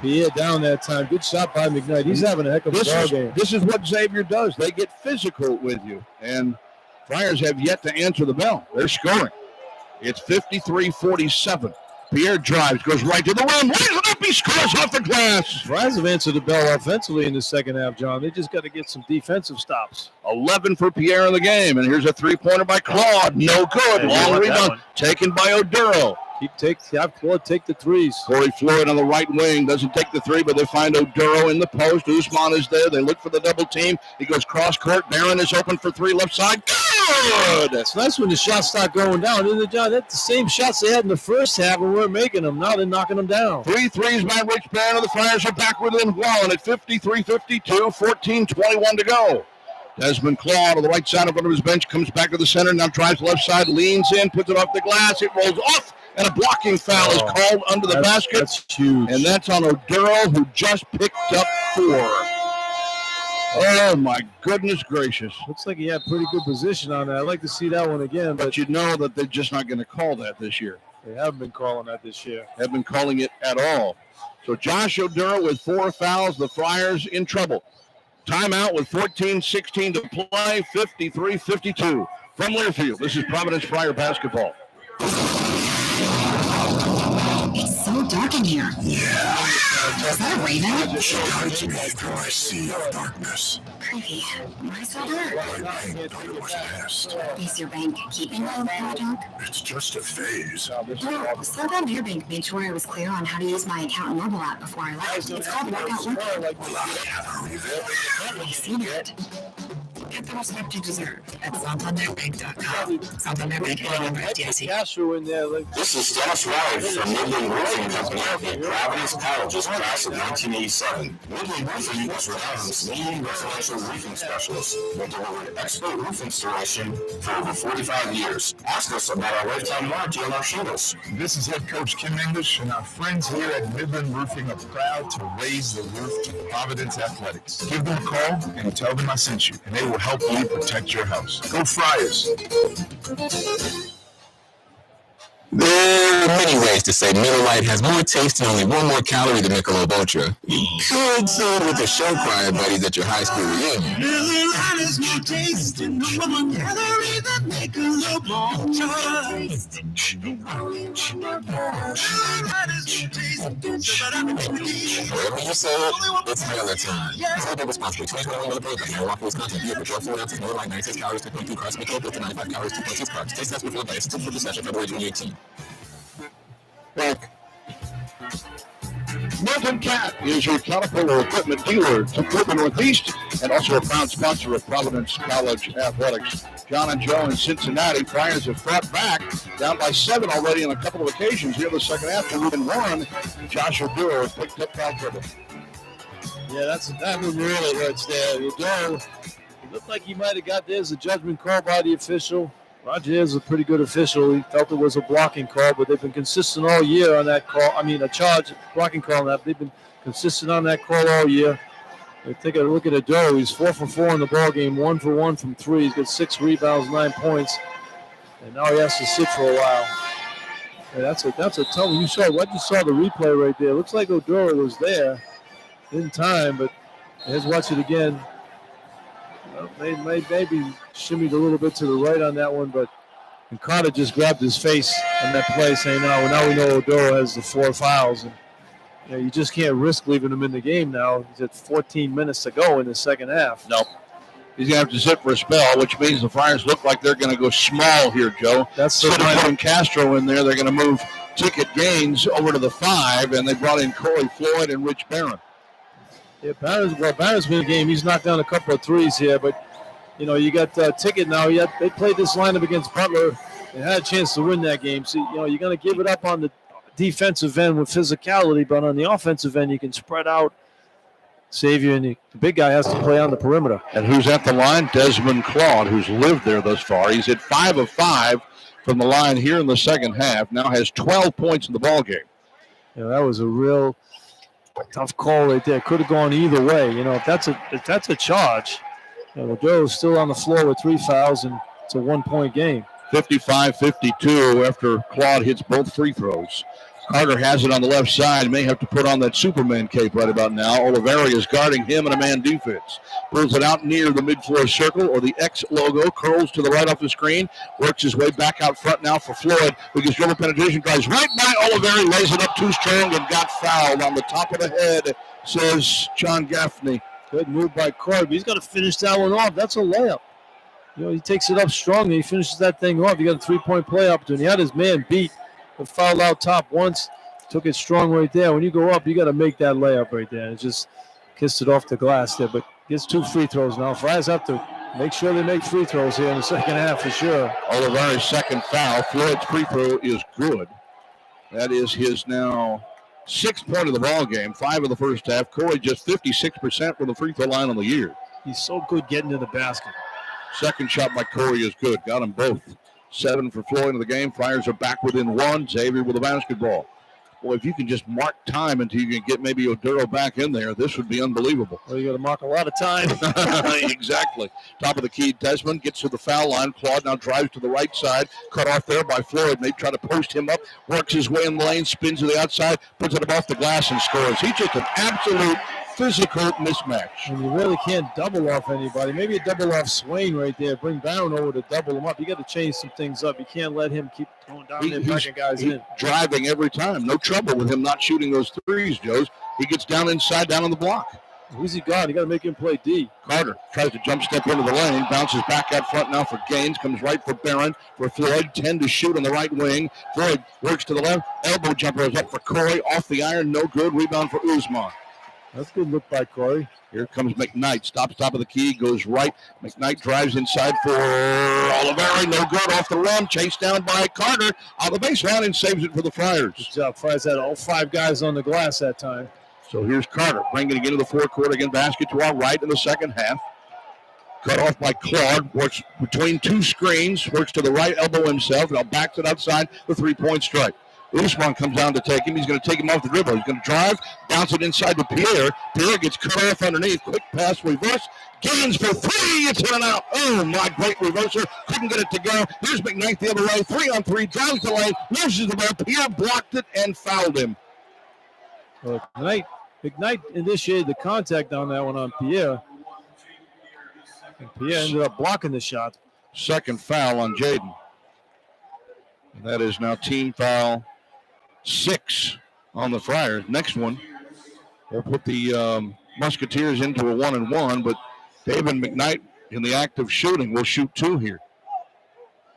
Pierre down that time. Good shot by McKnight. He's having a heck of a ball game. This is what Xavier does. They get physical with you. And Friars have yet to answer the bell. They're scoring. It's 53-47. Pierre drives, goes right to the rim, raises it up, he scores off the glass. Friars have answered the bell offensively in the second half, John. They just got to get some defensive stops. 11 for Pierre in the game, and here's a three-pointer by Claude. No good. Long rebound taken by Oduro. Have Claude take the threes. Corey Floyd on the right wing doesn't take the three, but they find Oduro in the post. Usman is there. They look for the double team. He goes cross court. Barron is open for three left side. Good. It's nice when the shots start going down, isn't it, John? That's the same shots they had in the first half and we're making them. Now they're knocking them down. 3 threes by Rich Barron, and the Friars are back within one at 53-52, 14-21 to go. Desmond Claude on the right side in front of his bench comes back to the center, now drives left side, leans in, puts it off the glass. It rolls off, and a blocking foul is called under the basket. That's huge. And that's on Oduro, who just picked up 4. Oh, my goodness gracious. Looks like he had pretty good position on that. I'd like to see that one again. But you know that they're just not going to call that this year. They haven't been calling that this year. Haven't been calling it at all. So Josh Oduro with 4 fouls. The Friars in trouble. Timeout with 14-16 to play, 53-52. From Learfield, this is Providence Friar basketball. It's so dark in here. Yeah. Is that a raven? She guides me through a sea of darkness. Creepy. Why so dark? My bank thought it was past. Is your bank keeping all that junk? It's just a phase. No, slow down your bank made sure I was clear on how to use my account and mobile app before I left. It's called Workout Looker. Will I have a reveal? I see that. Get the respect you deserve at SantanderBank.com. Santander Bank, FDIC. Castro in there. This is Dennis Wright from Midland Roofing Company at Providence College's class of 1987. Midland Roofing is Rhode Island's leading residential roofing specialist. They delivered expert roof installation for over 45 years. Ask us about our lifetime warranty on our shingles. This is head coach Kim English, and our friends here at Midland Roofing are proud to raise the roof to Providence Athletics. Give them a call and tell them I sent you, and they will help you protect your house. Go Friars! There are many ways to say Miller Lite has more taste and only 1 more calorie than Michelob Ultra. You could say it with the show choir buddies at your high school reunion. Miller Lite has more taste and no more calorie than Michelob Ultra. Wherever you say it, it's Miller time. It's a responsible 2021 Miller program. Milwaukee, Wisconsin. Beer, control 4 ounces, Miller Lite, 96 calories, 2.2 carbs, Michelob Ultra, 95 calories, 2.6 carbs. Taste test before base. Still for the session, February 2018. Milton Cat is your Caterpillar equipment dealer to the Northeast and also a proud sponsor of Providence College Athletics. John and Joe in Cincinnati. Friars have fought back, down by 7 already on a couple of occasions here in the second half. Within 1, Josh Oduro has picked up foul trouble. Yeah, that one really hurts there. Oduro, it looked like he might have got there as a judgment call by the official. Roger is a pretty good official. He felt it was a blocking call, but they've been consistent all year on that call. I mean, a charge blocking call on that. They've been consistent on that call all year. Take a look at Oduro. He's 4 for 4 in the ball game, 1 for 1 from 3. He's got 6 rebounds, 9 points, and now he has to sit for a while. Yeah, that's a tough one. You saw the replay right there. Looks like Oduro was there in time, but let's watch it again. They maybe shimmied a little bit to the right on that one, but Carter just grabbed his face on that play, saying, "No, now we know Oduro has the 4 fouls." And You just can't risk leaving him in the game now. He's at 14 minutes to go in the second half. No. He's going to have to sit for a spell, which means the Friars look like they're going to go small here, Joe. Instead of putting Castro in there, they're going to move Ticket Gaines over to the 5, and they brought in Corey Floyd and Rich Barron. Yeah, Barron's been in the game. He's knocked down a couple of threes here, but, you got Ticket now. They played this lineup against Butler. They had a chance to win that game. So, you're going to give it up on the defensive end with physicality, but on the offensive end, you can spread out. Xavier and the big guy has to play on the perimeter. And who's at the line? Desmond Claude, who's lived there thus far. He's at 5 of 5 from the line here in the second half. Now has 12 points in the ball game. That was a real tough call right there. Could have gone either way. If that's a charge, Joe's still on the floor with 3 fouls, and it's a 1-point game. 55-52 after Claude hits both free throws. Carter has it on the left side. May have to put on that Superman cape right about now. Oliveri is guarding him in a man defense. Pulls it out near the mid-floor circle, or the X logo. Curls to the right off the screen. Works his way back out front now for Floyd, who gets dribble penetration. Drives right by Oliveri. Lays it up too strong and got fouled on the top of the head, says John Gaffney. Good move by Corby. He's got to finish that one off. That's a layup. He takes it up strong and he finishes that thing off. You got a 3-point play opportunity. He had his man beat. Fouled out top once, took it strong right there. When you go up, you got to make that layup right there. It just kissed it off the glass there, but gets 2 free throws now. Friars have to make sure they make free throws here in the second half for sure. Oliveri's second foul. Floyd's free throw is good. That is his now 6th point of the ball game, 5 of the first half. Corey just 56% from the free throw line on the year. He's so good getting to the basket. Second shot by Corey is good. Got them both. 7 for Floyd in the game. Friars are back within 1. Xavier with the basketball. Boy, if you can just mark time until you can get maybe Oduro back in there, this would be unbelievable. Well, you got to mark a lot of time. Exactly. Top of the key, Desmond gets to the foul line. Claude now drives to the right side. Cut off there by Floyd. They try to post him up. Works his way in the lane. Spins to the outside. Puts it off the glass and scores. He's just an absolute physical mismatch. And you really can't double off anybody. Maybe a double off Swain right there. Bring Barron over to double him up. You got to change some things up. You can't let him keep going down there and backing guys in. Driving every time. No trouble with him not shooting those threes, Joes. He gets down inside, down on the block. Who's he got? You got to make him play D. Carter tries to jump step into the lane. Bounces back out front now for Gaines. Comes right for Barron. For Floyd. 10 to shoot on the right wing. Floyd works to the left. Elbow jumper is up for Corey. Off the iron. No good. Rebound for Usman. That's a good look by Corey. Here comes McKnight. Stops top of the key. Goes right. McKnight drives inside for Oliveri. No good off the rim. Chased down by Carter on the baseline and saves it for the Friars. Good job. Friars had all 5 guys on the glass that time. So here's Carter bringing it into the forecourt again. Basket to our right in the second half. Cut off by Claude. Works between 2 screens. Works to the right elbow himself. Now backs it outside the 3-point strike. Usman comes down to take him. He's going to take him off the dribble. He's going to drive, bounce it inside to Pierre. Pierre gets cut off underneath. Quick pass, reverse. Gaines for 3. It's in and out. Oh, my, great reverser. Couldn't get it to go. Here's McKnight the other way. 3-on-3. Drives the lane. Loses the ball. Pierre blocked it and fouled him. Well, McKnight initiated the contact on that one on Pierre. And Pierre ended up blocking the shot. Second foul on Jaden. And that is now team foul 6 on the Friars. Next one, we'll put the Musketeers into a 1-and-1, but David McKnight, in the act of shooting, will shoot 2 here.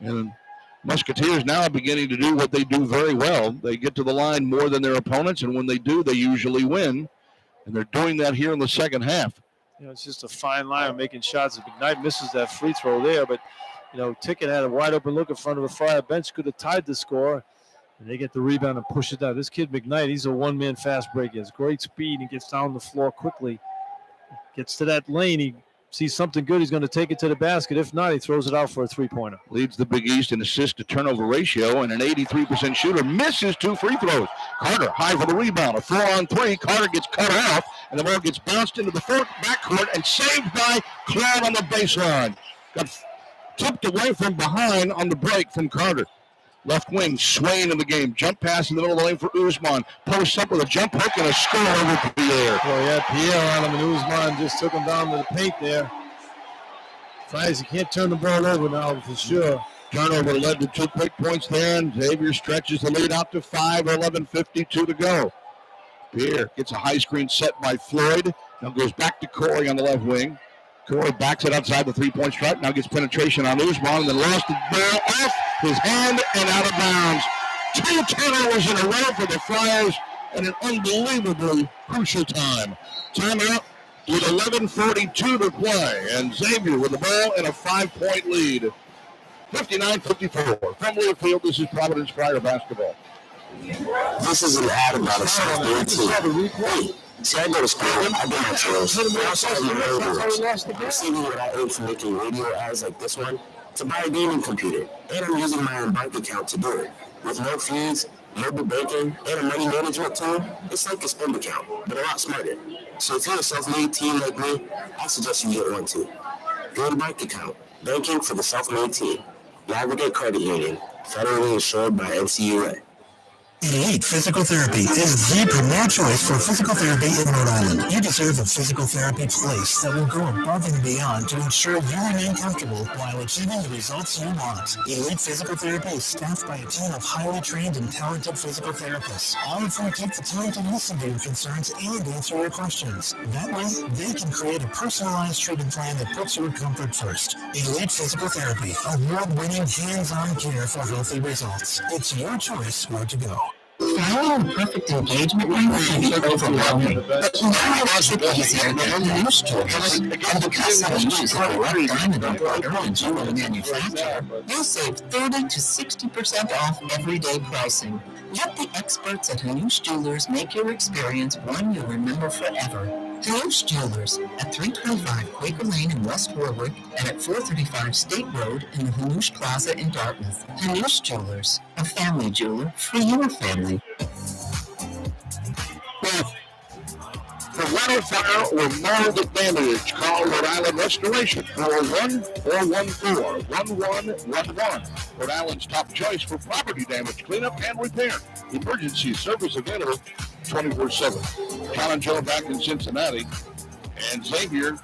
And Musketeers now are beginning to do what they do very well. They get to the line more than their opponents, and when they do, they usually win. And they're doing that here in the second half. It's just a fine line of making shots. McKnight misses that free throw there, but Ticket had a wide open look in front of the Friar bench, could have tied the score. And they get the rebound and push it down. This kid, McKnight, he's a one-man fast break. He has great speed. He gets down the floor quickly. Gets to that lane. He sees something good. He's going to take it to the basket. If not, he throws it out for a 3-pointer. Leads the Big East in assist to turnover ratio and an 83% shooter. Misses 2 free throws. Carter high for the rebound. A 4-on-3. Carter gets cut off, and the ball gets bounced into the backcourt and saved by Claude on the baseline. Got tipped away from behind on the break from Carter. Left wing, Swain in the game. Jump pass in the middle of the lane for Usman. Posts up with a jump hook and a score over Pierre. Well, he had Pierre on him, and Usman just took him down to the paint there. Friars, you can't turn the ball over now for sure. Turnover led to 2 quick points there, and Xavier stretches the lead out to 5, 11:52 to go. Pierre gets a high screen set by Floyd. Now goes back to Corey on the left wing. Corey backs it outside the three-point stripe. Now gets penetration on Usman and then lost the ball off his hand and out of bounds. 2 turnovers in a row for the Friars and an unbelievably crucial time. Timeout with 11:42 to play. And Xavier with the ball and a 5-point lead. 59-54. From Learfield, this is Providence Friar basketball. This is an ad about a software team. Hey, see, I go to school, I do my chores, but I also have my rules. I'm saving what I earn from making radio ads like this one to buy a gaming computer, and I'm using my own bank account to do it. With no fees, mobile banking, and a money management tool, it's like a spend account, but a lot smarter. So if you're a self-made team like me, I suggest you get one too. Go to bank account, banking for the self-made team. Navigate Credit Union, federally insured by NCUA. Elite Physical Therapy is the premier choice for physical therapy in Rhode Island. You deserve a physical therapy place that will go above and beyond to ensure you remain comfortable while achieving the results you want. Elite Physical Therapy is staffed by a team of highly trained and talented physical therapists, all of whom take the time to listen to your concerns and answer your questions. That way, they can create a personalized treatment plan that puts your comfort first. Elite Physical Therapy, award-winning hands-on care for healthy results. It's your choice where to go. Finding a perfect engagement ring can be overwhelming, but now it makes it easier than I'm used to. And because I use a direct diamond embroider and jewelry manufacturer, you'll save 30 to 60% off everyday pricing. Let the experts at Hanush Jewelers make your experience one you'll remember forever. Hanush Jewelers at 325 Quaker Lane in West Warwick and at 435 State Road in the Hanush Plaza in Dartmouth. Hanush Jewelers, a family jeweler for your family. For water, fire, or mold damage, call Rhode Island Restoration, 414-414-1111. Rhode Island's top choice for property damage, cleanup, and repair. Emergency service available 24/7. John and Joe back in Cincinnati. And Xavier,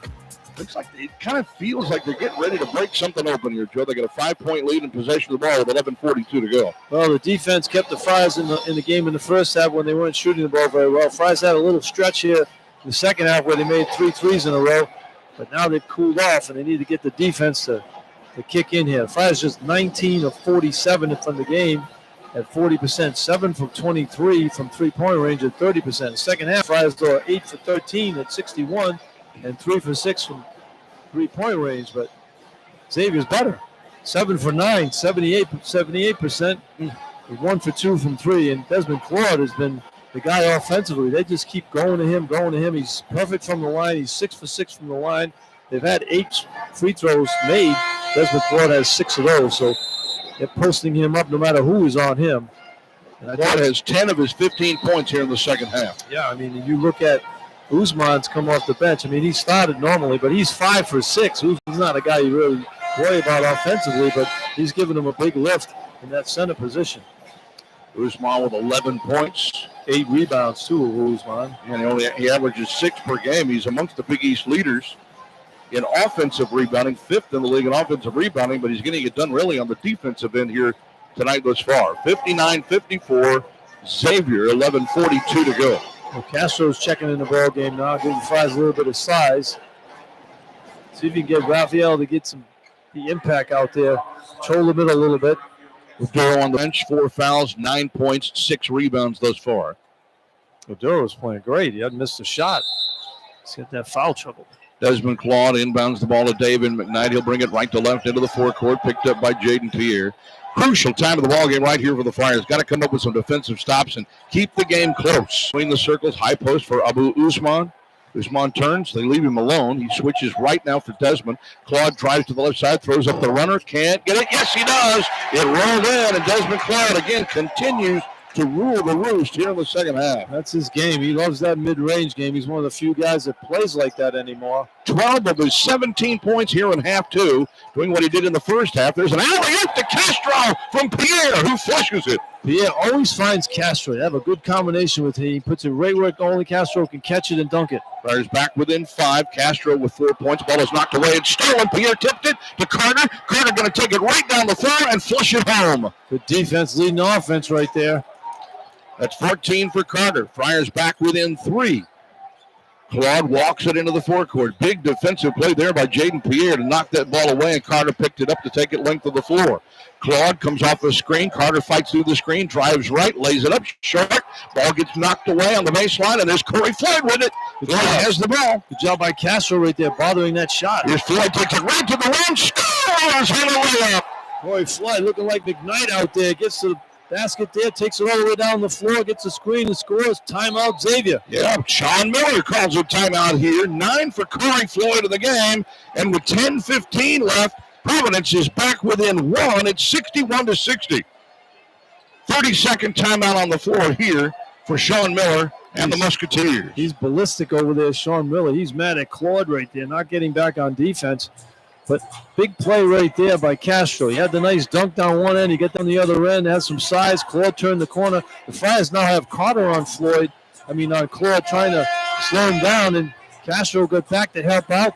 looks like it kind of feels like they're getting ready to break something open here, Joe. They got a 5-point lead in possession of the ball with 11:42 to go. Well, the defense kept the Friars in the game in the first half when they weren't shooting the ball very well. Friars had a little stretch here in the second half where they made 3 threes in a row, but now they've cooled off and they need to get the defense to kick in here. Friars just 19 of 47 from the game at 40%, 7 from 23 from three-point range at 30%. Second half, Friars are 8 for 13 at 61 and 3 for 6 from three-point range, but Xavier's better. 7 for 9, 78%, 1 for 2 from 3, and Desmond Claude has been the guy offensively. They just keep going to him. He's perfect from the line. He's 6 for 6 from the line. They've had 8 free throws made. Desmond Claude has 6 of those, so they're posting him up no matter who is on him. Claude has 10 of his 15 points here in the second half. Yeah, I mean, you look at Usman's come off the bench. I mean, he started normally, but he's 5 for 6. He's not a guy you really worry about offensively, but he's giving him a big lift in that center position. Usman with 11 points. 8 rebounds, too, of Usman. And he averages 6 per game. He's amongst the Big East leaders in offensive rebounding, 5th in the league in offensive rebounding, but he's getting it done really on the defensive end here tonight thus far. 59-54, Xavier, 11:42 to go. Well, Castro's checking in the ball game now, giving the Friars a little bit of size. See if you can get Raphael to get the impact out there. Control the middle a little bit. Oduro on the bench, 4 fouls, 9 points, 6 rebounds thus far. Oduro's playing great. He hasn't missed a shot. He's got that foul trouble. Desmond Claude inbounds the ball to David McKnight. He'll bring it right to left into the forecourt, picked up by Jaden Pierre. Crucial time of the ball game right here for the Friars. Got to come up with some defensive stops and keep the game close. Between the circles, high post for Abu Usman. Usman turns. They leave him alone. He switches right now for Desmond. Claude drives to the left side, throws up the runner. Can't get it. Yes, he does. It rolled in, and Desmond Claude again continues to rule the roost here in the second half. That's his game. He loves that mid-range game. He's one of the few guys that plays like that anymore. 12 of his 17 points here in half 2, doing what he did in the first half. There's an alley-oop to Castro from Pierre, who flushes it. Pierre always finds Castro. They have a good combination with him. He puts it right where only Castro can catch it and dunk it. Friars back within 5. Castro with 4 points. Ball is knocked away. It's stolen. Pierre tipped it to Carter. Carter going to take it right down the floor and flush it home. Good defense leading the offense right there. That's 14 for Carter. Friars back within 3. Claude walks it into the forecourt. Big defensive play there by Jaden Pierre to knock that ball away, and Carter picked it up to take it length of the floor. Claude comes off the screen. Carter fights through the screen, drives right, lays it up short. Ball gets knocked away on the baseline, and there's Corey Floyd with it. Floyd has the ball. Good job by Castro right there, bothering that shot. Here's Floyd, takes it right to the rim, scores on the layup. Corey Floyd looking like McKnight out there. Gets to the basket there, takes it all the way down the floor, gets the screen and scores. Timeout, Xavier. Yeah, Sean Miller calls a timeout here. 9 for Corey Floyd in the game. And with 10:15 left, Providence is back within 1. It's 61-60. 30-second timeout on the floor here for Sean Miller and the Musketeers. He's ballistic over there, Sean Miller. He's mad at Claude right there, not getting back on defense. But big play right there by Castro. He had the nice dunk down one end. He get down the other end, has some size. Claude turned the corner. The Friars now have Carter on Claude trying to slow him down, and Castro got back to help out.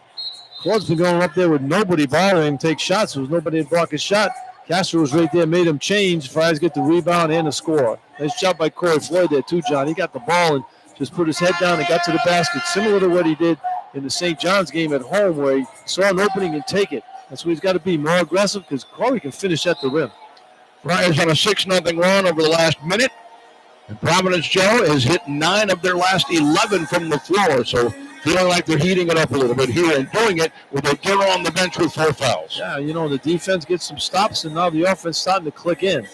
Claude's been going up there with nobody bothering him, take shots. There was nobody to block his shot. Castro was right there, made him change. Friars get the rebound and the score. Nice job by Corey Floyd there too, John. He got the ball and just put his head down and got to the basket, similar to what he did in the St. John's game at home, where he saw an opening and take it. That's what he's got to be, more aggressive, because Corey can finish at the rim. Friars on a 6-0 run over the last minute. And Providence, Joe, has hit 9 of their last 11 from the floor. So feeling like they're heating it up a little bit here and doing it with O'Gara on the bench with 4 fouls. Yeah, the defense gets some stops, and now the offense starting to click in.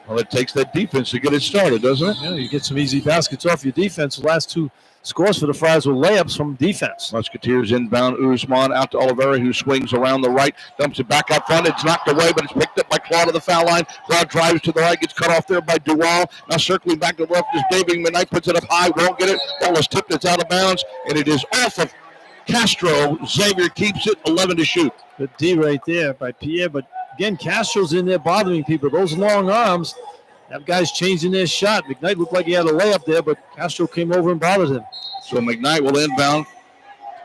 Well, it takes that defense to get it started, doesn't it? Yeah, you get some easy baskets off your defense. The last 2 scores for the Friars were layups from defense. Musketeers inbound. Usman out to Oliveira, who swings around the right, dumps it back out front. It's knocked away, but it's picked up by Claude to the foul line. Claude drives to the right, gets cut off there by Duval. Now circling back to the left is David McKnight, puts it up high, won't get it. Ball is tipped, it's out of bounds, and it is off of Castro. Xavier keeps it, 11 to shoot. Good D right there by Pierre, but again, Castro's in there bothering people. Those long arms have guys changing their shot. McKnight looked like he had a layup there, but Castro came over and bothered him. So McKnight will inbound.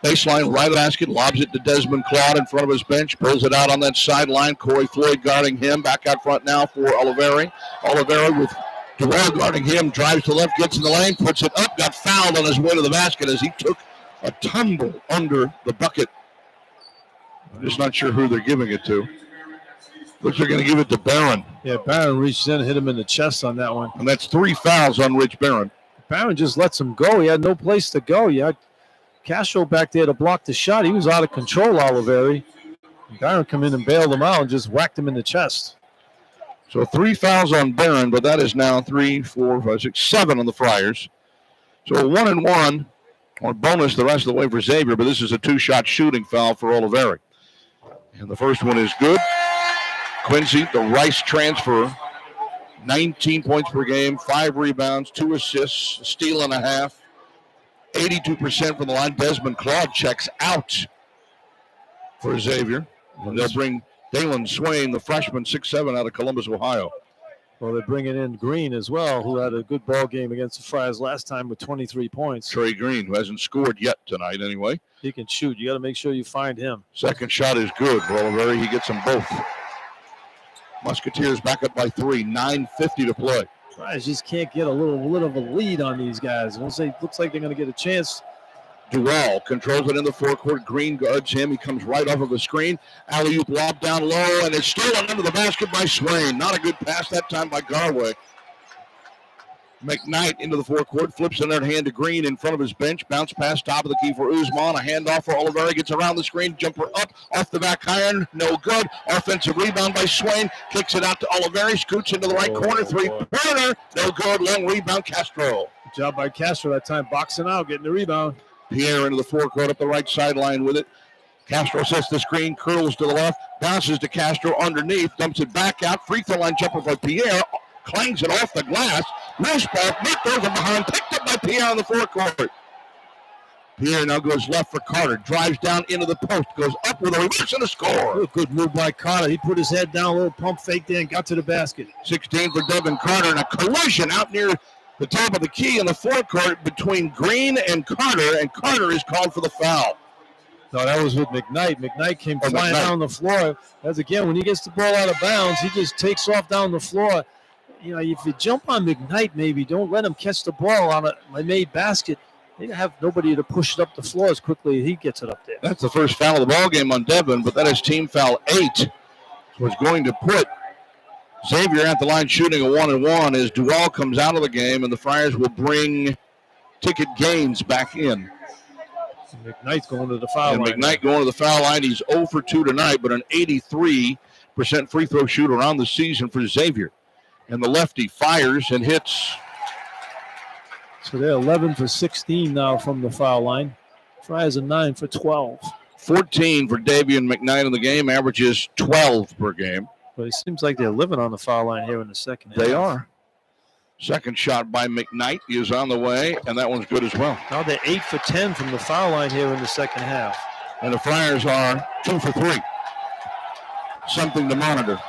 Baseline, right basket, lobs it to Desmond Claude in front of his bench, pulls it out on that sideline. Corey Floyd guarding him. Back out front now for Oliveira. Oliveira with Duval guarding him, drives to left, gets in the lane, puts it up, got fouled on his way to the basket as he took a tumble under the bucket. I'm just not sure who they're giving it to. Looks like they're going to give it to Barron. Yeah, Barron reached in and hit him in the chest on that one. And that's 3 fouls on Rich Barron. Barron just lets him go. He had no place to go. You had Castro back there to block the shot. He was out of control, Oliveira. Barron come in and bailed him out and just whacked him in the chest. So 3 fouls on Barron, but that is now 3, 4, 5, 6, 7 on the Friars. So a 1-and-1 on bonus the rest of the way for Xavier, but this is a 2-shot shooting foul for Oliveira. And the first one is good. Quincy, the Rice transfer, 19 points per game, 5 rebounds, 2 assists, a steal and a half, 82% from the line. Desmond Claude checks out for Xavier. And they'll bring Dalen Swain, the freshman, 6'7", out of Columbus, Ohio. Well, they're bringing in Green as well, who had a good ball game against the Friars last time with 23 points. Trey Green, who hasn't scored yet tonight anyway. He can shoot. You got to make sure you find him. Second shot is good for Oliveira. He gets them both. Musketeers back up by 3, 9:50 to play. Friars just can't get a little of a lead on these guys. Once they looks like they're going to get a chance. Duval controls it in the forecourt. Green guards him. He comes right off of the screen. Alley-oop lob down low, and it's stolen into the basket by Swain. Not a good pass that time by Garway. McKnight into the forecourt, flips in their hand to Green in front of his bench. Bounce pass, top of the key for Usman. A handoff for Oliveira. Gets around the screen. Jumper up, off the back iron. No good. Offensive rebound by Swain. Kicks it out to Oliveira. Scoots into the right corner. 3-pointer. No good. Long rebound, Castro. Good job by Castro that time. Boxing out, getting the rebound. Pierre into the forecourt up the right sideline with it. Castro sets the screen, curls to the left, bounces to Castro underneath, dumps it back out. Free throw line jumper by Pierre. Clangs it off the glass. Loose ball, knocked over behind, picked up by Pierre on the forecourt. Pierre now goes left for Carter. Drives down into the post. Goes up with a reverse and a score. Good move by Carter. He put his head down, a little pump fake there, and got to the basket. 16 for Devin Carter, and a collision out near the top of the key in the forecourt between Green and Carter is called for the foul. No, that was with McKnight. McKnight came flying down the floor. As again, when he gets the ball out of bounds, he just takes off down the floor. if you jump on McKnight, maybe don't let him catch the ball on a made basket. They have nobody to push it up the floor as quickly as he gets it up there. That's the first foul of the ball game on Devin, but that is team foul 8. So it's going to put Xavier at the line shooting a 1-and-1 as Duval comes out of the game, and the Friars will bring Ticket Gaines back in. McKnight's going to the foul line. McKnight going to the foul line. He's 0 for 2 tonight, but an 83% free throw shooter on the season for Xavier. And the lefty fires and hits. So they're 11 for 16 now from the foul line. Friars are 9 for 12. 14 for Davian McKnight in the game, averages 12 per game. But it seems like they're living on the foul line here in the second half. They are. Second shot by McKnight is on the way, and that one's good as well. Now they're 8 for 10 from the foul line here in the second half. And the Friars are 2 for 3. Something to monitor.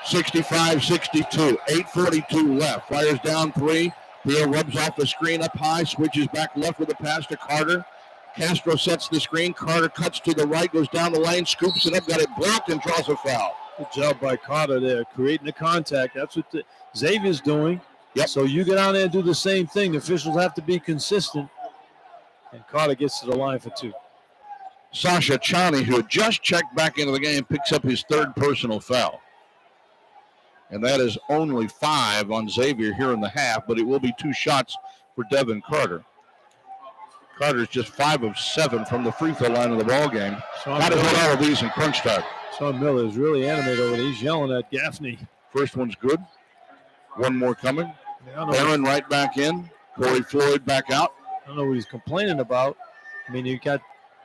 65-62, 8:42 left. Friars down 3. Pierre rubs off the screen up high, switches back left with a pass to Carter. Castro sets the screen. Carter cuts to the right, goes down the lane, scoops it up, got it blocked, and draws a foul. Good job by Carter there, creating the contact. That's what Xavier's doing. Yep. So you get on there and do the same thing. The officials have to be consistent. And Carter gets to the line for 2. Sasha Chani, who had just checked back into the game, picks up his 3rd personal foul. And that is only 5 on Xavier here in the half, but it will be 2 shots for Devin Carter. Carter's just 5 of 7 from the free throw line of the ball game. Got to hit all of these in crunch time. Sean Miller is really animated over there. He's yelling at Gaffney. First one's good. One more coming. Barron right back in. Corey Floyd back out. I don't know what he's complaining about. I mean, you got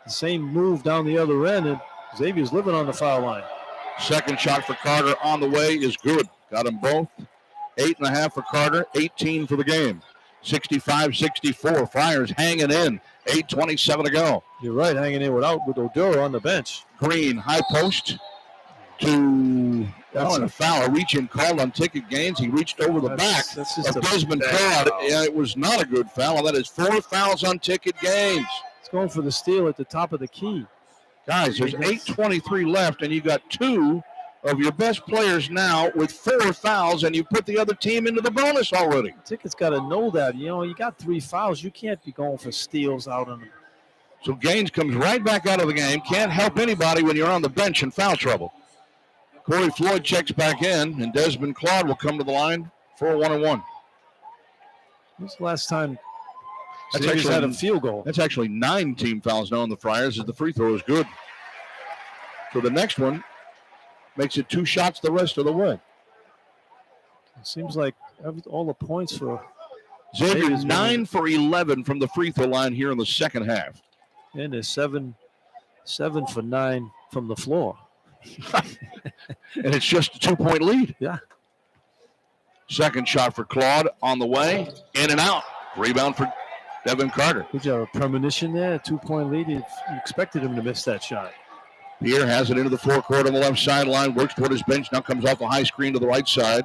the same move down the other end, and Xavier's living on the foul line. Second shot for Carter on the way is good. Got them both. 8.5 for Carter, 18 for the game. 65-64. Friars hanging in. 8:27 to go. You're right, hanging in with Oduro on the bench. Green, high post to a foul. A reach-in called on Ticket Gaines. He reached over the back of Desmond Claude. Yeah, it was not a good foul, and that is 4 fouls on Ticket Gaines. It's going for the steal at the top of the key. Guys, there's 8:23 left, and you got 2 of your best players now with 4 fouls, and you put the other team into the bonus already. Ticket's got to know that. You got 3 fouls. You can't be going for steals out on them. So Gaines comes right back out of the game. Can't help anybody when you're on the bench in foul trouble. Corey Floyd checks back in, and Desmond Claude will come to the line for a 1-and-1. When's the last time That's Xavier's actually had a field goal? That's actually 9 team fouls now on the Friars as the free throw is good. So the next one makes it 2 shots the rest of the way. It seems like all the points for Xavier's 9 for 11 from the free throw line here in the second half. And there's 7 for 9 from the floor. And it's just a 2-point lead. Yeah. Second shot for Claude on the way. In and out. Rebound for Devin Carter. Good job. A premonition there. 2-point lead. You expected him to miss that shot. Pierre has it into the forecourt on the left sideline. Works toward his bench. Now comes off a high screen to the right side.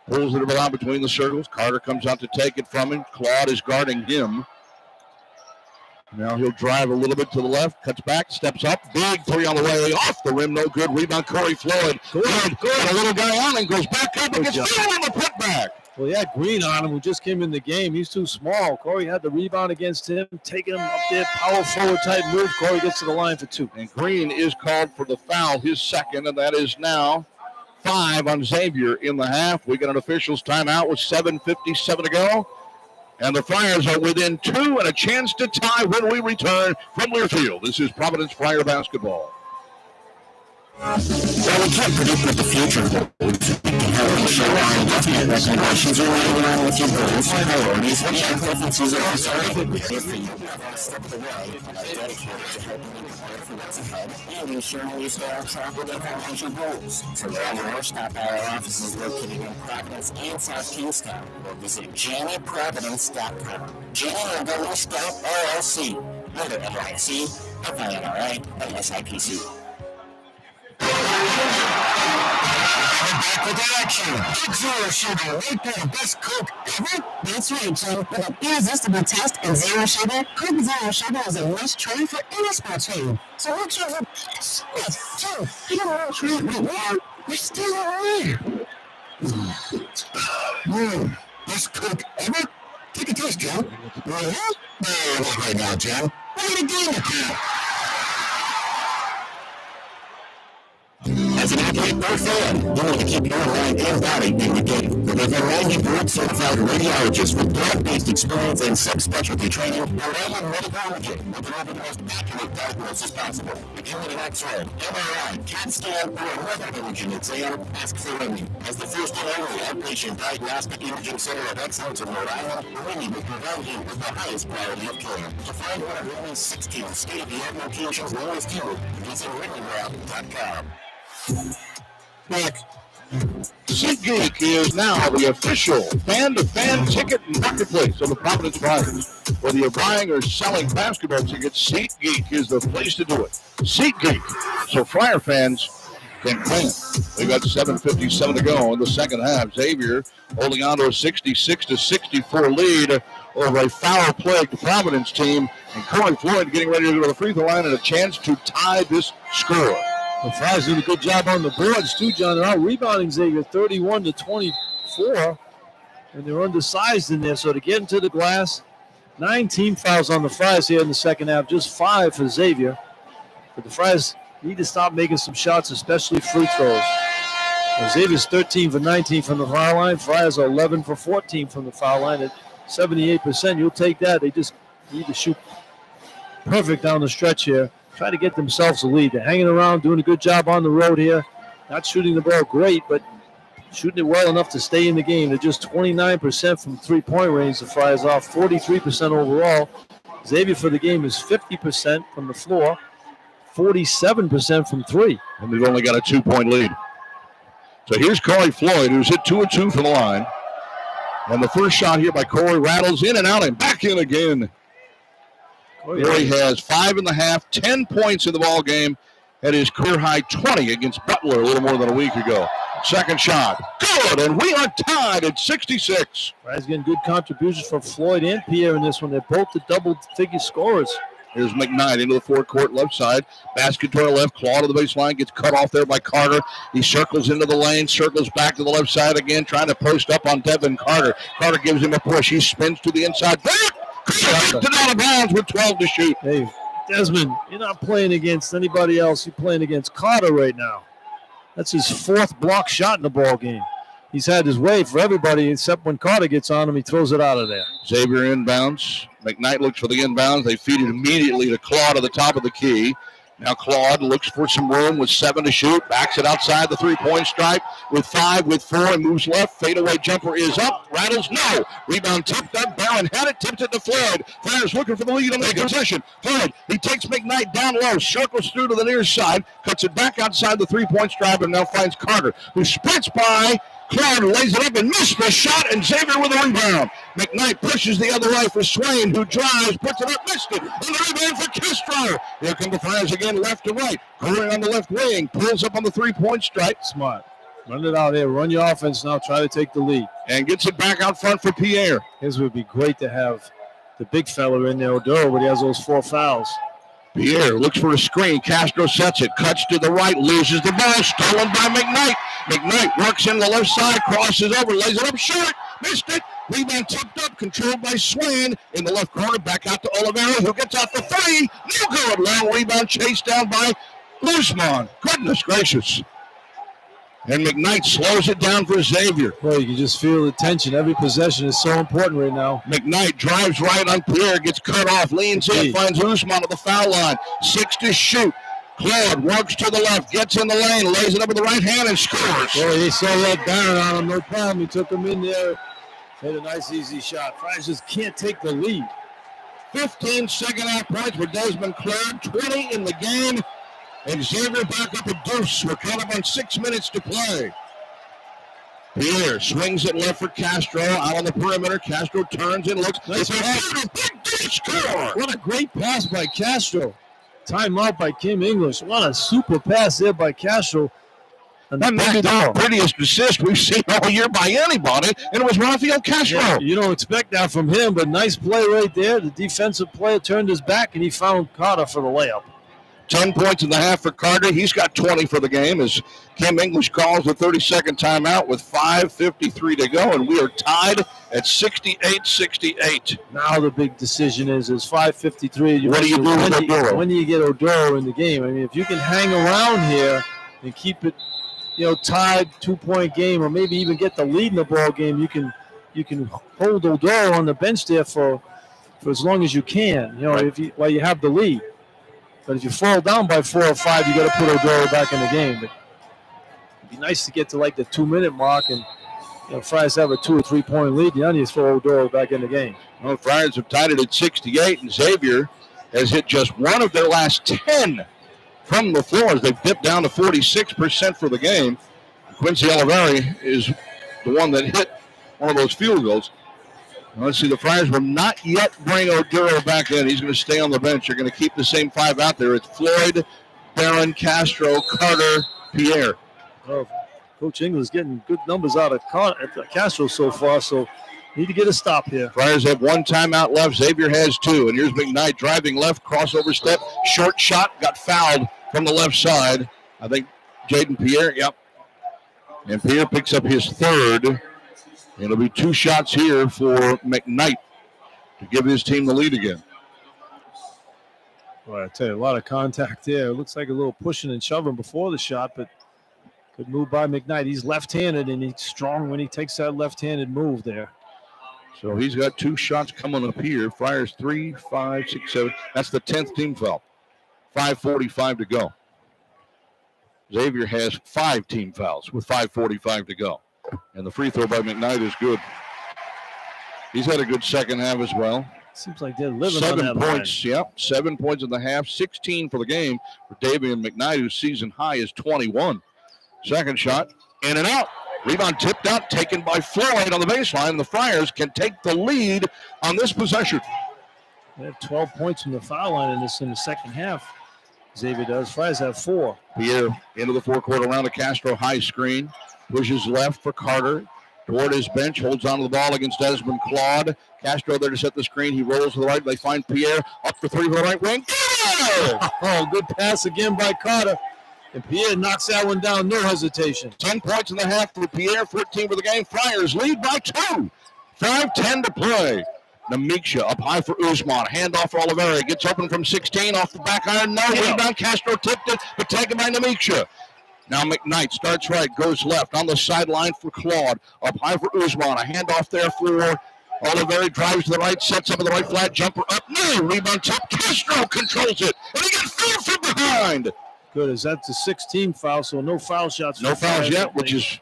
Pulls it around between the circles. Carter comes out to take it from him. Claude is guarding him. Now he'll drive a little bit to the left. Cuts back. Steps up. Big 3 on the way. Off the rim. No good. Rebound Corey Floyd. Good. A little guy on him. Goes back up and gets fouled on the putback. Well, he had Green on him, who just came in the game. He's too small. Corey had the rebound against him, taking him up there, power forward type move. Corey gets to the line for 2. And Green is called for the foul, his second, and that is now 5 on Xavier in the half. We got an officials timeout with 7:57 to go. And the Friars are within 2 and a chance to tie when we return from Learfield. This is Providence Friar basketball. Well, we can't predict what the future holds. We can help show our definite recommendations related along with your goals, priorities, and preferences are also here for you. Step of the way, and are dedicated to helping you prepare for what's ahead and ensuring you stay on track with your financial goals. To learn more, stop by our offices located in Providence and South Kingstown, or visit JannyProvidence.com. Janny and Golden Scout LLC, member FINC, FINRA, and SIPC. Back with the action. Zero sugar, right there, best Coke ever? That's right, Joe. With an irresistible taste and zero sugar, Coke Zero Sugar is a must-try for any sports fan. So make sure you... Wait, Joe, I don't want to try it right now. We're still on air. Best cook ever? Take a taste, Joe. No, not right now, Joe. We're going to game it here. As an athlete or fan, you want to keep your mind and body in the game. With over 90 board-certified radiologists with blood-based experience and subspecialty training, Rhode Medical Imaging will deliver the most accurate diagnosis possible. Beginning an X-ray, MRI, CAT scan, or another imaging exam, ask for Remy. As the first and only outpatient diagnostic imaging center of excellence in Rhode Island, Remy will provide you with the highest quality of care. To find one of Remy's 16 state-of-the-art locations nearest you, visit RemyRoute.com. Back. SeatGeek is now the official fan-to-fan ticket marketplace of the Providence Friars. Whether you're buying or selling basketball tickets, SeatGeek is the place to do it. SeatGeek, so Friar fans can plan. We've got 7:57 to go in the second half. Xavier holding on to a 66-64 lead over a foul-plagued Providence team, and Corey Floyd getting ready to go to the free throw line and a chance to tie this score. The Friars did a good job on the boards, too, John. They're out rebounding Xavier 31-24, and they're undersized in there. So to get into the glass, 9 team fouls on the Friars here in the second half, just 5 for Xavier. But the Friars need to stop making some shots, especially free throws. And Xavier's 13 for 19 from the foul line. Friars are 11 for 14 from the foul line at 78%. You'll take that. They just need to shoot perfect down the stretch here. Try to get themselves a lead. They're hanging around, doing a good job on the road here. Not shooting the ball great, but shooting it well enough to stay in the game. They're just 29% from three-point range. The Friars off 43% overall. Xavier for the game is 50% from the floor, 47% from three. And they've only got a 2-point lead. So here's Corey Floyd, who's hit 2 of 2 from the line. And the first shot here by Corey rattles in and out and back in again. Corey has 5 in the half, 10 points in the ball game, at his career high 20 against Butler a little more than a week ago. Second shot, good, and we are tied at 66. Friars getting good contributions from Floyd and Pierre in this one. They're both the double-figure scorers. Here's McKnight into the forecourt left side. Basket to our left. Claw to the baseline. Gets cut off there by Carter. He circles into the lane. Circles back to the left side again. Trying to post up on Devin Carter. Carter gives him a push. He spins to the inside. Back! Carter out of bounds with 12 to shoot. Hey, Desmond, you're not playing against anybody else. You're playing against Carter right now. That's his 4th block shot in the ball game. He's had his way for everybody except when Carter gets on him, he throws it out of there. Xavier inbounds. McKnight looks for the inbounds. They feed it immediately to Claude at the top of the key. Now Claude looks for some room with 7 to shoot. Backs it outside the three-point stripe with 5, with 4, and moves left. Fadeaway jumper is up. Rattles, no. Rebound tipped up. Barron had it. Tipped it to Floyd. Friars looking for the lead on the possession. Floyd, he takes McKnight down low. Circles through to the near side. Cuts it back outside the three-point stripe and now finds Carter, who sprints by. Claude lays it up and missed the shot, and Xavier with a rebound. McKnight pushes the other way for Swain, who drives, puts it up, missed it. And the rebound for Castro. Here come the Friars again, left to right. Corey on the left wing, pulls up on the three-point stripe. Smart. Run it out there. Run your offense now. Try to take the lead. And gets it back out front for Pierre. His would be great to have the big fella in there, Oduro, but he has those 4 fouls. Pierre looks for a screen. Castro sets it. Cuts to the right. Loses the ball. Stolen by McKnight. McKnight works in the left side. Crosses over. Lays it up short. Missed it. Rebound tipped up. Controlled by Swain. In the left corner. Back out to Oliveira, who gets out for 3. No good. Long rebound chased down by Guzman. Goodness gracious. And McKnight slows it down for Xavier. Boy, you can just feel the tension. Every possession is so important right now. McKnight drives right on Pierre, gets cut off, leans in, finds Usman at the foul line. 6 to shoot. Claude works to the left, gets in the lane, lays it up with the right hand and scores. Boy, he saw that Barron on him, no problem. He took him in there, hit a nice, easy shot. Friars just can't take the lead. 15 second-half points for Desmond Clark, 20 in the game. And Xavier back up a deuce. We're caught up on 6 minutes to play. Pierre swings it left for Castro. Out on the perimeter. Castro turns and looks. Nice score. What a great pass by Castro. Timeout by Kim English. What a super pass there by Castro. And that may be the prettiest assist we've seen all year by anybody, and it was Rafael Castro. Yeah, you don't expect that from him, but nice play right there. The defensive player turned his back, and he found Carter for the layup. 10 points in the half for Carter. He's got 20 for the game as Kim English calls the 30-second timeout with 5:53 to go, and we are tied at 68-68. Now the big decision is 5:53. What do you do with Oduro? When do you get Oduro in the game? I mean, if you can hang around here and keep it, tied 2-point game, or maybe even get the lead in the ball game, you can hold Oduro on the bench there for as long as you can. While you have the lead. But if you fall down by 4 or 5, you got to put Oduro back in the game. But it'd be nice to get to like the 2-minute mark and Friars have a 2 or 3 point lead. You need to throw Oduro back in the game. Well, Friars have tied it at 68, and Xavier has hit just one of their last 10 from the floor as they've dipped down to 46% for the game. Quincy Oliveri is the one that hit one of those field goals. Let's see, the Friars will not yet bring Oduro back in. He's going to stay on the bench. They're going to keep the same 5 out there. It's Floyd, Barron, Castro, Carter, Pierre. Well, Coach Ingles getting good numbers out of Castro so far, so need to get a stop here. Friars have 1 timeout left. Xavier has 2. And here's McKnight driving left, crossover step, short shot, got fouled from the left side. I think Jaden Pierre, yep. And Pierre picks up his 3rd. It'll be 2 shots here for McKnight to give his team the lead again. Well, I tell you, a lot of contact there. It looks like a little pushing and shoving before the shot, but good move by McKnight. He's left-handed, and he's strong when he takes that left-handed move there. So he's got 2 shots coming up here. Friars 3, 5, 6, 7. That's the 10th team foul. 5:45 to go. Xavier has 5 team fouls with 5:45 to go. And the free throw by McKnight is good. He's had a good second half as well. Seems like they're living 7 on that points, line. yep. 7 points in the half, 16 for the game for Davian McKnight, whose season high is 21. Second shot, in and out. Rebound tipped out, taken by Floyd on the baseline. The Friars can take the lead on this possession. They have 12 points from the foul line in the second half. Xavier does. Friars have 4. Pierre into the forecourt around a Castro high screen. Pushes left for Carter. Toward his bench. Holds on to the ball against Desmond Claude. Castro there to set the screen. He rolls to the right. They find Pierre up for 3 for the right wing. Oh, good pass again by Carter. And Pierre knocks that one down. No hesitation. 10 points in the half for Pierre. 14 for the game. Friars lead by 2. 5:10 to play. Namiksha up high for Usman. Handoff for Oliveri. Gets open from 16 off the back iron. No rebound. Castro tipped it, but taken by Namiksha. Now McKnight starts right, goes left on the sideline for Claude. Up high for Usman. A handoff there for Oliveri. Drives to the right, sets up in the right flat jumper. Up, no rebound tip. Castro controls it, and he gets fouled from behind. Good, as that's a 16 foul, so no foul shots. No fouls yet, which is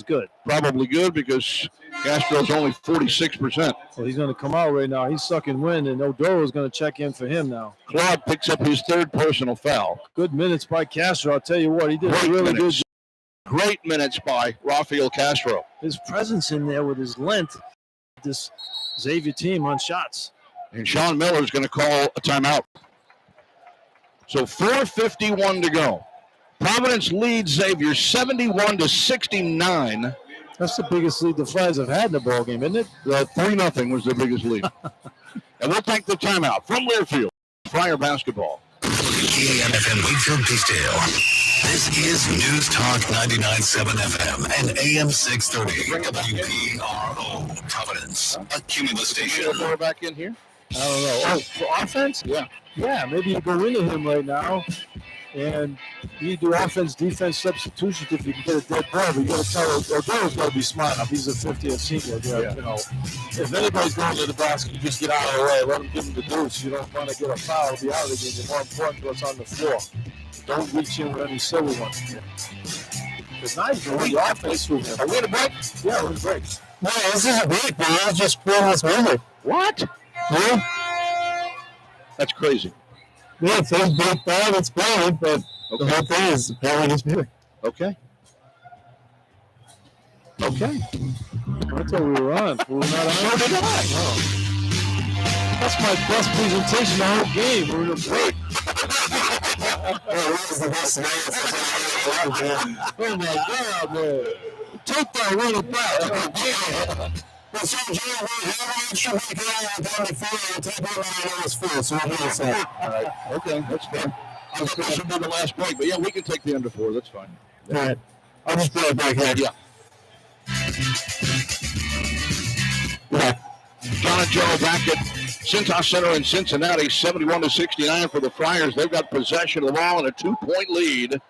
good. Probably good because Castro's only 46%. Well, he's going to come out right now. He's sucking wind, and Odoro's going to check in for him now. Claude picks up his 3rd personal foul. Good minutes by Castro. I'll tell you what, he did a really good job. Great minutes by Rafael Castro. His presence in there with his length, this Xavier team on shots. And Sean Miller's going to call a timeout. So 4:51 to go. Providence leads Xavier 71-69. That's the biggest lead the Friars have had in the ball game, isn't it? 3-0 was their biggest lead. And we'll take the timeout from Learfield. Friar basketball. AM/FM Wakefield Peacedale. This is News Talk 99.7 FM and AM 630. WPRO Providence, a Cumulus station. Back in here? I don't know. Oh, for offense? Yeah. Yeah, maybe you go into him right now, and you do offense-defense substitutions if you can get a dead ball. But you got to tell Odoro's got to be smart enough. He's a 50th senior. Yeah. You know, if anybody's going to the basket, you just get out of the way. Let him give him the deuce. You don't want to get a foul. Be out of the game. It's more important to what's on the floor. Don't reach in with any silly ones. It's nice to win the offense through him. Are we in a break? Yeah, we're in a break. No, this isn't a break, man. I was just playing this movie. What? Yeah. That's crazy. Yeah, it says break bad, it's bad, but the whole thing is apparently this music. Okay. I thought we were on. We were not on. So did I. Oh. That's my best presentation the whole game. We're in a break. Oh my God, man. Take that running back. All right. Okay, that's fair. This will be the last break, but yeah, we can take the under 4. That's fine. All right. I'll just play it back here. Yeah. John and Joe back at Cintas Center in Cincinnati, 71-69 for the Friars. They've got possession of the ball and a 2-point lead.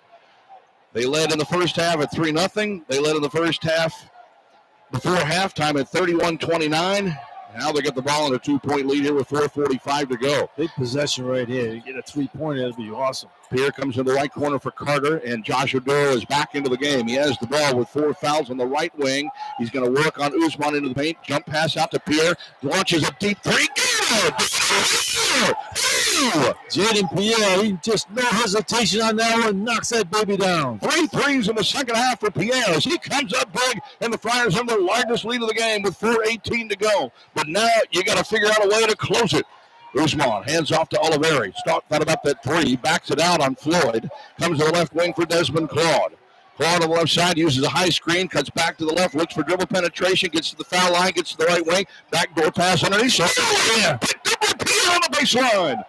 They led in the first half at 3-0. They led in the first half before halftime at 31-29. Now they get the ball in a 2-point lead here with 4:45 to go. Big possession right here. You get a 3-pointer, that'd be awesome. Pierre comes in the right corner for Carter, and Josh Oduro is back into the game. He has the ball with 4 fouls on the right wing. He's going to work on Usman into the paint. Jump pass out to Pierre. Launches a deep 3. Good! Jaden Pierre, he just no hesitation on that one. Knocks that baby down. 3 threes in the second half for Pierre as he comes up big, and the Friars have the largest lead of the game with 4:18 to go. But now you got to figure out a way to close it. Usman hands off to Oliveri. Thought about that 3. Backs it out on Floyd. Comes to the left wing for Desmond Claude. Claude on the left side uses a high screen. Cuts back to the left. Looks for dribble penetration. Gets to the foul line. Gets to the right wing. Backdoor pass underneath. Picked up by Pierre on the baseline.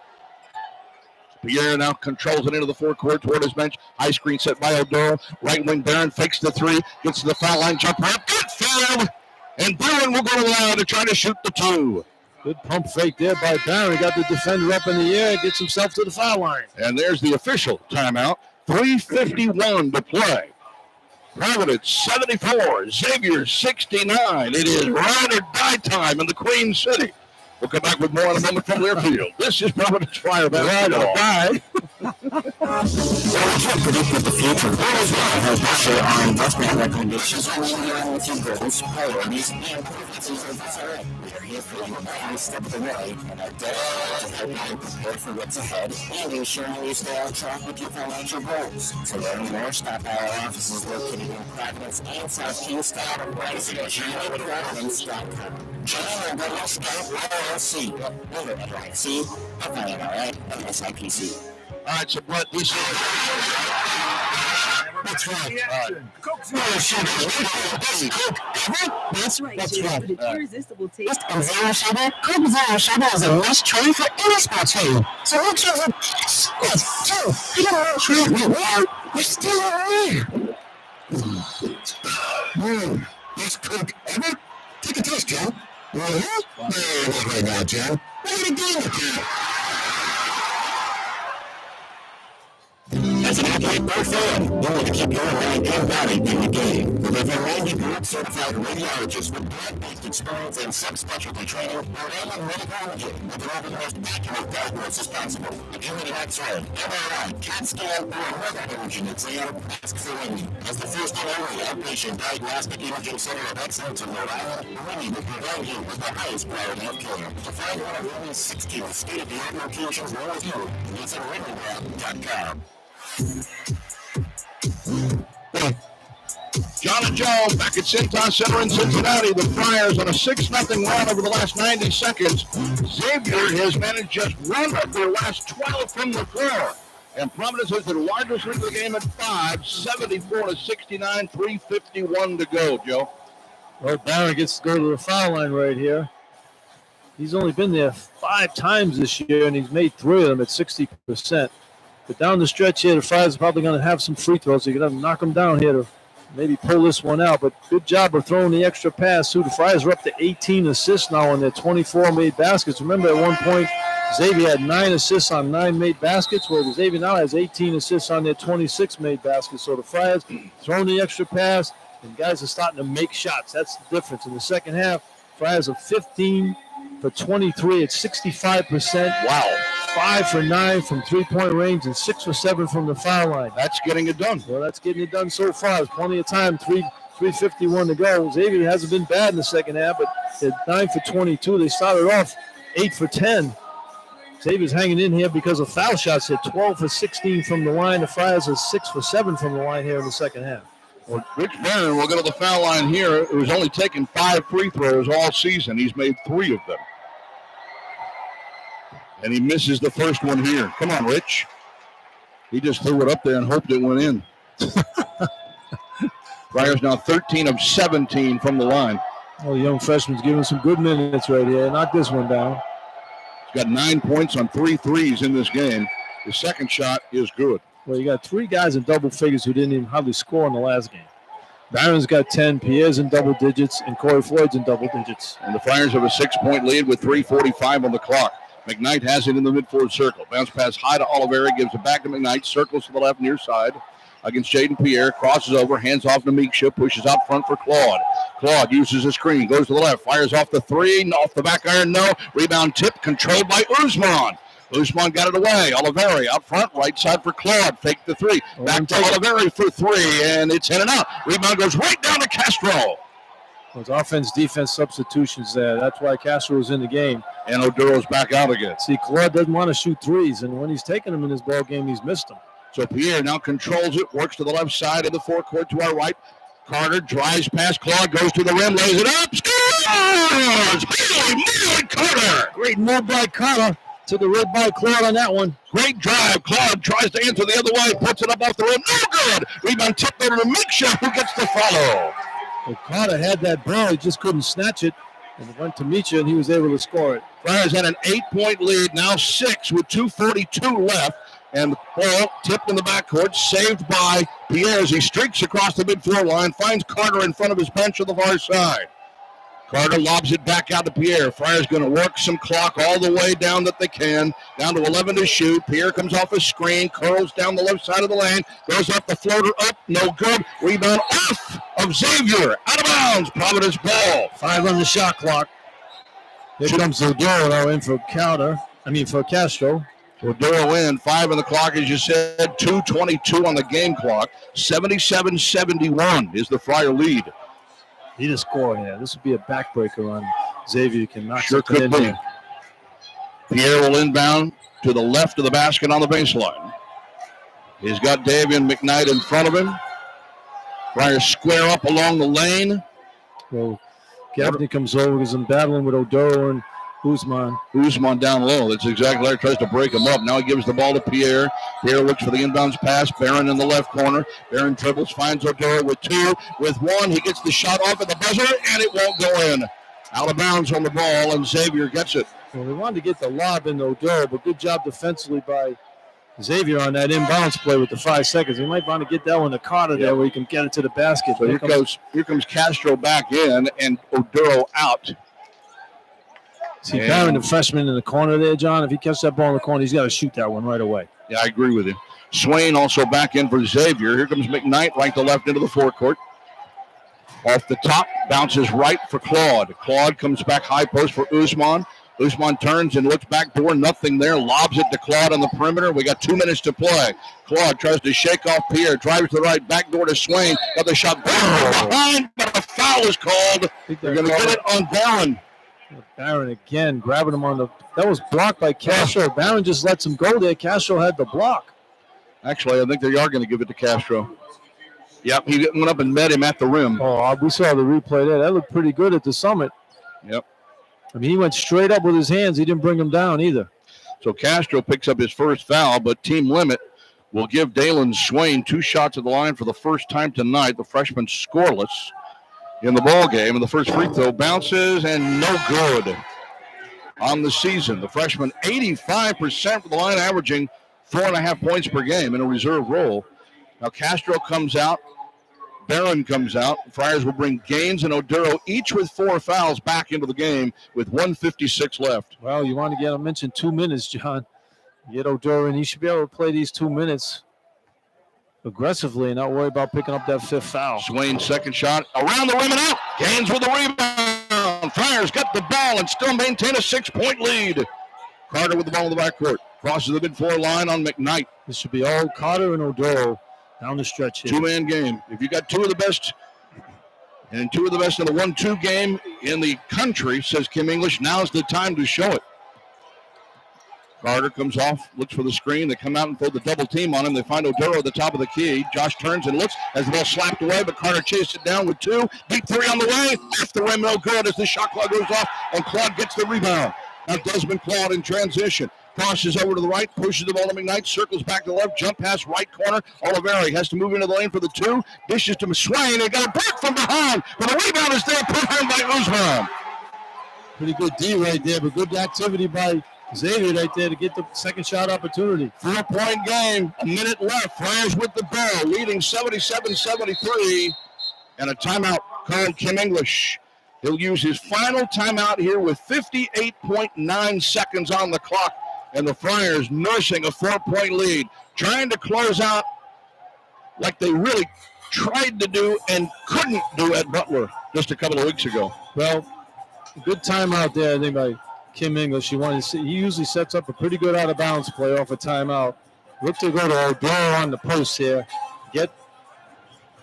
Pierre now controls it into the forecourt toward his bench. High screen set by Oduro. Right wing Barron fakes the 3. Gets to the foul line. Jumper up. Good foul. And Barron will go to the line to try to shoot the 2. Good pump fake there by Barron. Got the defender up in the air. Gets himself to the foul line. And there's the official timeout. 3:51 to play. Providence 74. Xavier 69. It is ride or die time in the Queen City. We'll come back with more in a moment from Learfield. This is Providence Fire basketball. Well, we can't predict what the future holds. It has pressure on investment recommendations. So we're dealing with your goals, priorities, and preferences. That's all right. We are here for you every step of the way, and our dedicated to help you prepare for what's ahead and ensuring you stay on track with your financial goals. To learn more, stop by our offices located in Providence and South Kingston. Visit JohnProvidence.com. John and Bill Scott, LLC. Over at LLC, FINRA, and SIPC. All right, so Brett, we see That's right. That's right, That's Jay. right. For the irresistible taste of Zero Sugar, Coke Zero Sugar is a must-try for any sports fan. So make sure you yes, too. I don't want to try it right now. You're still around. Best Coke ever? Take a taste, Joe. Really? No, not right now, Joe. What are you doing with you? As an athlete or fan, you want to keep your mind and body in the game. With over 90 board-certified radiologists with blood-based experience and subspecialty training, we're aiming radiology with the most accurate diagnosis possible. If you need an X-ray, MRI, CAT scan, or another imaging exam, ask for Wendy. As the first and only outpatient diagnostic imaging center of excellence in Rhode Island, Wendy will provide you with the highest quality of care. To find one of only 16 state-of-the-art locations near you, visit RadioLab.com. John and Joe back at Cintas Center in Cincinnati. The Friars on a 6-0 run over the last 90 seconds. Xavier has managed just 1 of their last 12 from the floor. And Providence has the largest lead of the game at 5, 74-69, 3:51 to go, Joe. Well, Barron gets to go to the foul line right here. He's only been there 5 times this year, and he's made 3 of them at 60%. But down the stretch here, the Friars are probably going to have some free throws. They're going to knock them down here to maybe pull this one out. But good job of throwing the extra pass, too. The Friars are up to 18 assists now on their 24 made baskets. Remember, at one point, Xavier had 9 assists on 9 made baskets, where Xavier now has 18 assists on their 26 made baskets. So the Friars throwing the extra pass, and guys are starting to make shots. That's the difference. In the second half, Friars are 15 for 23 at 65%. Wow. 5 for 9 from three-point range and 6 for 7 from the foul line. That's getting it done. Well, that's getting it done so far. There's plenty of time. 3:51 to go. Xavier hasn't been bad in the second half, but they're 9 for 22. They started off 8 for 10. Xavier's hanging in here because of foul shots. They're 12 for 16 from the line. The Friars are 6 for 7 from the line here in the second half. Well, Rich Barron will go to the foul line here. Who's only taken 5 free throws all season. He's made 3 of them. And he misses the first one here. Come on, Rich. He just threw it up there and hoped it went in. Friars now 13 of 17 from the line. Oh, the young freshman's giving some good minutes right here. Knock this one down. He's got 9 points on 3 threes in this game. The second shot is good. Well, you got 3 guys in double figures who didn't even hardly score in the last game. Barron's got 10, Pierre's in double digits, and Corey Floyd's in double digits. And the Friars have a 6-point lead with 3:45 on the clock. McKnight has it in the midfield circle. Bounce pass high to Oliveri, gives it back to McKnight, circles to the left near side against Jaden Pierre, crosses over, hands off to Meeksha, pushes out front for Claude. Claude uses a screen, goes to the left, fires off the 3, off the back iron, no. Rebound tip, controlled by Usman. Usman got it away. Oliveri out front, right side for Claude. Fake the 3. Back to Oliveri for 3, and it's in and out. Rebound goes right down to Castro. Those offense-defense substitutions there. That's why Castro was in the game. And Oduro's back out again. See, Claude doesn't want to shoot threes, and when he's taking them in this ball game, he's missed them. So Pierre now controls it, works to the left side of the forecourt to our right. Carter drives past Claude, goes to the rim, lays it up, scores! Holy Carter! Great move by Carter. Took a rib by Claude on that one. Great drive. Claude tries to answer the other way, puts it up off the rim. No good. Rebound tipped over to Meeksha, who gets the follow. Well, Carter had that ball. He just couldn't snatch it. And it went to Meeksha, and he was able to score it. Friars had an 8-point lead, now 6 with 2:42 left. And the ball tipped in the backcourt, saved by Pierre as he streaks across the mid-floor line, finds Carter in front of his bench on the far side. Carter lobs it back out to Pierre. Friars going to work some clock all the way down that they can. Down to 11 to shoot. Pierre comes off a screen, curls down the left side of the lane, goes up the floater up, no good. Rebound off of Xavier, out of bounds. Providence ball. 5 on the shot clock. Here comes Oduro in for Castro. Oduro in, 5 on the clock, as you said, 2:22 on the game clock. 77-71 is the Friar lead. Need a score here. This would be a backbreaker on Xavier. Can knock sure something could in be. here. Pierre will inbound to the left of the basket on the baseline. He's got Davian McKnight in front of him. Friars square up along the lane. Well, Gaffney comes over because I'm battling with Oduro and Usman. Usman down low. That's exactly right. Tries to break him up. Now he gives the ball to Pierre. Pierre looks for the inbounds pass. Barron in the left corner. Barron dribbles, finds Oduro with 2. With 1, he gets the shot off at the buzzer, and it won't go in. Out of bounds on the ball, and Xavier gets it. Well, they wanted to get the lob in Oduro, but good job defensively by Xavier on that inbounds play with the 5 seconds. He might want to get that one to Carter there where he can get it to the basket. So here comes Castro back in, and Oduro out. See, Barron, the freshman in the corner there, John, if he catches that ball in the corner, he's got to shoot that one right away. Yeah, I agree with you. Swain also back in for Xavier. Here comes McKnight, right to left into the forecourt. Off the top, bounces right for Claude. Claude comes back high post for Usman. Usman turns and looks back door, nothing there. Lobs it to Claude on the perimeter. We got 2 minutes to play. Claude tries to shake off Pierre, drives to the right, back door to Swain. Got the shot behind, but a foul is called. They're going to get it on Barron. Barron again grabbing him on the. That was blocked by Castro. Barron just lets him go there. Castro had the block. Actually, I think they are going to give it to Castro. Yep, he went up and met him at the rim. Oh, we saw the replay there. That looked pretty good at the summit. Yep. I mean, he went straight up with his hands. He didn't bring him down either. So Castro picks up his first foul, but team limit will give Dalen Swain 2 shots at the line for the first time tonight. The freshman scoreless in the ball game, and the first free throw bounces and no good on the season. The freshman 85% from the line, averaging 4.5 points per game in a reserve role. Now Castro comes out, Barron comes out. Friars will bring Gaines and Oduro, each with 4 fouls, back into the game with 1:56 left. Well, you want to get him mentioned 2 minutes, John. Get Oduro, and he should be able to play these 2 minutes aggressively and not worry about picking up that 5th foul. Swain's second shot around the rim and out. Gaines with the rebound. Friars got the ball and still maintain a 6-point lead. Carter with the ball in the backcourt. Crosses the mid-floor line on McKnight. This should be all Carter and Oduro down the stretch here. 2-man game. If you got 2 of the best, and 2 of the best in the 1-2 game in the country, says Kim English, now's the time to show it. Carter comes off, looks for the screen. They come out and throw the double team on him. They find Oduro at the top of the key. Josh turns and looks as the ball slapped away, but Carter chased it down with 2. Deep 3 on the way. Off the rim, no good as the shot clock goes off, and Claude gets the rebound. Now Desmond Claude in transition. Crosses over to the right, pushes the ball to McKnight, circles back to the left, jump pass right corner. Oliveri has to move into the lane for the 2. Dishes to Swain. They got a break from behind, but the rebound is there, put home by Usman. Pretty good D right there, but good activity by Xavier right there to get the second shot opportunity. 4-point game, a minute left. Friars with the ball, leading 77-73. And a timeout called Kim English. He'll use his final timeout here with 58.9 seconds on the clock. And the Friars nursing a 4-point lead, trying to close out like they really tried to do and couldn't do at Butler just a couple of weeks ago. Well, good timeout there, I think, by Kim English. He usually sets up a pretty good out-of-bounds play off a timeout. Look to go to Odell on the post here.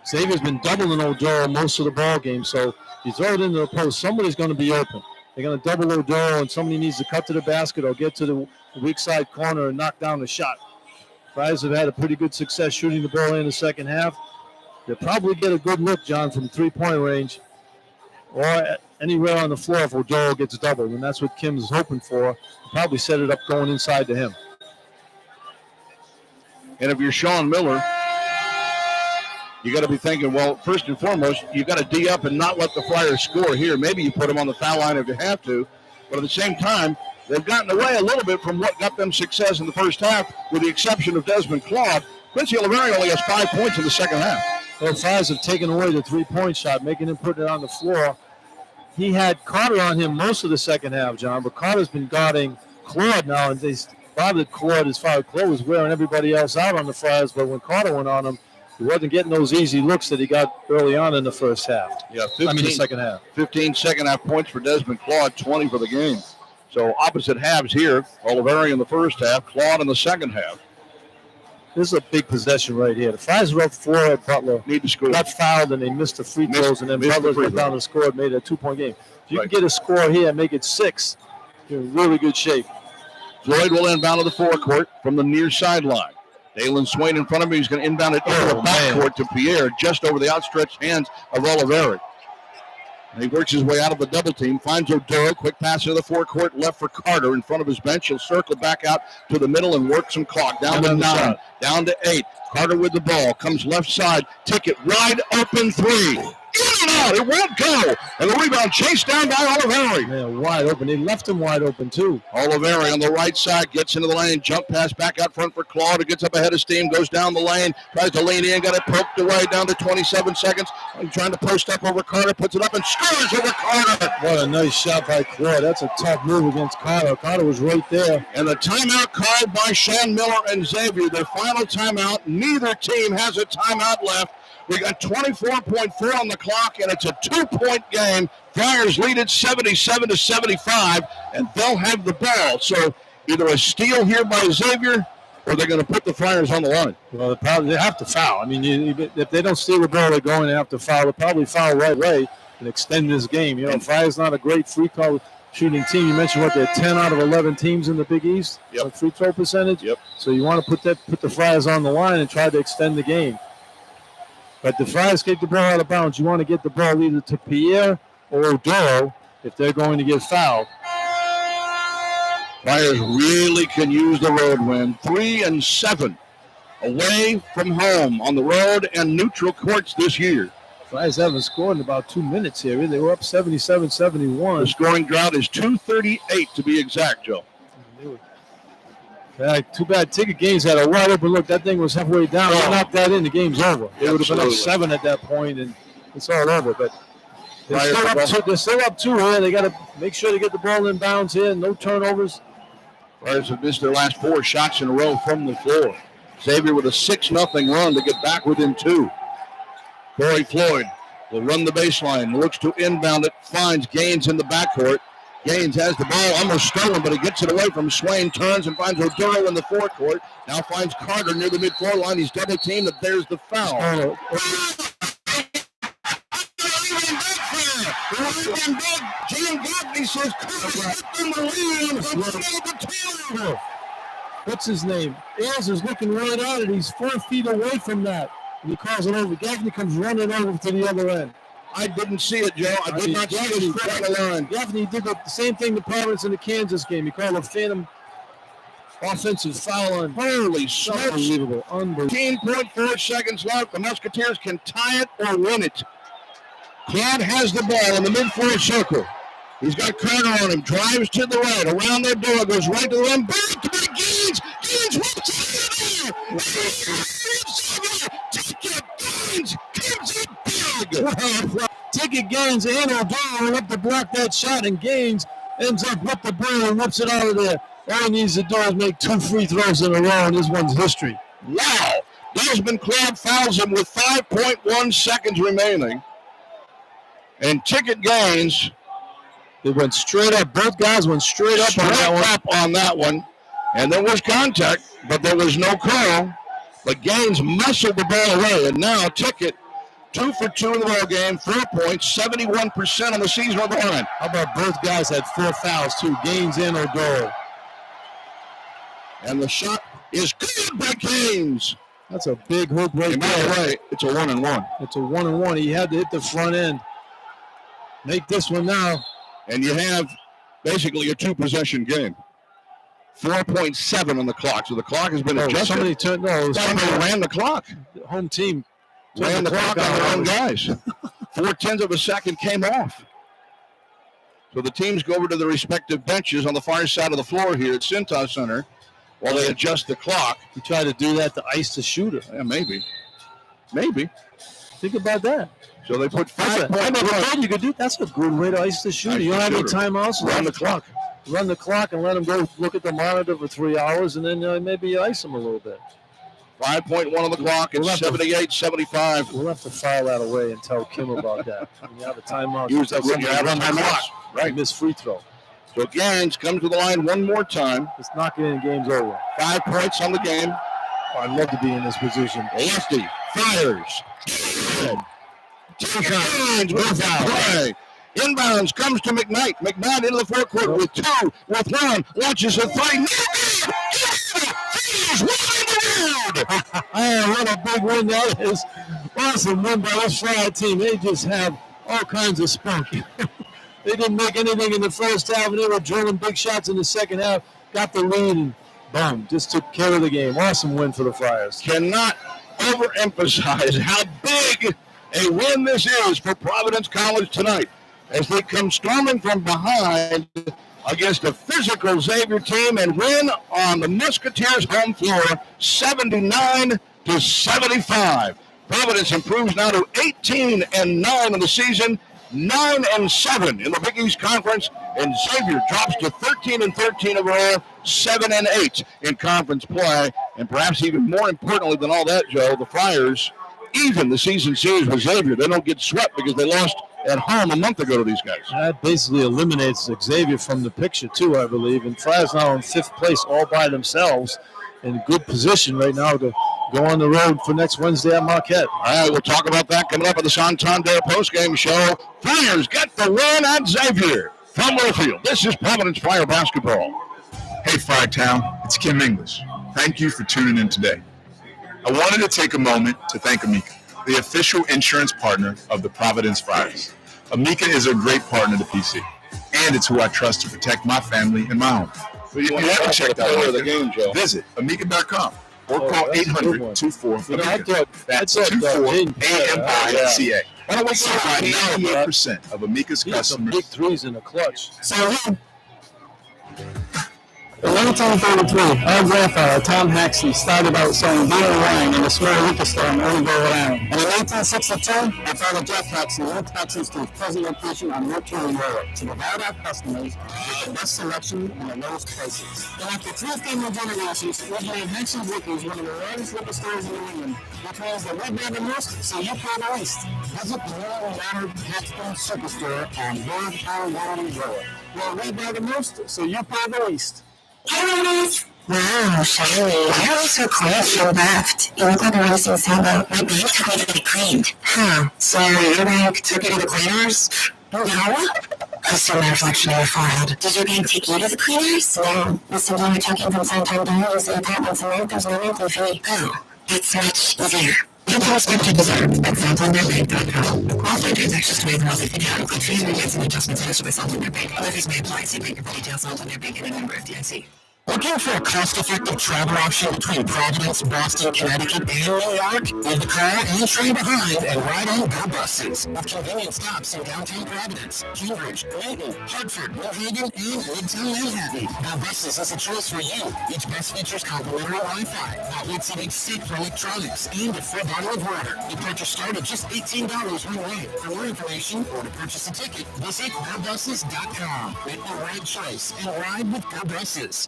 Xavier's been doubling Odell most of the ball game, so you throw it into the post, somebody's going to be open. They're going to double Odell, and somebody needs to cut to the basket or get to the weak side corner and knock down the shot. Friars have had a pretty good success shooting the ball in the second half. They'll probably get a good look, John, from three-point range or anywhere on the floor if Odell gets doubled, and that's what Kim's hoping for. He'll probably set it up going inside to him. And if you're Sean Miller, you got to be thinking, well, first and foremost, you got to D up and not let the Friars score here. Maybe you put them on the foul line if you have to. But at the same time, they've gotten away a little bit from what got them success in the first half, with the exception of Desmond Claude. Quincy Oliveri only has 5 points in the second half. Well, Friars have taken away the three-point shot, making him put it on the floor. He had Carter on him most of the second half, John, but Carter's been guarding Claude now, and they bothered Claude as far as Claude was wearing everybody else out on the Friars, but when Carter went on him, he wasn't getting those easy looks that he got early on in the first half. Yeah, the second half. 15 second half points for Desmond Claude, 20 for the game. So opposite halves here. Oliveri in the first half, Claude in the second half. This is a big possession right here. The Friars were up 4 at Butler. Need to score. Got fouled and they missed the free throws, and then Butler got down and scored, made it a 2-point game. If you can get a score here and make it 6, you're in really good shape. Floyd will inbound to the forecourt from the near sideline. Dalen Swain in front of him. He's going to inbound it into the backcourt to Pierre, just over the outstretched hands of Oliveri. And he works his way out of the double team, finds Odell, quick pass into the forecourt, left for Carter in front of his bench. He'll circle back out to the middle and work some clock. Down to 9, down to 8. Carter with the ball, comes left side, ticket, wide open 3. In and out, it won't go. And the rebound chased down by Oliveri. Man, wide open. They left him wide open, too. Oliveri on the right side, gets into the lane, jump pass back out front for Claude, who gets up ahead of steam, goes down the lane, tries to lean in, got it poked away down to 27 seconds. Trying to post up over Carter, puts it up and scores over Carter. What a nice shot by Claude. That's a tough move against Carter. Carter was right there. And the timeout called by Sean Miller and Xavier, their final timeout. Neither team has a timeout left. We got 24.4 on the clock, and it's a 2-point game. Friars lead it 77-75, and they'll have the ball. So either a steal here by Xavier, or they're going to put the Friars on the line. Well, they have to foul. I mean, if they don't steal the ball, they're going to have to foul. They'll probably foul right away and extend this game. You know, Friars not a great free throw shooting team. You mentioned what, they're 10 out of 11 teams in the Big East. Yep. Free throw percentage. Yep. So you want to put the Friars on the line and try to extend the game. But the Friars kick the ball out of bounds. You want to get the ball either to Pierre or Odell if they're going to get fouled. Friars really can use the road win. 3-7 away from home on the road and neutral courts this year. Friars haven't scored in about 2 minutes here. They were up 77-71. The scoring drought is 238 to be exact, Joe. Too bad Ticket Games had a wide open look. That thing was halfway down. They knocked that in. The game's over. They would have been up 7 at that point, and it's all over. But they're still up 2 here. They got to make sure they get the ball in bounds here. No turnovers. Friars have missed their last 4 shots in a row from the floor. Xavier with a 6-0 run to get back within 2. Corey Floyd will run the baseline. Looks to inbound it. Finds Gaines in the backcourt. Gaines has the ball, almost stolen, but he gets it away from Swain, turns and finds Oduro in the forecourt. Now finds Carter near the mid-floor line. He's double-teamed. There's the foul. What's his name? Ayers is looking right at it. He's 4 feet away from that. And he calls it over. Gaffney comes running over to the other end. I didn't see it, Joe. I did not see it straight on the line. Gaffney did the same thing to Providence in the Kansas game. He called a phantom offensive foul on. Holy smokes. Unbelievable. 15.4 seconds left. The Musketeers can tie it or win it. Claude has the ball in the mid-floor circle. He's got Carter on him. Drives to the right. Around their door. Goes right to the rim. Back to the Gaines. Gaines Ticket Gaines and O'Donnell up to block that shot, and Gaines ends up with the ball and whips it out of there. All he needs to do is make 2 free throws in a row, and this one's history. Wow. Desmond Crabb fouls him with 5.1 seconds remaining. And Ticket Gaines. They went straight up. Both guys went straight up on that one. And there was contact, but there was no call. But Gaines muscled the ball away. And now Ticket, 2 for 2 in the ball game, 4 points, 71% on the season on the line. How about both guys had 4 fouls, too, Gaines and O'Donnell. And the shot is good by Gaines. That's a big hoop right there. By the way, it's a 1-and-1. It's a 1-and-1. He had to hit the front end. Make this one now. And you have basically a 2-possession game. 4.7 on the clock. So the clock has been adjusted. Somebody ran the clock. The home team ran the clock on their own guys. 0.4 of a second came off. So the teams go over to the respective benches on the far side of the floor here at Cintas Center while they adjust the clock. You try to do that to ice the shooter. Yeah, maybe. Maybe. Think about that. So they put 5 I never thought you could do. That's a good way to ice the shooter. You don't have any timeouts. Run the clock. Run the clock and let them go look at the monitor for 3 hours, and then maybe you ice them a little bit. 5.1 on the clock. It's 78-75. We'll have to file that away and tell Kim about that. When you have a timeout, you have run the clock. Right. Miss free throw. So Gaines comes to the line one more time. Let's knock it in. Game's over. 5 points on the game. Oh, I'd love to be in this position. Lefty fires. Gaines with play. Inbounds comes to McKnight. McKnight into the forecourt with 2, with 1. Launches a 3. Oh, what a big win that is. Awesome win by this Flyer team. They just have all kinds of spunk. They didn't make anything in the first half, and they were drilling big shots in the second half. Got the lead, and boom, just took care of the game. Awesome win for the Flyers. Cannot overemphasize how big a win this is for Providence College tonight as they come storming from behind against a physical Xavier team and win on the Musketeers' home floor 79-75. Providence improves now to 18-9 in the season, 9-7 in the Big East Conference, and Xavier drops to 13-13 overall, 7-8 in conference play. And perhaps even more importantly than all that, Joe, the Friars even the season series with Xavier. They don't get swept because they lost at home a month ago to these guys. That basically eliminates Xavier from the picture, too, I believe. And Friars now in 5th place all by themselves in good position right now to go on the road for next Wednesday at Marquette. All right, we'll talk about that coming up on the Santander postgame show. Friars get the win at Xavier. From Learfield, this is Providence Flyer basketball. Hey, Firetown, it's Kim English. Thank you for tuning in today. I wanted to take a moment to thank Amica, the official insurance partner of the Providence Friars. Amica is a great partner to PC, and it's who I trust to protect my family and my home. So you haven't checked out the game, Joe. Visit amica.com or call 800-24-AMICA. That's 24-AMICA. Why don't we provide 98% of Amica's customers? Big threes in the clutch. In 1933, our grandfather, Tom Haxton, started out selling beer and wine in a small liquor store in Oldborough, Island. And in 1962, our father, Jeff Haxton, moved Texas to his present location on Route 2 in Warwick to provide our customers with the best selection and the lowest prices. And after 3 family generations, we've made Haxton's Liquors one of the largest liquor stores in New England, which means that we buy the most, so you pay the least. Visit the newly renowned Haxton Superstore on Warwick Road in Warwick, where we buy the most, so you pay the least. Wow, shiny. Why are we so quiet? You left. You look like a racing sailboat. My bank took me to get cleaned. Huh. So your bank took you to the cleaners? No. I saw my reflection on your forehead. Did your bank take you to the cleaners? No. Listen, when you're talking from Santander, you say that once a month, there's no monthly fee. Oh, that's much easier. You can respect your deserves at SantanderBank.com. Qualifying transactions to make the monthly fee account. Fees, rebates, and adjustments issued by Santander Bank. Other fees may apply. See bank for details. Santander Bank and a member of FDIC. Looking for a cost-effective travel option between Providence, Boston, Connecticut, and New York? Leave the car and train behind and ride on Go buses. With convenient stops in downtown Providence, Cambridge, Dayton, Hartford, New Haven, and Midtown Manhattan. Go buses is a choice for you. Each bus features complimentary Wi-Fi, outlets that accept for electronics, and a free bottle of water. The purchase start at just $18 one way. For more information or to purchase a ticket, visit GoBuses.com. Make the right choice and ride with Go Buses.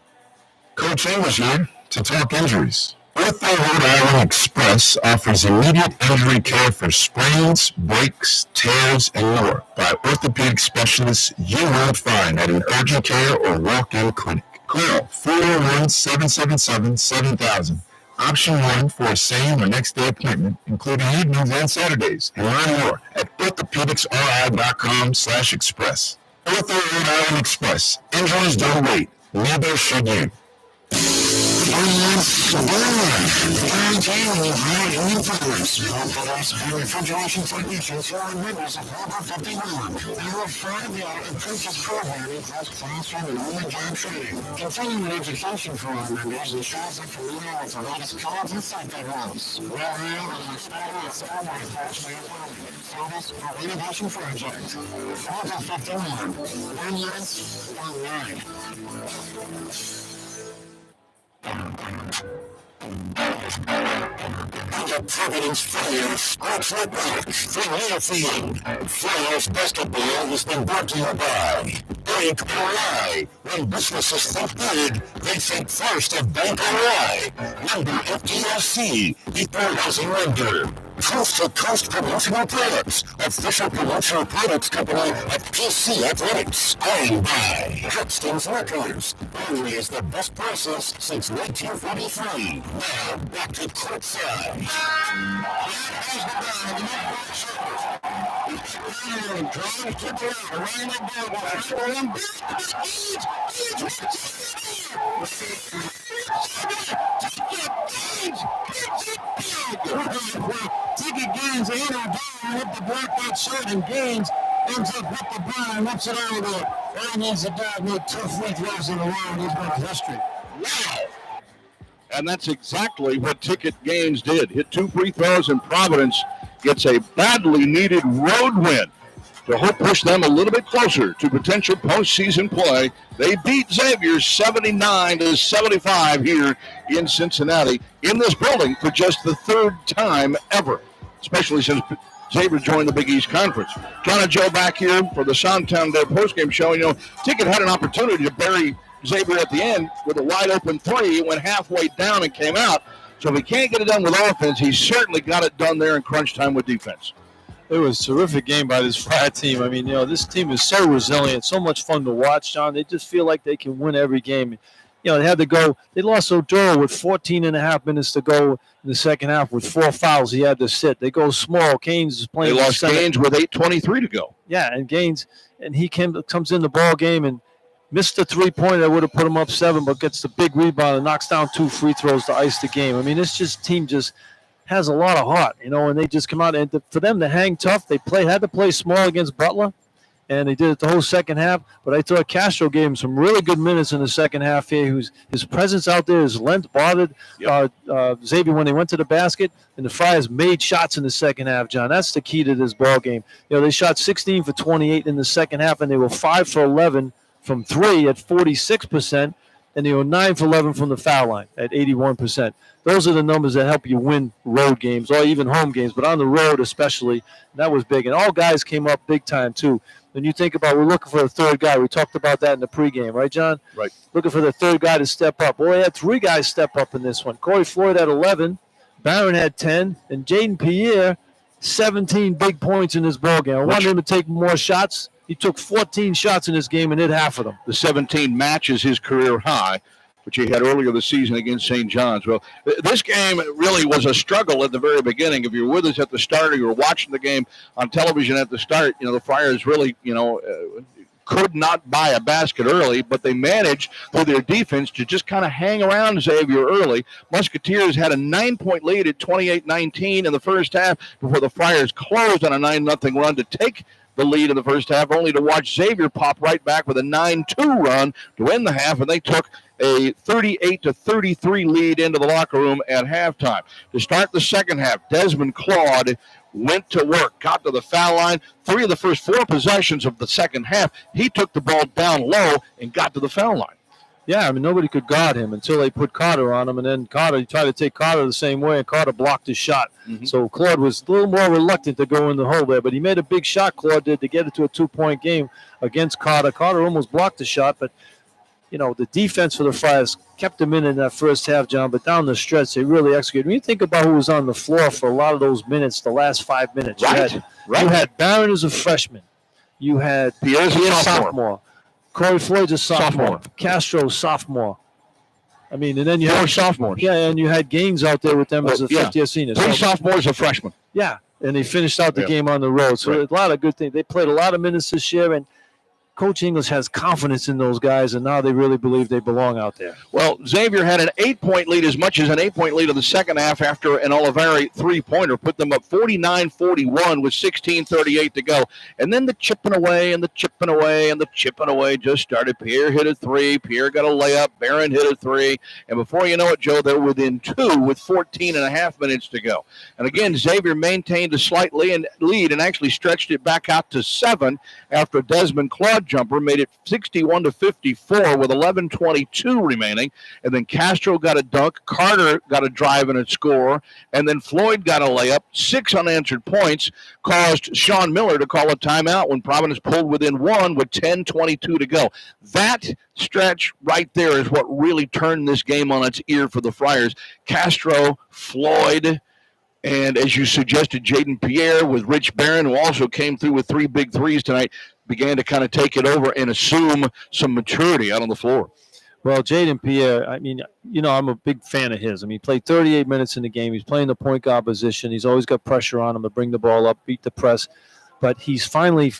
Coach English here to talk injuries. Birthday Rhode Island Express offers immediate injury care for sprains, breaks, tears, and more by orthopedic specialists you won't find at an urgent care or walk-in clinic. Call 401-777-7000. Option 1 for a same or next day appointment, including evenings and Saturdays. And learn more at orthopedicsri.com/express. Birthday Rhode Island Express. Injuries don't wait. Neither should you. Refrigeration technicians who are members of Local 51. Our 5-year apprentice program includes classroom and on-the-job training. Continuing education for our members ensures they're familiar with the latest codes and safety rules. We're here with an experienced school board coach for your family. Service or renovation project. Local 51. 1 years, 1 line. The Providence Flyers Sports Network from Learfield. Flyers basketball has been brought to you by Bank RI. When businesses think big, they think first of Bank RI. Member FDIC, equal housing lender. Coast to Coast Promotional Products, official promotional products company of PC Athletics. Owned by Huxton's Records. Always the best prices since 1943. Now back to courtside. Ticket Gaines ain't on down, hit the block that shot, and Gaines ends up with the ball and whips it out of there. All he needs to do is make 2 free throws in a row, and he's got history. Wow. And that's exactly what Ticket Gaines did. Hit 2 free throws, and Providence gets a badly needed road win to help push them a little bit closer to potential postseason play. They beat Xavier 79-75 here in Cincinnati, in this building for just the 3rd time ever, especially since Xavier joined the Big East Conference. John and Joe back here for the Soundtown Day postgame show. You know, Ticket had an opportunity to bury Xavier at the end with a wide-open 3. It went halfway down and came out. So if he can't get it done with offense, he certainly got it done there in crunch time with defense. It was a terrific game by this Friar team. I mean, you know, this team is so resilient, so much fun to watch, John. They just feel like they can win every game. You know, they had to go. They lost Oduro with 14 and a half minutes to go in the second half with 4 fouls. He had to sit. They go small. Gaines is playing. They lost Gaines with 8:23 to go. Yeah, and Gaines, and he comes in the ball game and missed the 3-pointer that would have put him up 7, but gets the big rebound and knocks down 2 free throws to ice the game. I mean, this team just has a lot of heart, you know, and they just come out. And for them to hang tough, they had to play small against Butler, and they did it the whole second half. But I thought Castro gave him some really good minutes in the second half here. His presence out there, his length bothered Xavier when they went to the basket, and the Friars made shots in the second half, John. That's the key to this ball game. You know, they shot 16 for 28 in the second half, and they were 5 for 11 from 3 at 46%, and they were 9 for 11 from the foul line at 81%. Those are the numbers that help you win road games or even home games, but on the road especially, that was big. And all guys came up big time, too. When you think about we're looking for a third guy, we talked about that in the pregame, right, John? Right. Looking for the third guy to step up. Well, they had 3 guys step up in this one. Corey Floyd had 11, Barron had 10, and Jaden Pierre, 17 big points in this ballgame. I wanted him to take more shots. He took 14 shots in this game and hit half of them. The 17 matches his career high, which he had earlier this season against St. John's. Well, this game really was a struggle at the very beginning. If you were with us at the start or you were watching the game on television at the start, you know, the Friars really, could not buy a basket early, but they managed through their defense to just kind of hang around Xavier early. Musketeers had a 9-point lead at 28-19 in the first half before the Friars closed on a 9-0 run to take the lead in the first half, only to watch Xavier pop right back with a 9-2 run to end the half, and they took a 38-33 lead into the locker room at halftime. To start the second half, Desmond Claude went to work, got to the foul line. 3 of the first 4 possessions of the second half, he took the ball down low and got to the foul line. Yeah, I mean, nobody could guard him until they put Carter on him, and then he tried to take Carter the same way, and Carter blocked his shot. Mm-hmm. So Claude was a little more reluctant to go in the hole there, but he made a big shot, Claude did, to get it to a 2-point game against Carter. Carter almost blocked the shot, but, the defense for the Friars kept them in that first half, John, but down the stretch, they really executed. When you think about who was on the floor for a lot of those minutes, the last 5 minutes, right. You had Barron as a freshman. You had Pierre's a sophomore. Corey Floyd's a sophomore. Castro, sophomore. I mean, and then you had sophomores. Yeah, and you had Gaines out there with them as a fifth-year senior. 3 sophomores, a freshman. Yeah, and they finished out the game on the road. So a lot of good things. They played a lot of minutes this year, and Coach English has confidence in those guys, and now they really believe they belong out there. Well, Xavier had an 8-point lead, as much as an 8-point lead in the second half after an Oliveri 3-pointer put them up 49-41 with 16:38 to go. And then the chipping away and the chipping away and the chipping away just started. Pierre hit a 3. Pierre got a layup. Barron hit a 3. And before you know it, Joe, they're within 2 with 14 and a half minutes to go. And again, Xavier maintained a slight lead and actually stretched it back out to 7 after Desmond Claude jumper made it 61-54 with 11:22 remaining, and then Castro got a dunk, Carter got a drive and a score, and then Floyd got a layup. 6 unanswered points caused Sean Miller to call a timeout when Providence pulled within 1 with 10:22 to go. That stretch right there is what really turned this game on its ear for the Friars. Castro, Floyd, and as you suggested, Jaden Pierre with Rich Barron, who also came through with 3 big threes tonight, began to kind of take it over and assume some maturity out on the floor. Well, Jaden Pierre, I mean, I'm a big fan of his. I mean, he played 38 minutes in the game. He's playing the point guard position. He's always got pressure on him to bring the ball up, beat the press. But he's finally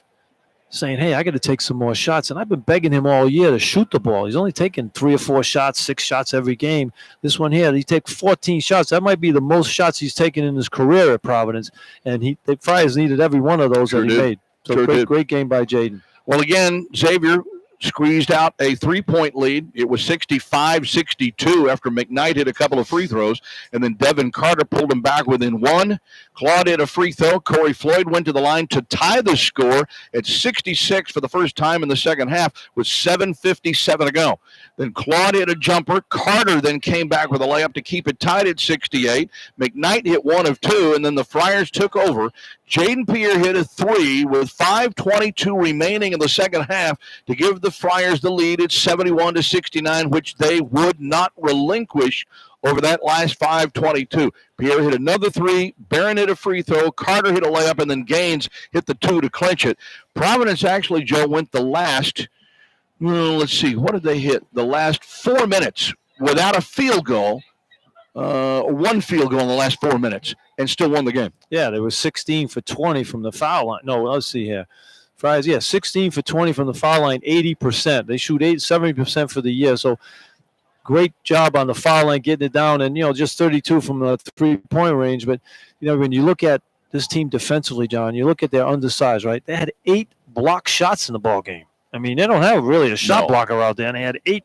saying, hey, I got to take some more shots. And I've been begging him all year to shoot the ball. He's only taking 3 or 4 shots, 6 shots every game. This one here, he takes 14 shots. That might be the most shots he's taken in his career at Providence. And the Friars needed every one of those that he made. So great game by Jaden. Well, again, Xavier squeezed out a 3-point lead. It was 65-62 after McKnight hit a couple of free throws, and then Devin Carter pulled him back within 1. Claude hit a free throw. Corey Floyd went to the line to tie the score at 66 for the first time in the second half with 7:57 to go. Then Claude hit a jumper. Carter then came back with a layup to keep it tied at 68. McKnight hit 1 of 2, and then the Friars took over. Jaden Pierre hit a 3 with 5:22 remaining in the second half to give the Friars the lead at 71-69, which they would not relinquish over that last 5:22. Pierre hit another 3. Barron hit a free throw. Carter hit a layup, and then Gaines hit the 2 to clinch it. Providence actually, Joe, went the last, let's see, what did they hit? The last 4 minutes without a field goal. 1 field goal in the last 4 minutes, and still won the game. Yeah, they were 16 for 20 from the foul line. No, let's see here. Friars, 16 for 20 from the foul line, 80%. They shoot 70% for the year. So great job on the foul line, getting it down, and just 32 from the 3-point range. But when you look at this team defensively, John, you look at their undersized, right? They had 8 block shots in the ball game. I mean, they don't have really a shot blocker out there, and they had 8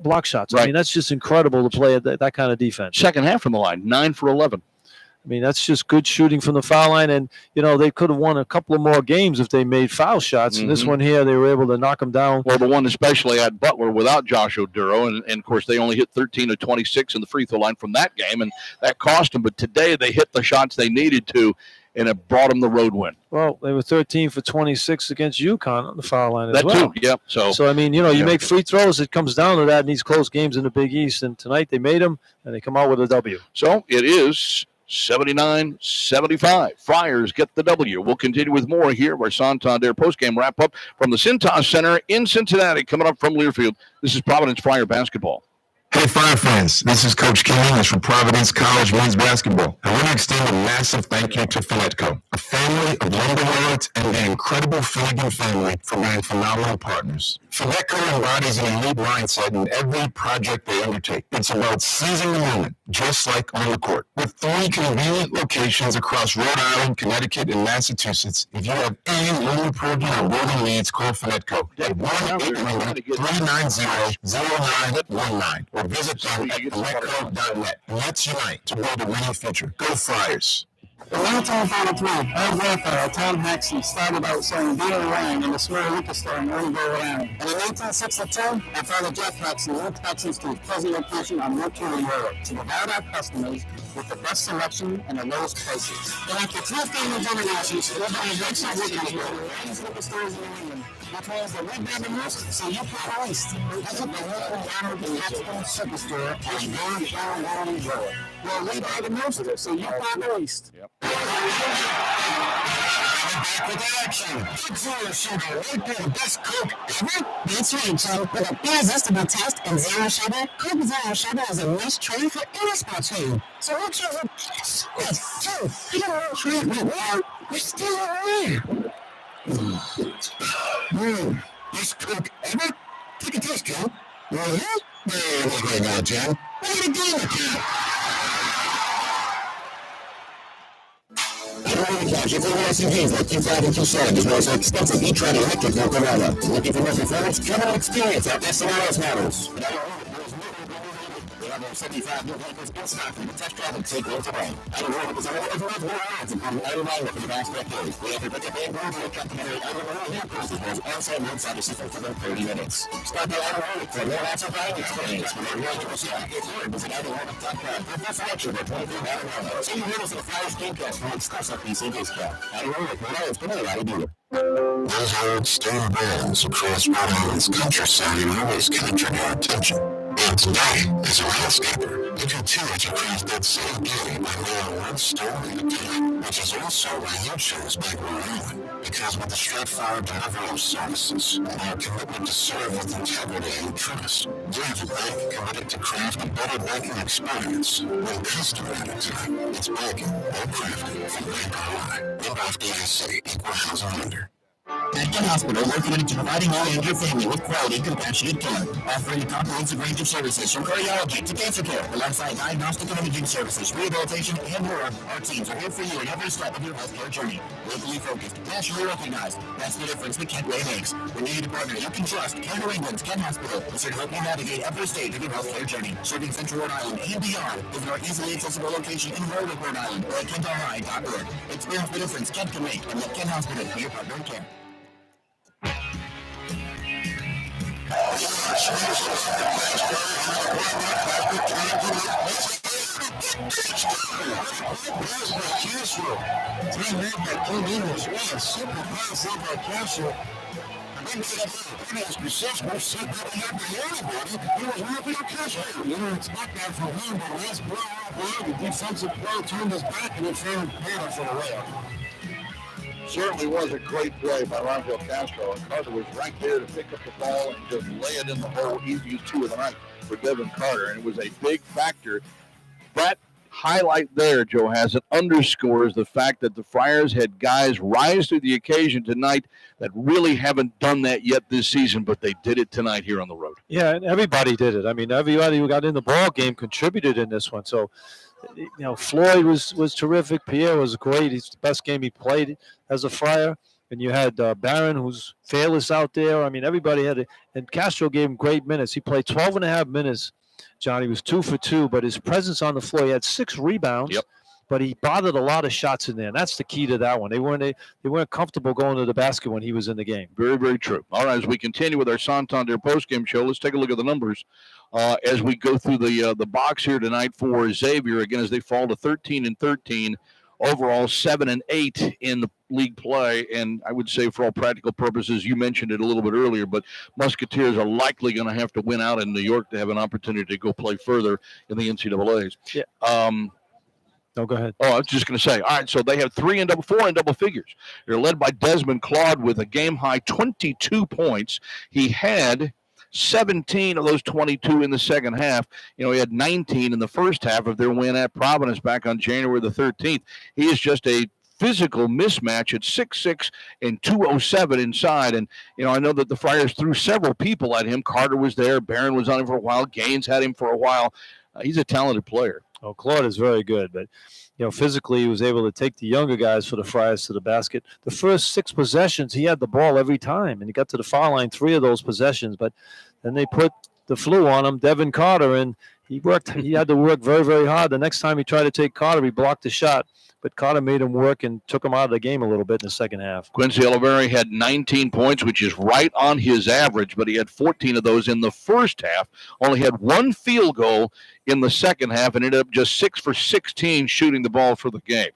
block shots. Right. I mean, that's just incredible to play at that kind of defense. Second half from the line, 9 for 11. I mean, that's just good shooting from the foul line. And, they could have won a couple of more games if they made foul shots. Mm-hmm. And this one here, they were able to knock them down. Well, the one especially at Butler without Josh Oduro. And of course, they only hit 13 of 26 in the free throw line from that game. And that cost them. But today they hit the shots they needed to, and it brought them the road win. Well, they were 13 for 26 against UConn on the foul line as that well. Too, yeah. So I mean, you make free throws, it comes down to that in these close games in the Big East. And tonight they made them, and they come out with a W. So it is 79-75. Friars get the W. We'll continue with more here. Our Santander postgame wrap-up from the Cintas Center in Cincinnati, coming up from Learfield. This is Providence Friar basketball. Hey, Fire fans, this is Coach King English from Providence College men's basketball. I want to extend a massive thank you to Finetco, a family of lumber yards and the incredible Finnegan family for being phenomenal partners. Finetco embodies an elite mindset in every project they undertake. It's about seizing the moment, just like on the court. With 3 convenient locations across Rhode Island, Connecticut, and Massachusetts, if you have any lumber program or building needs, call Finetco at 1-800-390-0919 or visit them at finetco.net. Let's unite to build a winning future. Go Friars! In 1943, our grandfather, Tom Hackson, started out selling beer and wine in a small liquor store in Rooke, Providence. And in 1962, our father, Jeff Hackson, moved Hackson's to his present location on Rooke to provide our customers with the best selection and the lowest prices. And after 2 family generations, we're buying great liquor stores in New England. Which means that we buy the most, so you pay the least. Visit the local American Hackson Superstore on downtown Raleigh Road. Well, we buy the most, so you pay the least. Yep. With action. Zero sugar, right there, the best Coke ever? That's right, Joe. With an irresistible taste and zero sugar, Coke Zero Sugar is a must try for any sports fan. So what you would yes, wait, Joe, I don't want to try it right now. We're still around. Best Coke ever? Take a taste, Joe. Well, yeah? There now, Joe. What are you doing with that? If you want SUVs like Q5 and Q7, as well as expensive e-tron electric Corona. Looking for more performance? Come and experience our best Solaris models. We have over 75 new vehicles in stock for you to test drive and take one today. Automotive is already over more odds and from everybody for the past decade. We have to put the big road to complimentary Automotive vehicles as well as on-site roadside assistance for 30 minutes. Stop by Automotive for more lots of buying experience with our knowledgeable staff. Visit Automotive.com for full selection of 24 Automotive. See you with us at the Flyers Gamecast for exclusive PC discount. Automotive, we're always going to allow you to do it. Those old stone walls across Rhode Island's countryside always captured our attention. And today, as a landscaper, you can too that you craft that same beauty by laying one stone at a time, which is also why you chose Bank Rhode Island. Because with the straightforward delivery of services and our commitment to serve with integrity and trust, we have a bank committed to craft a better banking experience. One customer at a time. It's banking or crafting from Bank Rhode Island. Member FDIC, equal housing lender. At Ken Hospital, we're committed to providing you and your family with quality, compassionate care, offering a comprehensive range of services from cardiology to cancer care, alongside diagnostic and imaging services, rehabilitation, and more. Our teams are here for you in every step of your healthcare journey. Locally focused, nationally recognized. That's the difference that Kent Way makes. We need a partner you can trust. Ken New England's Ken Hospital is here to help you navigate every stage of your healthcare journey, serving Central Rhode Island and beyond. Visit our easily accessible location in Raleigh, Rhode Island, or at KentRI.org. Experience the difference Kent can make, and let Ken Hospital be your partner in care. You don't expect that from him, but last blow off the defensive play turned his back and it found Carter for the layup. Certainly was a great play by Rafael Castro, and Carter was right there to pick up the ball and just lay it in the hole. Easiest 2 of the night for Devin Carter, and it was a big factor. That highlight there, Joe Hassett, underscores the fact that the Friars had guys rise to the occasion tonight that really haven't done that yet this season, but they did it tonight here on the road. Yeah, and everybody did it. I mean, everybody who got in the ball game contributed in this one. So, you know, Floyd was terrific. Pierre was great. It's the best game he played as a Friar. And you had Barron, who's fearless out there. I mean, everybody had it. And Castro gave him great minutes. He played 12 and a half minutes. John, he was 2 for 2, but his presence on the floor, he had 6 rebounds. Yep. But he bothered a lot of shots in there, and that's the key to that one. They weren't comfortable going to the basket when he was in the game. Very, very true. All right, as we continue with our Santander postgame show, let's take a look at the numbers as we go through the box here tonight for Xavier. Again, as they fall to 13-13, overall 7-8 in the league play, and I would say for all practical purposes, you mentioned it a little bit earlier, but Musketeers are likely going to have to win out in New York to have an opportunity to go play further in the NCAAs. Yeah. No, go ahead. Oh, I was just going to say, all right, so they have 4 in double figures. They're led by Desmond Claude with a game-high 22 points. He had 17 of those 22 in the second half. He had 19 in the first half of their win at Providence back on January the 13th. He is just a physical mismatch at 6'6" and 207 inside. And, I know that the Friars threw several people at him. Carter was there. Barron was on him for a while. Gaines had him for a while. He's a talented player. Oh, Claude is very good, but physically he was able to take the younger guys for the Friars to the basket. The first 6 possessions, he had the ball every time, and he got to the foul line 3 of those possessions. But then they put the flu on him, Devin Carter, and he had to work very, very hard. The next time he tried to take Carter, he blocked the shot. But Carter made him work and took him out of the game a little bit in the second half. Quincy Oliveri had 19 points, which is right on his average, but he had 14 of those in the first half. Only had 1 field goal in the second half and ended up just 6 for 16 shooting the ball for the game.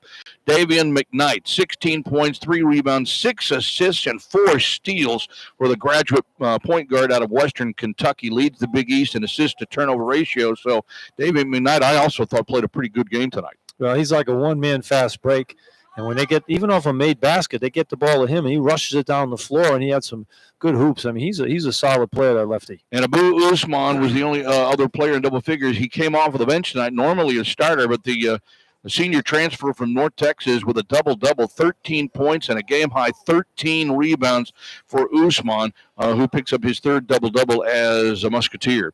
Davian McKnight, 16 points, 3 rebounds, 6 assists, and 4 steals for the graduate point guard out of Western Kentucky. Leads the Big East in assist-to-turnover ratio. So Davian McKnight, I also thought, played a pretty good game tonight. Well, he's like a one-man fast break. And when they get, even off a made basket, they get the ball to him, and he rushes it down the floor, and he had some good hoops. I mean, he's a solid player, that lefty. And Abu Usman was the only other player in double figures. He came off of the bench tonight, normally a starter, but the senior transfer from North Texas with a double-double, 13 points and a game-high 13 rebounds for Usman, who picks up his 3rd double-double as a Musketeer.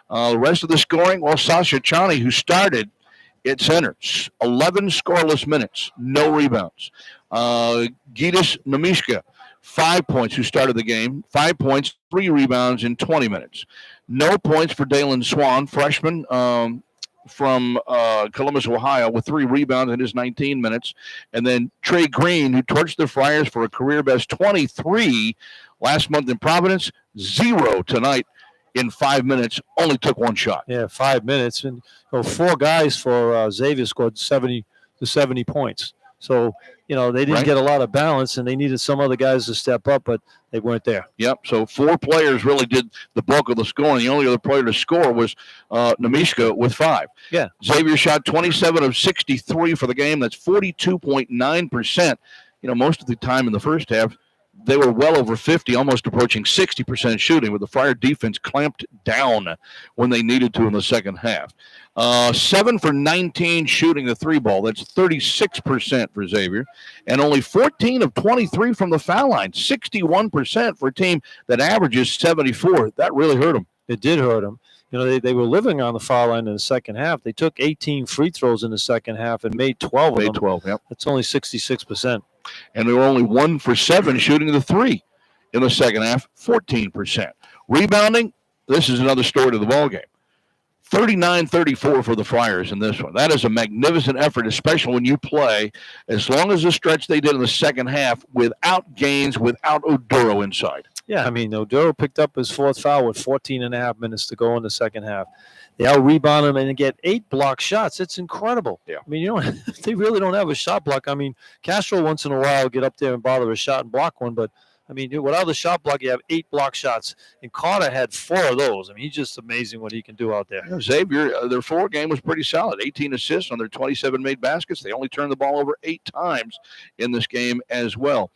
The rest of the scoring, well, Sasha Chani, who started at center, 11 scoreless minutes, no rebounds. Gitas Namishka, 5 points, who started the game, 5 points, 3 rebounds in 20 minutes. No points for Dalen Swan, freshman from Columbus, Ohio, with 3 rebounds in his 19 minutes. And then Trey Green, who torched the Friars for a career-best 23 last month in Providence, 0 tonight. In 5 minutes, only took 1 shot. Yeah, 5 minutes. And 4 guys for Xavier scored 70 points. So, they didn't get a lot of balance, and they needed some other guys to step up, but they weren't there. Yep, so 4 players really did the bulk of the scoring. The only other player to score was Namishka with 5. Yeah. Xavier shot 27 of 63 for the game. That's 42.9%. Most of the time in the first half, they were well over 50, almost approaching 60% shooting, but the Friar defense clamped down when they needed to in the second half. 7 for 19 shooting the 3 ball. That's 36% for Xavier. And only 14 of 23 from the foul line, 61% for a team that averages 74. That really hurt them. It did hurt them. They were living on the foul line in the second half. They took 18 free throws in the second half and made 12 of them. 12, yep. That's only 66%. And they were only 1 for 7 shooting the 3 in the second half, 14%. Rebounding, this is another story to the ballgame. 39-34 for the Friars in this one. That is a magnificent effort, especially when you play as long as the stretch they did in the second half without Gaines, without Oduro inside. Yeah, I mean, Oduro picked up his 4th foul with 14 and a half minutes to go in the second half. They out-rebound him and get 8 block shots. It's incredible. Yeah. I mean, they really don't have a shot block. I mean, Castro once in a while get up there and bother a shot and block one, but I mean, without the shot block, you have 8 block shots, and Carter had 4 of those. I mean, he's just amazing what he can do out there. Yeah, Xavier, their forward game was pretty solid. 18 assists on their 27 made baskets. They only turned the ball over 8 times in this game as well.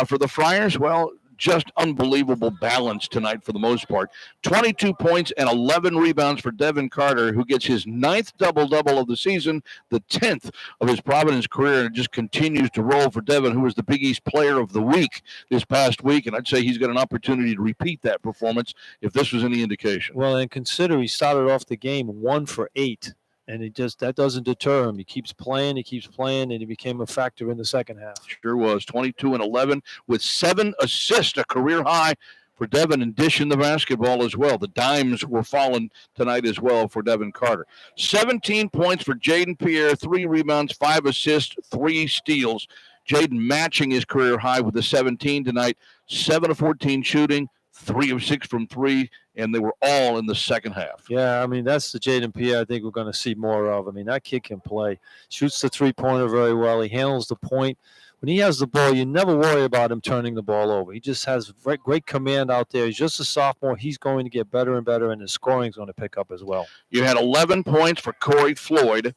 For the Friars, well, just unbelievable balance tonight for the most part. 22 points and 11 rebounds for Devin Carter, who gets his 9th double-double of the season, the 10th of his Providence career, and it just continues to roll for Devin, who was the Big East Player of the Week this past week, and I'd say he's got an opportunity to repeat that performance if this was any indication. Well, and consider he started off the game 1 for 8. And that doesn't deter him. He keeps playing, and he became a factor in the second half. Sure was. 22 and 11 with 7 assists, a career high for Devin, and dishing the basketball as well. The dimes were falling tonight as well for Devin Carter. 17 points for Jaden Pierre, 3 rebounds, 5 assists, 3 steals. Jaden matching his career high with the 17 tonight, 7 of 14 shooting, 3 of 6 from 3, and they were all in the second half. Yeah, I mean, that's the Jaden Pierre I think we're going to see more of. I mean, that kid can play. Shoots the three-pointer very well. He handles the point. When he has the ball, you never worry about him turning the ball over. He just has great command out there. He's just a sophomore. He's going to get better and better, and his scoring is going to pick up as well. You had 11 points for Corey Floyd,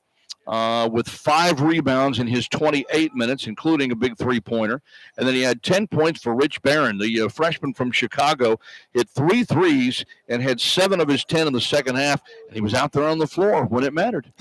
with 5 rebounds in his 28 minutes, including a big three-pointer. And then he had 10 points for Rich Barron, the freshman from Chicago, hit 3 threes and had 7 of his 10 in the second half, and he was out there on the floor when it mattered.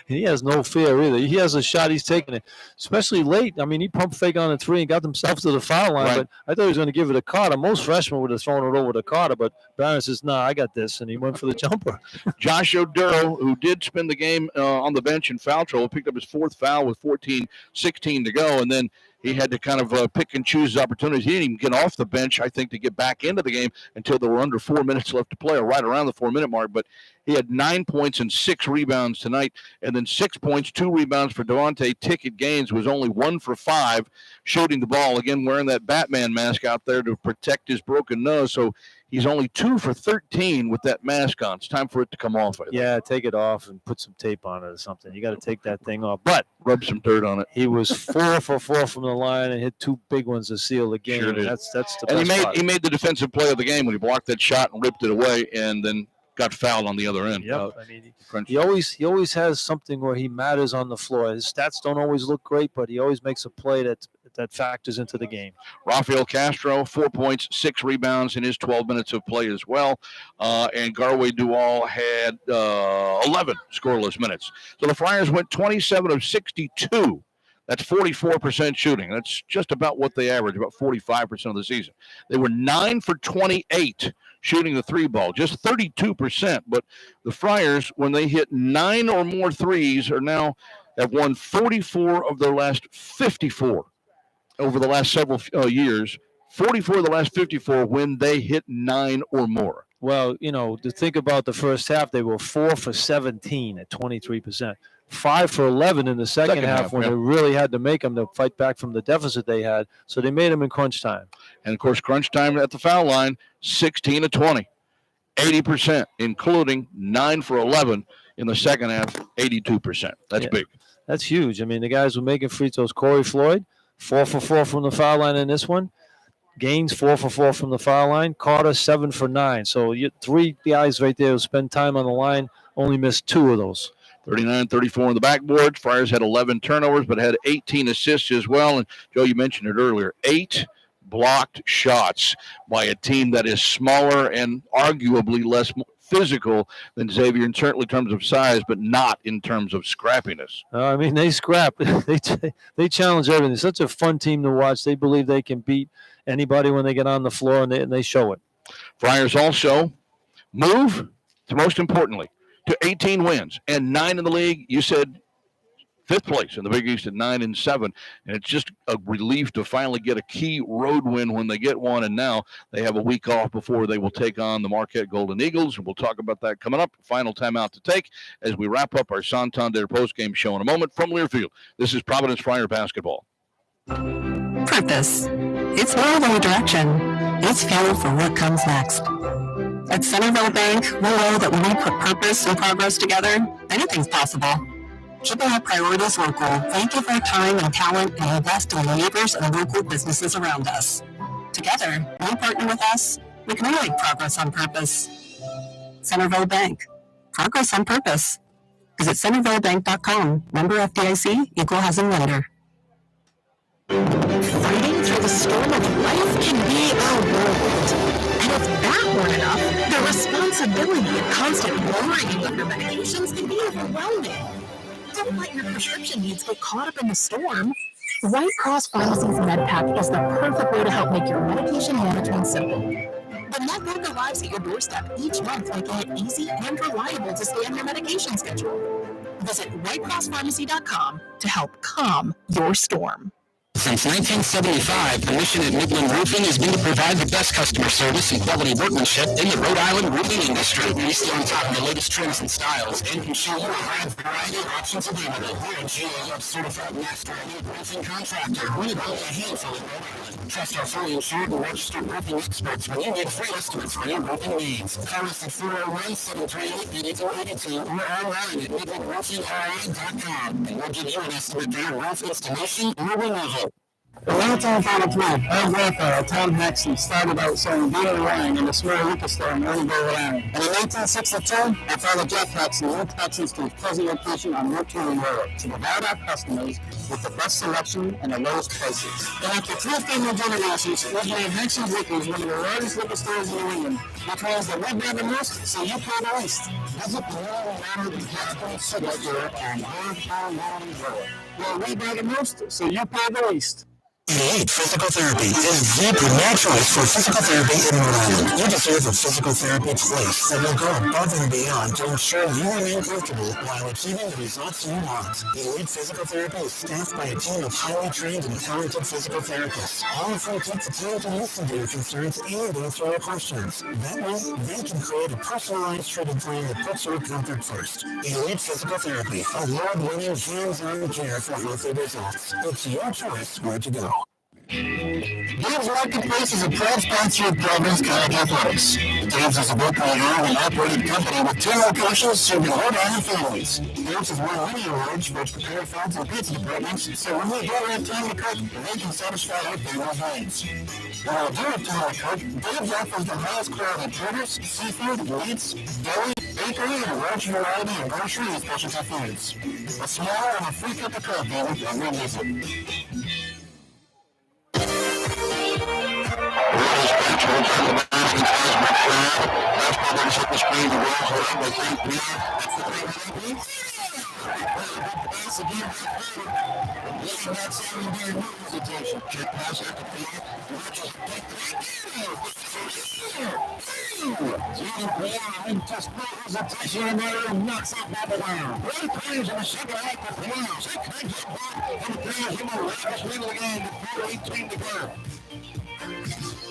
He has no fear either. He has a shot, he's taking it, especially late. I mean, he pumped fake on a 3 and got himself to the foul line, but I thought he was going to give it to Carter. Most freshmen would have thrown it over to Carter, but Barron says, "Nah, I got this," and he went for the jumper. Josh Oduro, who did spend the game on the bench in foul trouble, picked up his 4th foul with 14-16 to go, and then he had to kind of pick and choose his opportunities. He didn't even get off the bench, I think, to get back into the game until there were under 4 minutes left to play, or right around the 4-minute mark. But he had 9 points and 6 rebounds tonight, and then 6 points, 2 rebounds for Devontae Ticket Gaines, who was only 1 for 5 shooting the ball, again wearing that Batman mask out there to protect his broken nose. So he's only 2 for 13 with that mask on. It's time for it to come off. Yeah, take it off and put some tape on it or something. You got to take that thing off. But rub some dirt on it. He was 4 for 4 from the line and hit 2 big ones to seal the game. Sure did. That's the and best part. he made the defensive play of the game when he blocked that shot and ripped it away, and then got fouled on the other end. Yep. I mean, he always has something where he matters on the floor. His stats don't always look great, but he always makes a play that factors into the game. Rafael Castro, 4 points, 6 rebounds in his 12 minutes of play as well. And Garway Dual had 11 scoreless minutes. So the Friars went 27 of 62. That's 44% shooting. That's just about what they average, about 45% of the season. They were 9 for 28 shooting the 3 ball, just 32%. But the Friars, when they hit 9 or more threes, are now have won 44 of their last 54 over the last several years. 44 of the last 54 when they hit 9 or more. Well, to think about the first half, they were 4 for 17 at 23%. 5 for 11 in the second half when they really had to make them to fight back from the deficit they had. So they made them in crunch time. And, of course, crunch time at the foul line, 16 of 20, 80%, including 9 for 11 in the second half, 82%. That's big. That's huge. I mean, the guys were making free throws. Corey Floyd, 4 for 4 from the foul line in this one. Gaines, 4 for 4 from the foul line. Carter, 7 for 9. So 3 guys right there who spend time on the line, only missed 2 of those. 39-34 on the backboard. Friars had 11 turnovers, but had 18 assists as well. And, Joe, you mentioned it earlier, 8 blocked shots by a team that is smaller and arguably less physical than Xavier, in certainly terms of size, but not in terms of scrappiness. I mean, they scrap. They challenge everything. It's such a fun team to watch. They believe they can beat anybody when they get on the floor, and they show it. Friars also move, to most importantly, to 18 wins and 9 in the league. You said 5th place in the Big East at 9-7, and it's just a relief to finally get a key road win when they get one. And now they have a week off before they will take on the Marquette Golden Eagles, and we'll talk about that coming up. Final timeout to take as we wrap up our Santander postgame show in a moment from Learfield. This is Providence Friar basketball. Purpose. It's more than a direction. It's fuel for what comes next. At Centerville Bank, we know that when we put purpose and progress together, anything's possible. Keeping our priorities local, we give our time and talent and invest in the neighbors and local businesses around us. Together, when you partner with us, we can all make progress on purpose. Centerville Bank. Progress on purpose. Visit centervillebank.com. Member FDIC, equal housing lender. Fighting through the storm of life can be our world. And if that weren't enough, the responsibility and constant worrying of your medications can be overwhelming. Don't let your prescription needs get caught up in the storm. White Cross Pharmacy's MedPack is the perfect way to help make your medication management simple. The network arrives at your doorstep each month, making it easy and reliable to stay on your medication schedule. Visit whitecrosspharmacy.com to help calm your storm. Since 1975, the mission at Midland Roofing has been to provide the best customer service and quality workmanship in the Rhode Island roofing industry. We stay on top of the latest trends and styles and can show you a wide variety of options available. We're a GAF certified master elite roofing contractor. We have only a handful in Rhode Island. Trust our fully insured and registered roofing experts when you need free estimates for your roofing needs. Call us at 401-738-8282 or online at midlandroofingri.com, and we'll give you an estimate for your roof installation or removal. The 19th final play, our grandfather, Tom Hackson, started out selling beer and wine in a small liquor store in Rooke, Island. And in 1962, our father Jeff Hackson moved Hackson's to his present location on Route 2 Road to provide our customers with the best selection and the lowest prices. And after 3 family generations, we've made Hackson's Liquors one of the largest liquor stores in New England, which means that we buy the most, so you pay the least. Visit the Learfield Hackson Signature on Learfield Road, where we buy the most, so you pay the least. Elite Physical Therapy is the premier choice for physical therapy in Rhode Island. You deserve a physical therapy place that will go above and beyond to ensure you remain comfortable while achieving the results you want. Elite Physical Therapy is staffed by a team of highly trained and talented physical therapists, all of whom take the time to listen to your concerns and answer your questions. That way, they can create a personalized treatment plan that puts your comfort first. Elite Physical Therapy, award-winning hands-on care for healthy results. It's your choice where to go. Dave's Marketplace is a proud sponsor of Providence College Athletics. Dave's is a locally owned and operated company with 2 locations serving Rhode Island families. Dave's has won many awards for its prepared foods and pizza departments, so when they don't have time to cook, they can satisfy their family's needs. While they do have time to cook, Dave's offers the highest quality produce, seafood, meats, dairy, bakery, and a large variety of grocery and specialty foods. A smile and a free cup of coffee with every visit.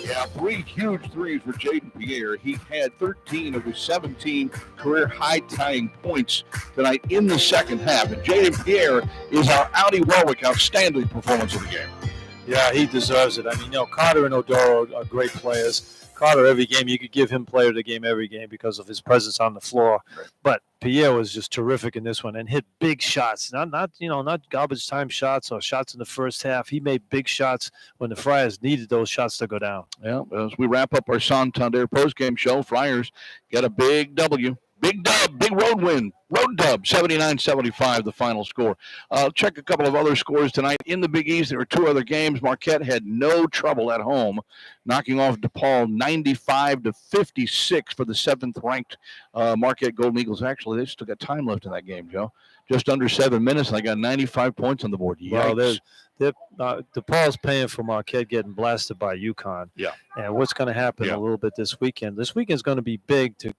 Yeah, 3 huge threes for Jaden Pierre. He had 13 of his 17 career high-tying points tonight in the second half. And Jaden Pierre is our Audi Warwick outstanding performance of the game. Yeah, he deserves it. I mean, Carter and Odoro are great players. Carter, every game, you could give him player of the game every game because of his presence on the floor. Right. But Pierre was just terrific in this one and hit big shots. Not garbage time shots or shots in the first half. He made big shots when the Friars needed those shots to go down. Yeah, as we wrap up our Santander postgame show, Friars get a big W. Big dub, big road win. Road dub, 79-75, the final score. Check a couple of other scores tonight. In the Big East, there were 2 other games. Marquette had no trouble at home, knocking off DePaul 95-56 for the 7th-ranked Marquette Golden Eagles. Actually, they still got time left in that game, Joe. Just under 7 minutes, and they got 95 points on the board. Yikes. Well, DePaul's paying for Marquette getting blasted by UConn. Yeah. And what's going to happen a little bit this weekend? This weekend's going to be big to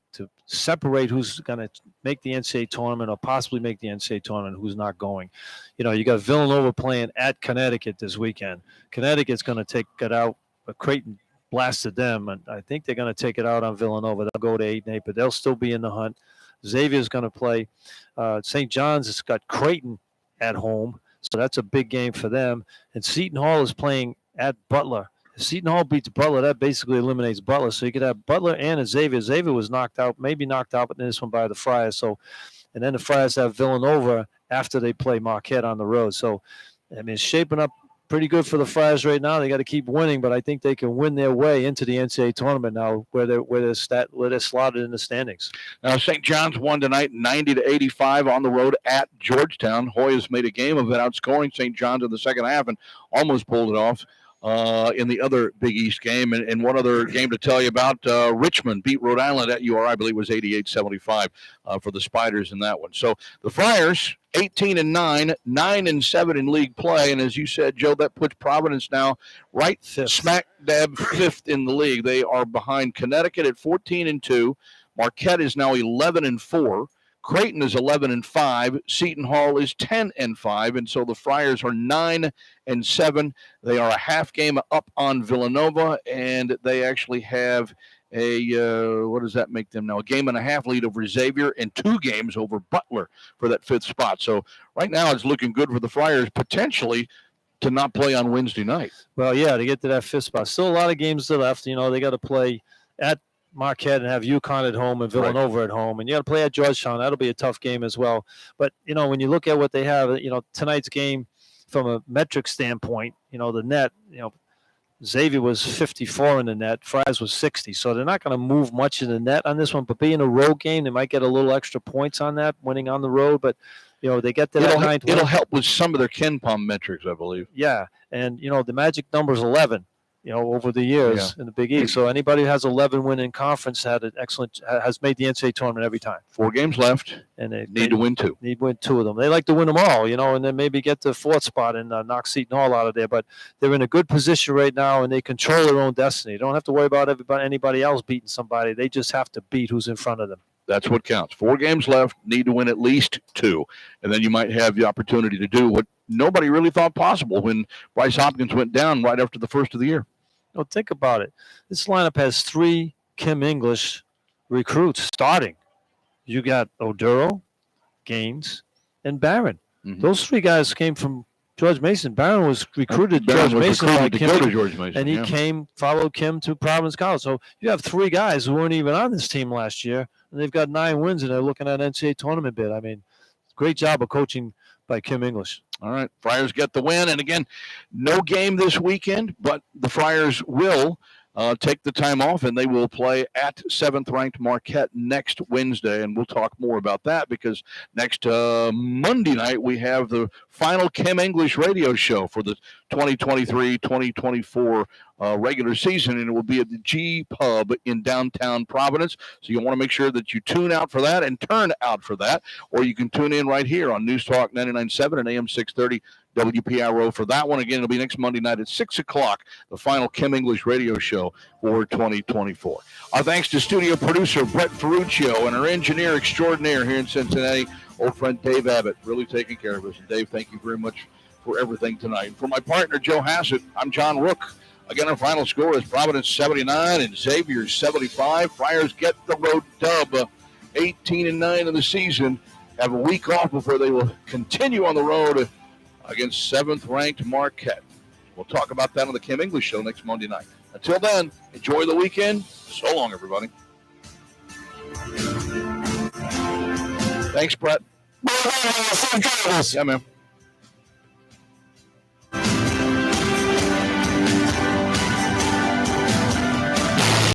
separate who's going to make the NCAA tournament or possibly make the NCAA tournament, who's not going. You got Villanova playing at Connecticut this weekend. Connecticut's going to take it out. Creighton blasted them, and I think they're going to take it out on Villanova. They'll go to 8-8, but they'll still be in the hunt. Xavier's going to play. St. John's has got Creighton at home. So that's a big game for them. And Seton Hall is playing at Butler. If Seton Hall beats Butler, that basically eliminates Butler. So you could have Butler and a Xavier. Xavier was knocked out in this one by the Friars. So, and then the Friars have Villanova after they play Marquette on the road. So, I mean, it's shaping up pretty good for the Friars right now. They got to keep winning, but I think they can win their way into the NCAA tournament now, where they're slotted in the standings. Now, St. John's won tonight 90-85 on the road at Georgetown. Hoyas made a game of it, outscoring St. John's in the second half and almost pulled it off in the other Big East game. And one other game to tell you about, Richmond beat Rhode Island at UR, I believe it was 88-75 for the Spiders in that one. So the Friars, 18-9, 9-7 in league play, and as you said, Joe, that puts Providence now right smack dab 5th in the league. They are behind Connecticut at 14-2. Marquette is now 11-4. Creighton is 11-5. Seton Hall is 10-5, and so the Friars are 9-7. They are a half game up on Villanova, and they actually have what does that make them now? A game and a half lead over Xavier and 2 games over Butler for that 5th spot. So right now it's looking good for the Friars potentially to not play on Wednesday night. Well, yeah, to get to that 5th spot. Still a lot of games left. They got to play at Marquette and have UConn at home and Villanova at home. And you got to play at Georgetown. That'll be a tough game as well. But, when you look at what they have, tonight's game, from a metric standpoint, the net, Xavier was 54 in the net. Friars was 60. So they're not going to move much in the net on this one. But being a road game, they might get a little extra points on that, winning on the road. But, they get to that ninth. It'll help with some of their Ken Palm metrics, I believe. Yeah. And, the magic number is 11, over the years in the Big East. So anybody who has 11 win in conference has made the NCAA tournament every time. 4 games left. And they need to win 2. Need to win 2 of them. They like to win them all, and then maybe get the 4th spot and knock Seton Hall out of there. But they're in a good position right now, and they control their own destiny. They don't have to worry about anybody else beating somebody. They just have to beat who's in front of them. That's what counts. 4 games left, need to win at least 2. And then you might have the opportunity to do what nobody really thought possible when Bryce Hopkins went down right after the first of the year. Think about it. This lineup has 3 Kim English recruits starting. You got Oduro, Gaines, and Barron. Mm-hmm. Those 3 guys came from George Mason. Barron was recruited to George Mason by Kim, go to George Mason, and he followed Kim to Providence College. So you have 3 guys who weren't even on this team last year, and they've got 9 wins, and they're looking at an NCAA tournament bid. I mean, great job of coaching by Kim English. All right, Friars get the win. And again, no game this weekend, but the Friars will take the time off, and they will play at 7th-ranked Marquette next Wednesday. And we'll talk more about that because next Monday night we have the final Kim English radio show for the 2023-2024 regular season, and it will be at the G Pub in downtown Providence. So you want to make sure that you tune out for that and turn out for that, or you can tune in right here on News Talk 99.7 and AM 630 WPRO for that one. Again, it'll be next Monday night at 6 o'clock, the final Kim English radio show for 2024. Our thanks to studio producer Brett Ferruccio and our engineer extraordinaire here in Cincinnati, old friend Dave Abbott, really taking care of us. And Dave, thank you very much for everything tonight. For my partner, Joe Hassett, I'm John Rooke. Again, our final score is Providence 79 and Xavier 75. Friars get the road dub, 18-9 in the season. Have a week off before they will continue on the road against 7th-ranked Marquette. We'll talk about that on the Kim English Show next Monday night. Until then, enjoy the weekend. So long, everybody. Thanks, Brett. Yeah, man.